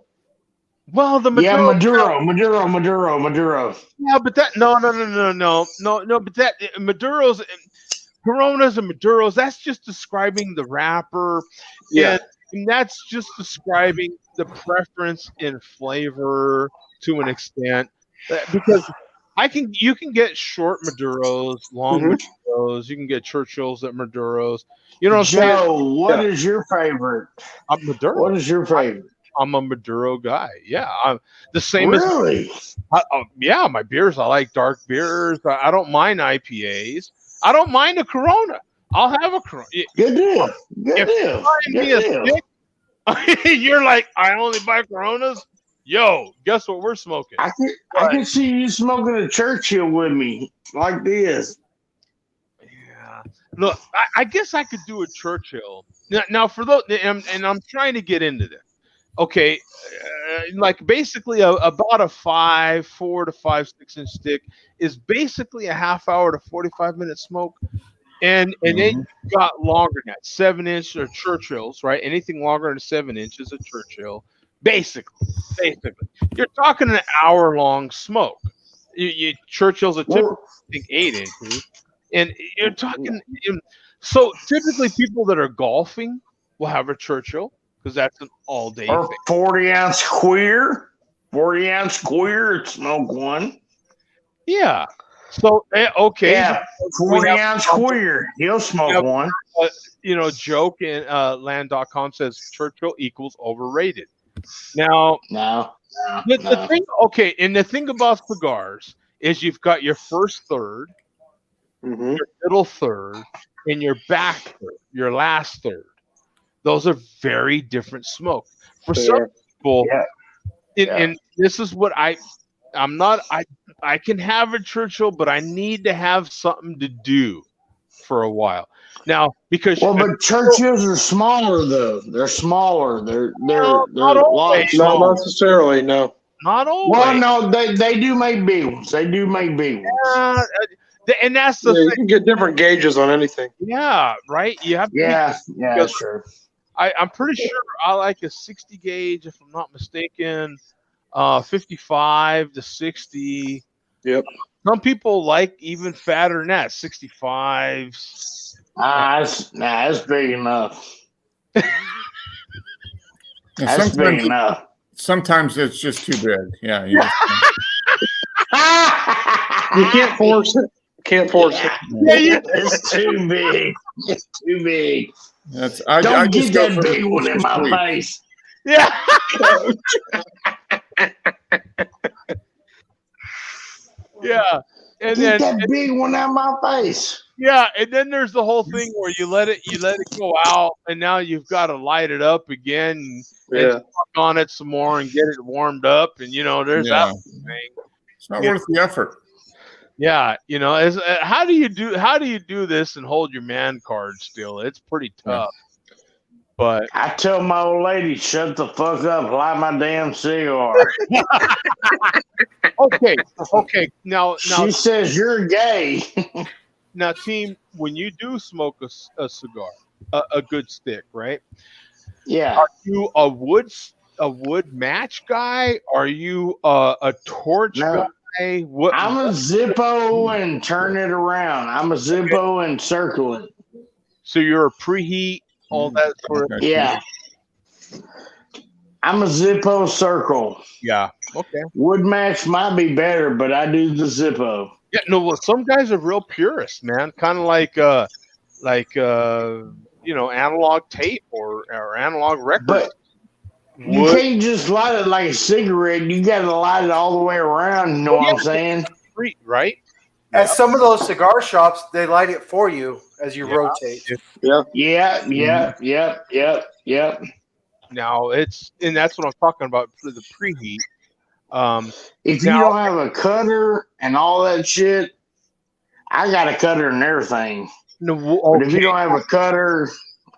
Well, the Maduro, Maduro. Yeah, but that no. But that Maduros, Coronas, and Maduros. That's just describing the wrapper. Yeah, and that's just describing the preference in flavor to an extent. Because you can get short Maduros, long Maduros. You can get Churchills at Maduros. You know what I'm saying? Joe, what is your favorite? I'm Maduro. What is your favorite? I'm a Maduro guy. Yeah, I'm the same really? Yeah, my beers. I like dark beers. I don't mind IPAs. I don't mind a Corona. I'll have a Corona. Good deal. Good deal. You're like, I only buy Coronas. Yo, guess what we're smoking? I can see you smoking a Churchill with me like this. Yeah. Look, I guess I could do a Churchill. Now for those, and I'm trying to get into this. Okay, like basically about a 4 to 5, 6 inch stick is basically a half hour to 45 minute smoke, and then you got longer than that, 7 inch or Churchills, right? Anything longer than 7 inches a Churchill. Basically, you're talking an hour long smoke. Churchills are typically 8 inches, and you're talking. So typically, people that are golfing will have a Churchill. Because that's an all-day or thing. 40-ounce queer. 40-ounce queer, smoke one. Yeah. So, okay. Yeah, 40-ounce queer. He'll smoke one. Joke in land.com says Churchill equals overrated. Now, the thing, okay, and the thing about cigars is you've got your first third, your middle third, and your back third, your last third. Those are very different smoke. For some people, and this is what I'm not. I can have a Churchill, but I need to have something to do for a while now because. Well, but Churchills are smaller though. They're smaller. They're not a lot always. smaller. Not necessarily. No. Not always. Well, no, they do make big ones. They do make big ones. And that's the Yeah, thing. you can get different gauges on anything. Yeah, right. You have to yeah, sure. I'm pretty sure I like a 60 gauge, if I'm not mistaken. 55 to 60. Yep. Some people like even fatter than that, 65. That's big enough. That's big enough. Sometimes it's just too big. Yeah. You can't force it. Can't force it. Yeah, it's too big. It's too big. Don't get that big one in my face. Yeah. Yeah. And get then that big one out of my face. Yeah, and then there's the whole thing where you let it go out, and now you've got to light it up again and talk on it some more and get it warmed up, and there's that thing. It's not worth the effort. Yeah, how do you do this and hold your man card still? It's pretty tough. But I tell my old lady, shut the fuck up, light my damn cigar. Okay. Now she says you're gay. Now, team, when you do smoke a cigar, a good stick, right? Yeah. Are you a wood match guy? Are you a torch guy? What? I'm a Zippo and turn it around. I'm a Zippo and circle it. So you're a preheat, all that sort of. Yeah. I'm a Zippo circle. Yeah. Okay. Wood match might be better, but I do the Zippo. Yeah. No. Well, some guys are real purists, man. Kind of like analog tape or analog record. But you can't just light it like a cigarette. You got to light it all the way around. You know what I'm saying? Right. At some of those cigar shops, they light it for you as you rotate. Yeah. Now and that's what I'm talking about for the preheat. If you don't have a cutter and all that shit, I got a cutter and everything. No, but if you don't have a cutter,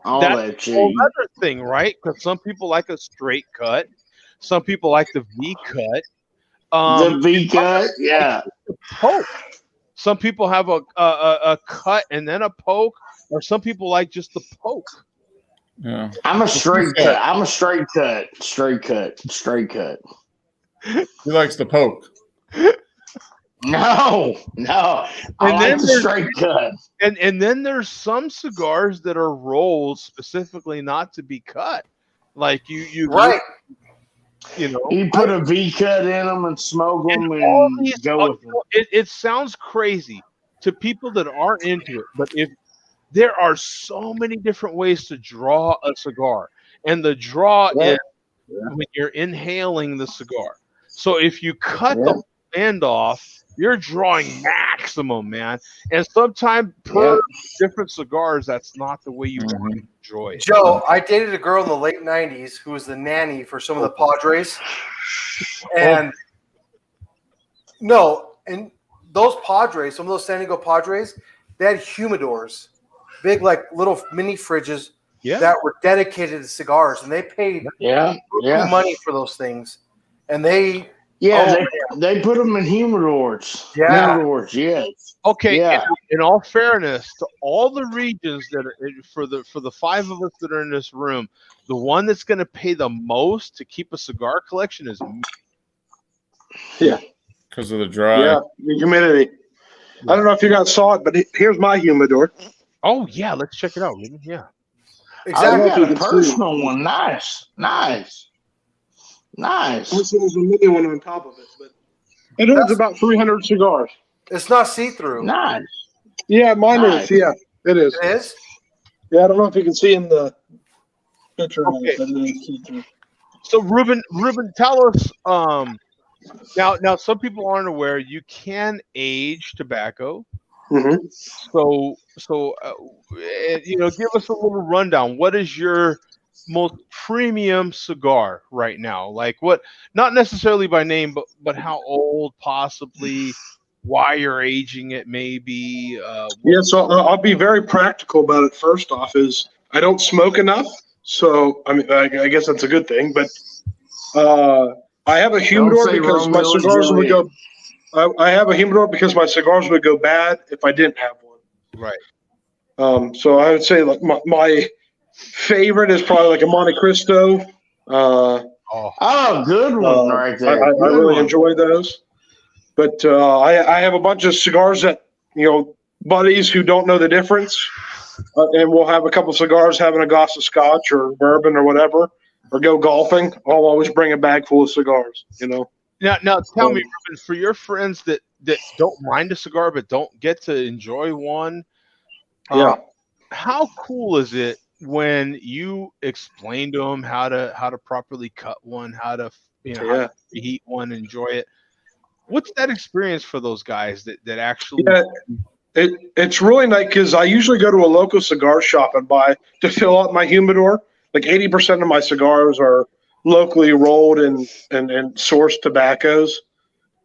all that shit. Another thing, right? Because some people like a straight cut. Some people like the V cut. The V cut, yeah. Poke. Some people have a cut and then a poke, or some people like just the poke. Yeah. I'm a straight cut. I'm a straight cut. Straight cut. He likes the poke. No. I like the straight cut. And then there's some cigars that are rolled specifically not to be cut. Like you right. You put a V cut in them and smoke them and go with them. It sounds crazy to people that aren't into it, but if there are so many different ways to draw a cigar, and the draw is when you're inhaling the cigar. So if you cut the end off, you're drawing maximum, man. And sometimes per different cigars, that's not the way you want to enjoy it. Joe, I dated a girl in the late 90s who was the nanny for some of the Padres. And and those Padres, some of those San Diego Padres, they had humidors, big like little mini fridges that were dedicated to cigars, and they paid money for those things. And they they put them in humidors. Yeah. Humidors, yes. Okay. Yeah. In all fairness, to all the regions that are for the five of us that are in this room, the one that's going to pay the most to keep a cigar collection is me. Yeah. Because of the dry. Yeah, the humidity. I don't know if you guys saw it, but here's my humidor. Oh yeah, let's check it out. Yeah. Exactly. I got a personal one. Nice. This is a mini one on top of it, but it holds about 300 cigars. It's not see-through. Nice. Yeah, mine is. Yeah, it is. It is? Yeah, I don't know if you can see in the picture. Okay. But it is see-through. So Ruben, tell us. Now, some people aren't aware you can age tobacco. Mm-hmm. So give us a little rundown. What is your most premium cigar right now? Like what? Not necessarily by name, but how old, possibly, why you're aging it, maybe. So I'll be very practical about it. First off, is I don't smoke enough, so I mean I guess that's a good thing. But I have a humidor because my cigars would go. I have a humidor because my cigars would go bad if I didn't have one. Right. So I would say like my favorite is probably like a Monte Cristo. Good one right there. I really enjoy those. But I have a bunch of cigars that, buddies who don't know the difference, and we'll have a couple cigars having a glass of scotch or bourbon or whatever, or go golfing. I'll always bring a bag full of cigars, Now tell me, Ruben, for your friends that don't mind a cigar but don't get to enjoy one, how cool is it when you explain to them how to properly cut one, how to how to heat one, enjoy it? What's that experience for those guys that actually? Yeah, it's really nice because I usually go to a local cigar shop and buy to fill out my humidor. Like 80% of my cigars are locally rolled and sourced tobaccos.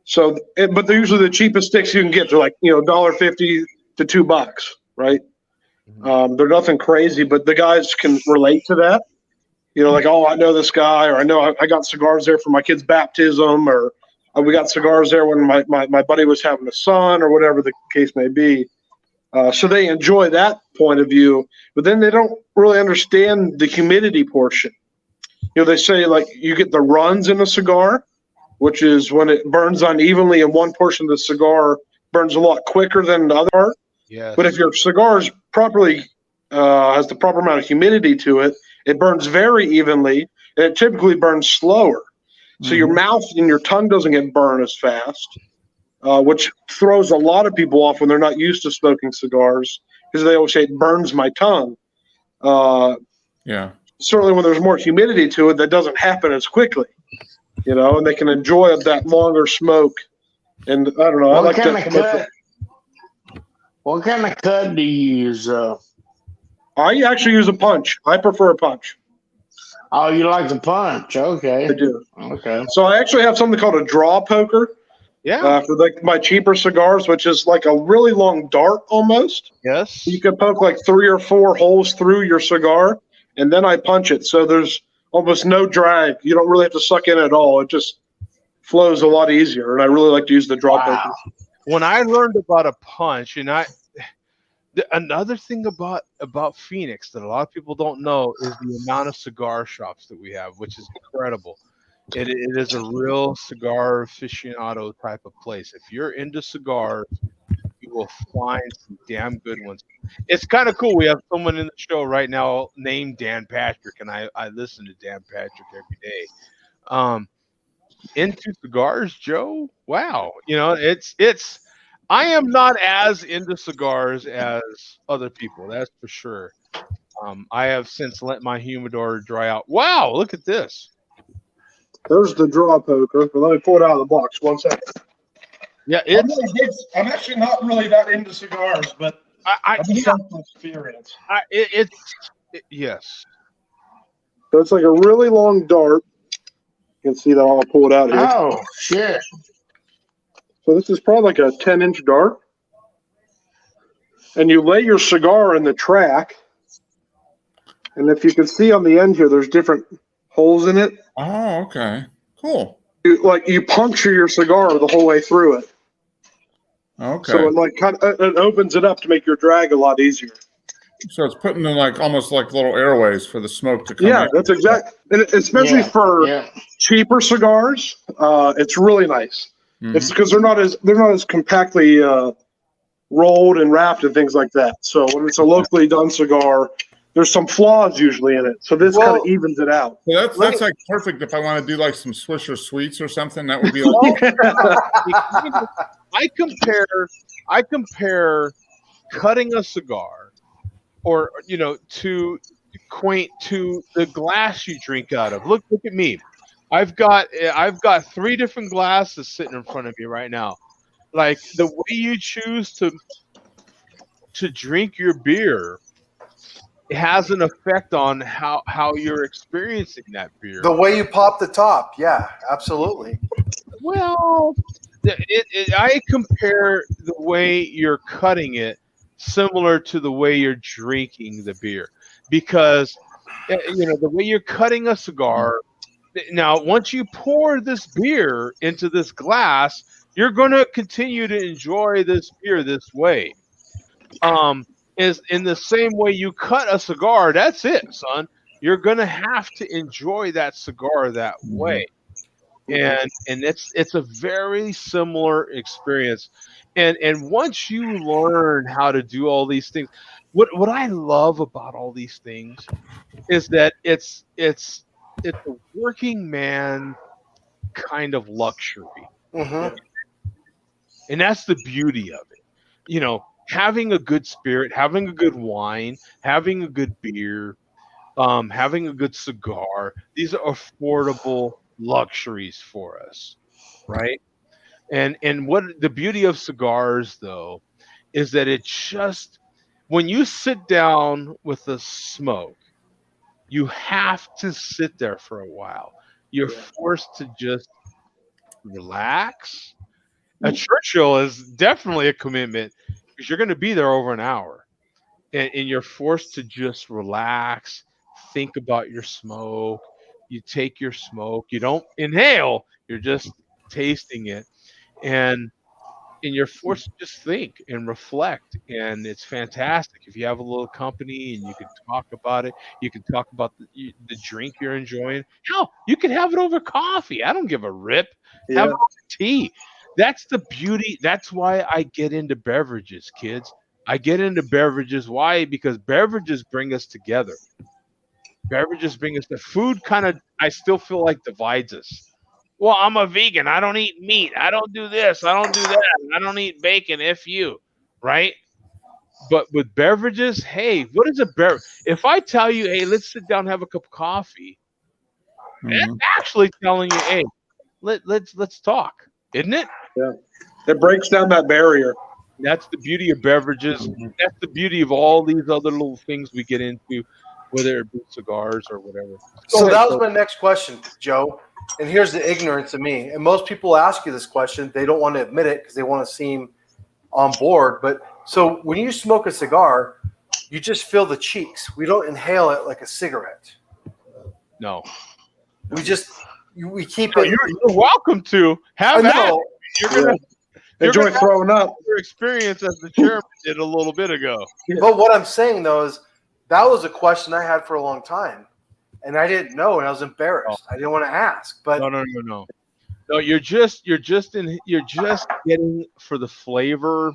So, but they're usually the cheapest sticks you can get. They're like $1.50 to $2, right? They're nothing crazy, but the guys can relate to that. Like, oh, I know this guy, or I know I got cigars there for my kid's baptism, or we got cigars there when my buddy was having a son, or whatever the case may be. So they enjoy that point of view, but then they don't really understand the humidity portion. They say like you get the runs in a cigar, which is when it burns unevenly and one portion of the cigar burns a lot quicker than the other part. Yeah. But if your cigar is properly has the proper amount of humidity to it, it burns very evenly, and it typically burns slower. So your mouth and your tongue doesn't get burned as fast, which throws a lot of people off when they're not used to smoking cigars, because they always say it burns my tongue. Certainly when there's more humidity to it, that doesn't happen as quickly, and they can enjoy that longer smoke. And I don't know. What kind of cut do you use? I actually use a punch. I prefer a punch. Oh, you like the punch? Okay. I do. Okay. So I actually have something called a draw poker. Yeah. For my cheaper cigars, which is like a really long dart almost. Yes. You can poke like 3 or 4 holes through your cigar, and then I punch it. So there's almost no drag. You don't really have to suck in at all. It just flows a lot easier. And I really like to use the draw poker. When I learned about a punch, and another thing about Phoenix that a lot of people don't know is the amount of cigar shops that we have, which is incredible. It is a real cigar aficionado type of place. If you're into cigars, you will find some damn good ones. It's kind of cool. We have someone in the show right now named Dan Patrick, and I listen to Dan Patrick every day. Into cigars, Joe? Wow. It's I am not as into cigars as other people, that's for sure. I have since let my humidor dry out. Wow, look at this. There's the draw poker. But let me pull it out of the box. 1 second. Yeah, I'm actually not really that into cigars, but I have experience. Yes. So it's like a really long dart. You can see that I'll pull it out here. Oh, shit. So this is probably like a 10-inch dart. And you lay your cigar in the track. And if you can see on the end here, there's different holes in it. Oh, okay. Cool. You puncture your cigar the whole way through it. Okay. So it opens it up to make your drag a lot easier. So it's putting in almost like little airways for the smoke to come in. Yeah, that's exactly. And especially for cheaper cigars, it's really nice. Mm-hmm. It's because they're not as compactly rolled and wrapped and things like that. So when it's a locally done cigar, there's some flaws usually in it. So this kind of evens it out. So that's like perfect if I want to do like some Swisher Sweets or something. That would be. I compare cutting a cigar, or to the glass you drink out of. Look at me. I've got 3 different glasses sitting in front of me right now. Like the way you choose to drink your beer has an effect on how you're experiencing that beer. The way you pop the top, yeah, absolutely. Well, I compare the way you're cutting it similar to the way you're drinking the beer, because the way you're cutting a cigar. Now, once you pour this beer into this glass, you're going to continue to enjoy this beer this way. Is in the same way you cut a cigar. That's it, son. You're going to have to enjoy that cigar that way. And it's a very similar experience. And once you learn how to do all these things, what I love about all these things is that it's a working man kind of luxury. Mm-hmm. And that's the beauty of it. Having a good spirit, having a good wine, having a good beer, having a good cigar, these are affordable luxuries for us, right? And what the beauty of cigars, though, is that it just, when you sit down with a smoke, you have to sit there for a while. You're forced to just relax. A Churchill is definitely a commitment because you're going to be there over an hour, and you're forced to just relax, think about your smoke. You take your smoke. You don't inhale. You're just tasting it, and you're forced to just think and reflect, and it's fantastic if you have a little company and you can talk about it. You can talk about the drink you're enjoying. Hell, you can have it over coffee. I don't give a rip. Yeah. Have it over tea. That's the beauty. That's why I get into beverages, kids. I get into beverages. Why? Because beverages bring us together. Beverages bring us the food. I still feel like divides us. Well, I'm a vegan. I don't eat meat. I don't do this. I don't do that. I don't eat bacon. If you, right? But with beverages, hey, what is a beverage? If I tell you, hey, let's sit down and have a cup of coffee, that's actually telling you, hey, let's talk, isn't it? Yeah, it breaks down that barrier. That's the beauty of beverages. That's the beauty of all these other little things we get into, whether it be cigars or whatever. So that was my next question, Joe. And here's the ignorance of me. And most people ask you this question. They don't want to admit it because they want to seem on board. But so when you smoke a cigar, you just feel the cheeks. We don't inhale it like a cigarette. No. We keep it. You're welcome to have that. You're going to enjoy throwing up. Your experience as the chairman did a little bit ago. But what I'm saying, though, is that was a question I had for a long time. And I didn't know, and I was embarrassed. I didn't want to ask. But no. No, you're just getting for the flavor,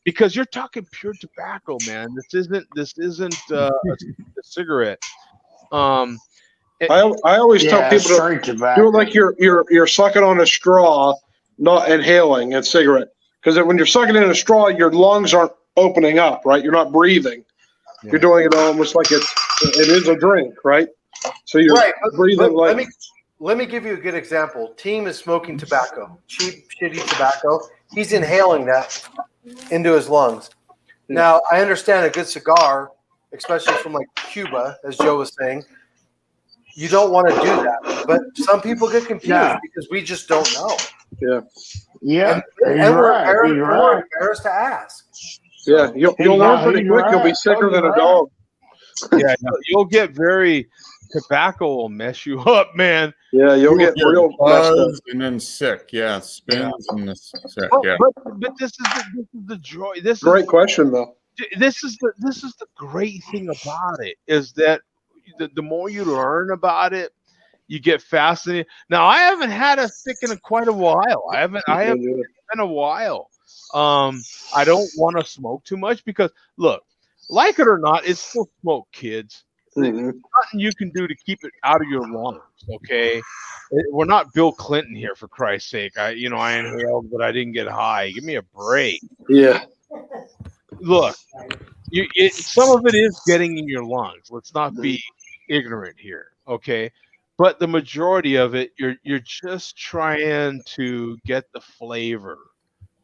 because you're talking pure tobacco, man. This isn't a cigarette. I always tell people to do it like you're sucking on a straw, not inhaling a cigarette. Because when you're sucking in a straw, your lungs aren't opening up, right? You're not breathing. Yeah. You're doing it almost like it is a drink, right? So you're breathing like. Let me give you a good example. Team is smoking tobacco, cheap, shitty tobacco. He's inhaling that into his lungs. Yeah. Now, I understand a good cigar, especially from like Cuba, as Joe was saying. You don't want to do that, but some people get confused because we just don't know. Yeah, yeah, and we're embarrassed to ask. Yeah, you'll learn pretty quick. You'll be sicker than a dog. Yeah, you'll get very. Tobacco will mess you up, man. Yeah, you'll get real buzzed and then sick. Yeah, spins and sick. Yeah, but this is the joy. This great question though. This is the great thing about it is that the more you learn about it, you get fascinated. Now, I haven't had a stick in quite a while. I haven't been a while. I don't want to smoke too much because look, like it or not, it's still smoke, kids. There's nothing you can do to keep it out of your lungs, okay? We're not Bill Clinton here, for Christ's sake. I inhaled, but I didn't get high. Give me a break. Yeah. Look, some of it is getting in your lungs. Let's not be ignorant here, okay? But the majority of it, you're just trying to get the flavor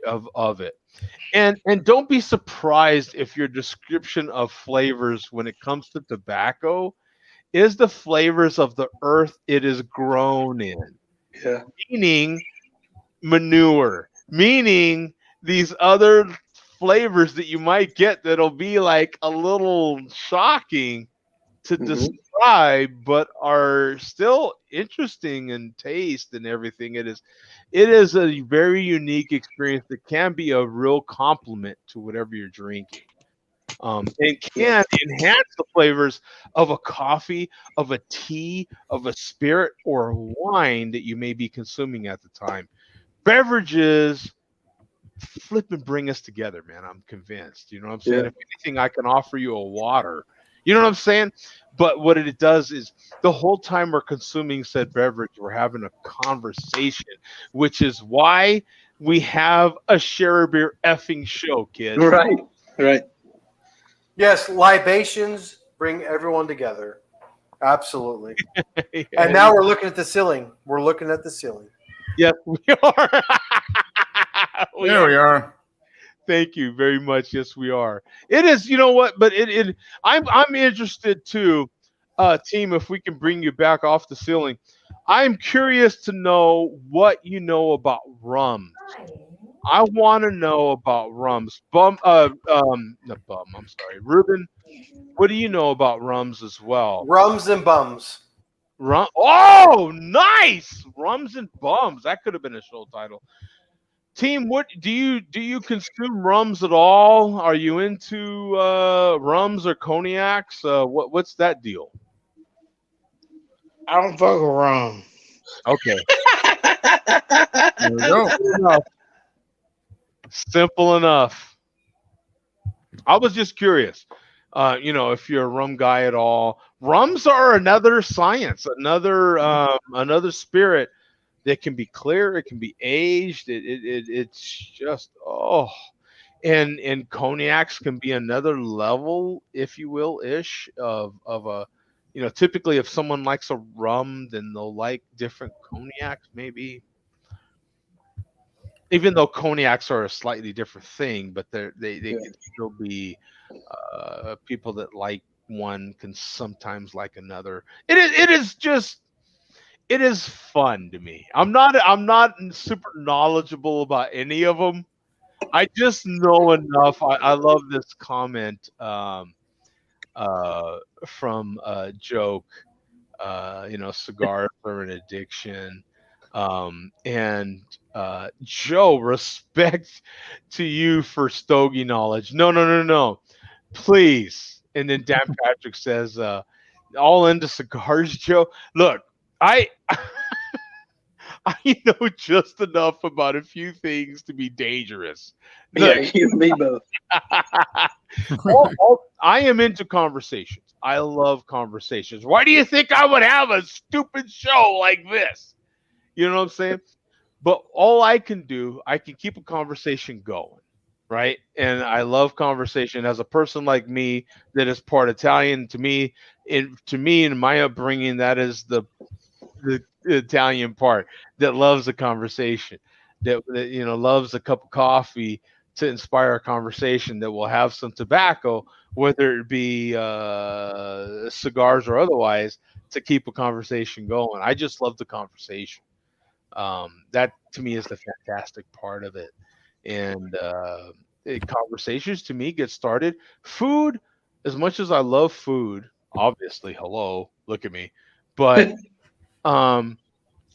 of it. And don't be surprised if your description of flavors when it comes to tobacco is the flavors of the earth it is grown in. Yeah. Meaning manure, meaning these other flavors that you might get that'll be like a little shocking to describe, but are still interesting in taste and everything. It is a very unique experience that can be a real compliment to whatever you're drinking. And can enhance the flavors of a coffee, of a tea, of a spirit, or a wine that you may be consuming at the time. Beverages flip and bring us together, man. I'm convinced. You know what I'm saying? Yeah. If anything, I can offer you a water. You know what I'm saying? But what it does is the whole time we're consuming said beverage, we're having a conversation, which is why we have a share a beer effing show, kids. Right. Yes, libations bring everyone together. Absolutely. And now we're looking at the ceiling. We're looking at the ceiling. Yes, we are. We are. Thank you very much. Yes, we are. It is, you know what? But I'm interested too, team. If we can bring you back off the ceiling, I'm curious to know what you know about rums. I want to know about rums. Not bum. I'm sorry, Ruben. What do you know about rums as well? Rums and bums. Oh, nice! Rums and bums. That could have been a show title. Team, what do you consume rums at all? Are you into rums or cognacs? What's that deal? I don't fuck with rum. Okay. There we go. Simple enough. I was just curious. If you're a rum guy at all. Rums are another science, another spirit that can be clear, it can be aged. It's just and cognacs can be another level, if you will, ish of a typically if someone likes a rum, then they'll like different cognacs, maybe. Even though cognacs are a slightly different thing, but they can still be people that like one can sometimes like another. It is fun to me. I'm not super knowledgeable about any of them. I just know enough. I love this comment from Joke. Cigars are an addiction. And Joe, respect to you for stogie knowledge. No. Please. And then Dan Patrick says, all into cigars, Joe. Look, I know just enough about a few things to be dangerous. Yeah, you and me both. I am into conversations. I love conversations. Why do you think I would have a stupid show like this? You know what I'm saying? But all I can do, I can keep a conversation going, right? And I love conversation. As a person like me that is part Italian, to me, in my upbringing, that is the Italian part that loves a conversation, that loves a cup of coffee to inspire a conversation, that will have some tobacco, whether it be cigars or otherwise, to keep a conversation going. I just love the conversation. That to me is the fantastic part of it. And conversations to me get started. Food, as much as I love food, obviously, hello, look at me, but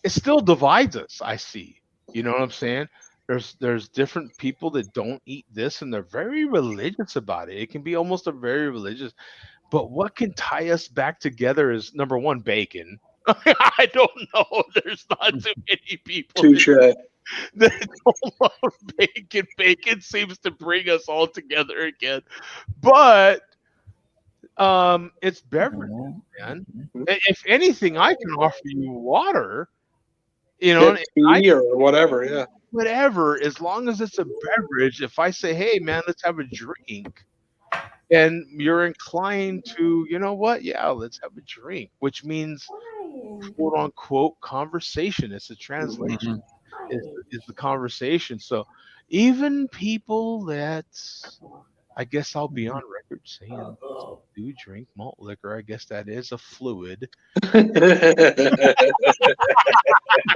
it still divides us. I see. You know what I'm saying? There's different people that don't eat this, and they're very religious about it. It can be almost a very religious. But what can tie us back together is, number one, bacon. I don't know. There's not too many people that don't love bacon. Bacon seems to bring us all together again. But it's beverage, man. If anything, I can offer you water. Tea or whatever, yeah. Whatever, as long as it's a beverage. If I say, hey, man, let's have a drink, and you're inclined to, you know what? Yeah, let's have a drink, which means quote unquote conversation. It's a translation. is the conversation. So even people that, I guess I'll be on record saying, do drink malt liquor. I guess that is a fluid.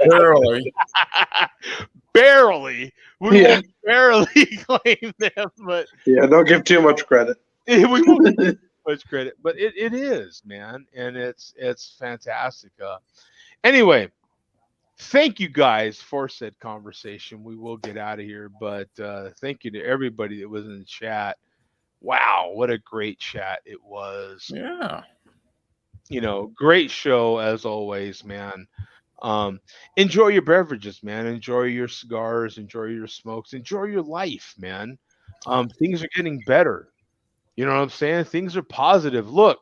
Barely. Barely. We will barely claim them, but yeah, don't give too much credit. we won't give much credit. But it is, man, and it's fantastic. Anyway, thank you guys for said conversation. We will get out of here, but thank you to everybody that was in the chat. Wow, what a great chat it was. Yeah. Great show as always, man. Enjoy your beverages, man. Enjoy your cigars, enjoy your smokes, enjoy your life, man. Things are getting better. You know what I'm saying? Things are positive. Look,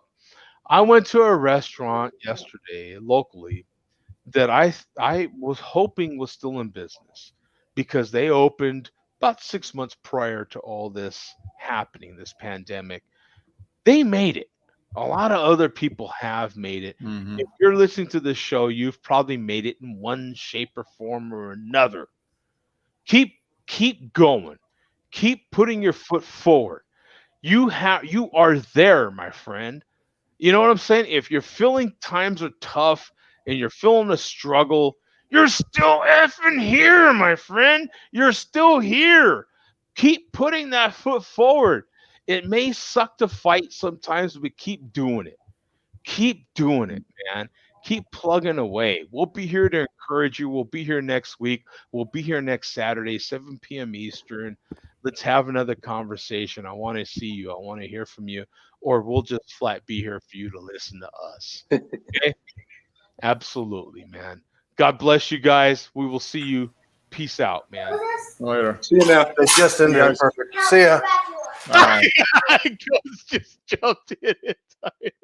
I went to a restaurant yesterday locally that I was hoping was still in business because they opened about 6 months prior to all this happening, this pandemic. They made it. A lot of other people have made it. Mm-hmm. If you're listening to this show, you've probably made it in one shape or form or another. Keep going. Keep putting your foot forward. You are there, my friend. You know what I'm saying? If you're feeling times are tough and you're feeling a struggle, you're still effing here, my friend. You're still here. Keep putting that foot forward. It may suck to fight sometimes, but keep doing it. Keep doing it, man. Keep plugging away. We'll be here to encourage you. We'll be here next week. We'll be here next Saturday, 7 p.m. Eastern. Let's have another conversation. I want to see you. I want to hear from you. Or we'll just flat be here for you to listen to us. Okay? Absolutely, man. God bless you guys. We will see you. Peace out, man. Later. See you now. It's just in the perfect. See ya. All right. Ghost just jumped in it.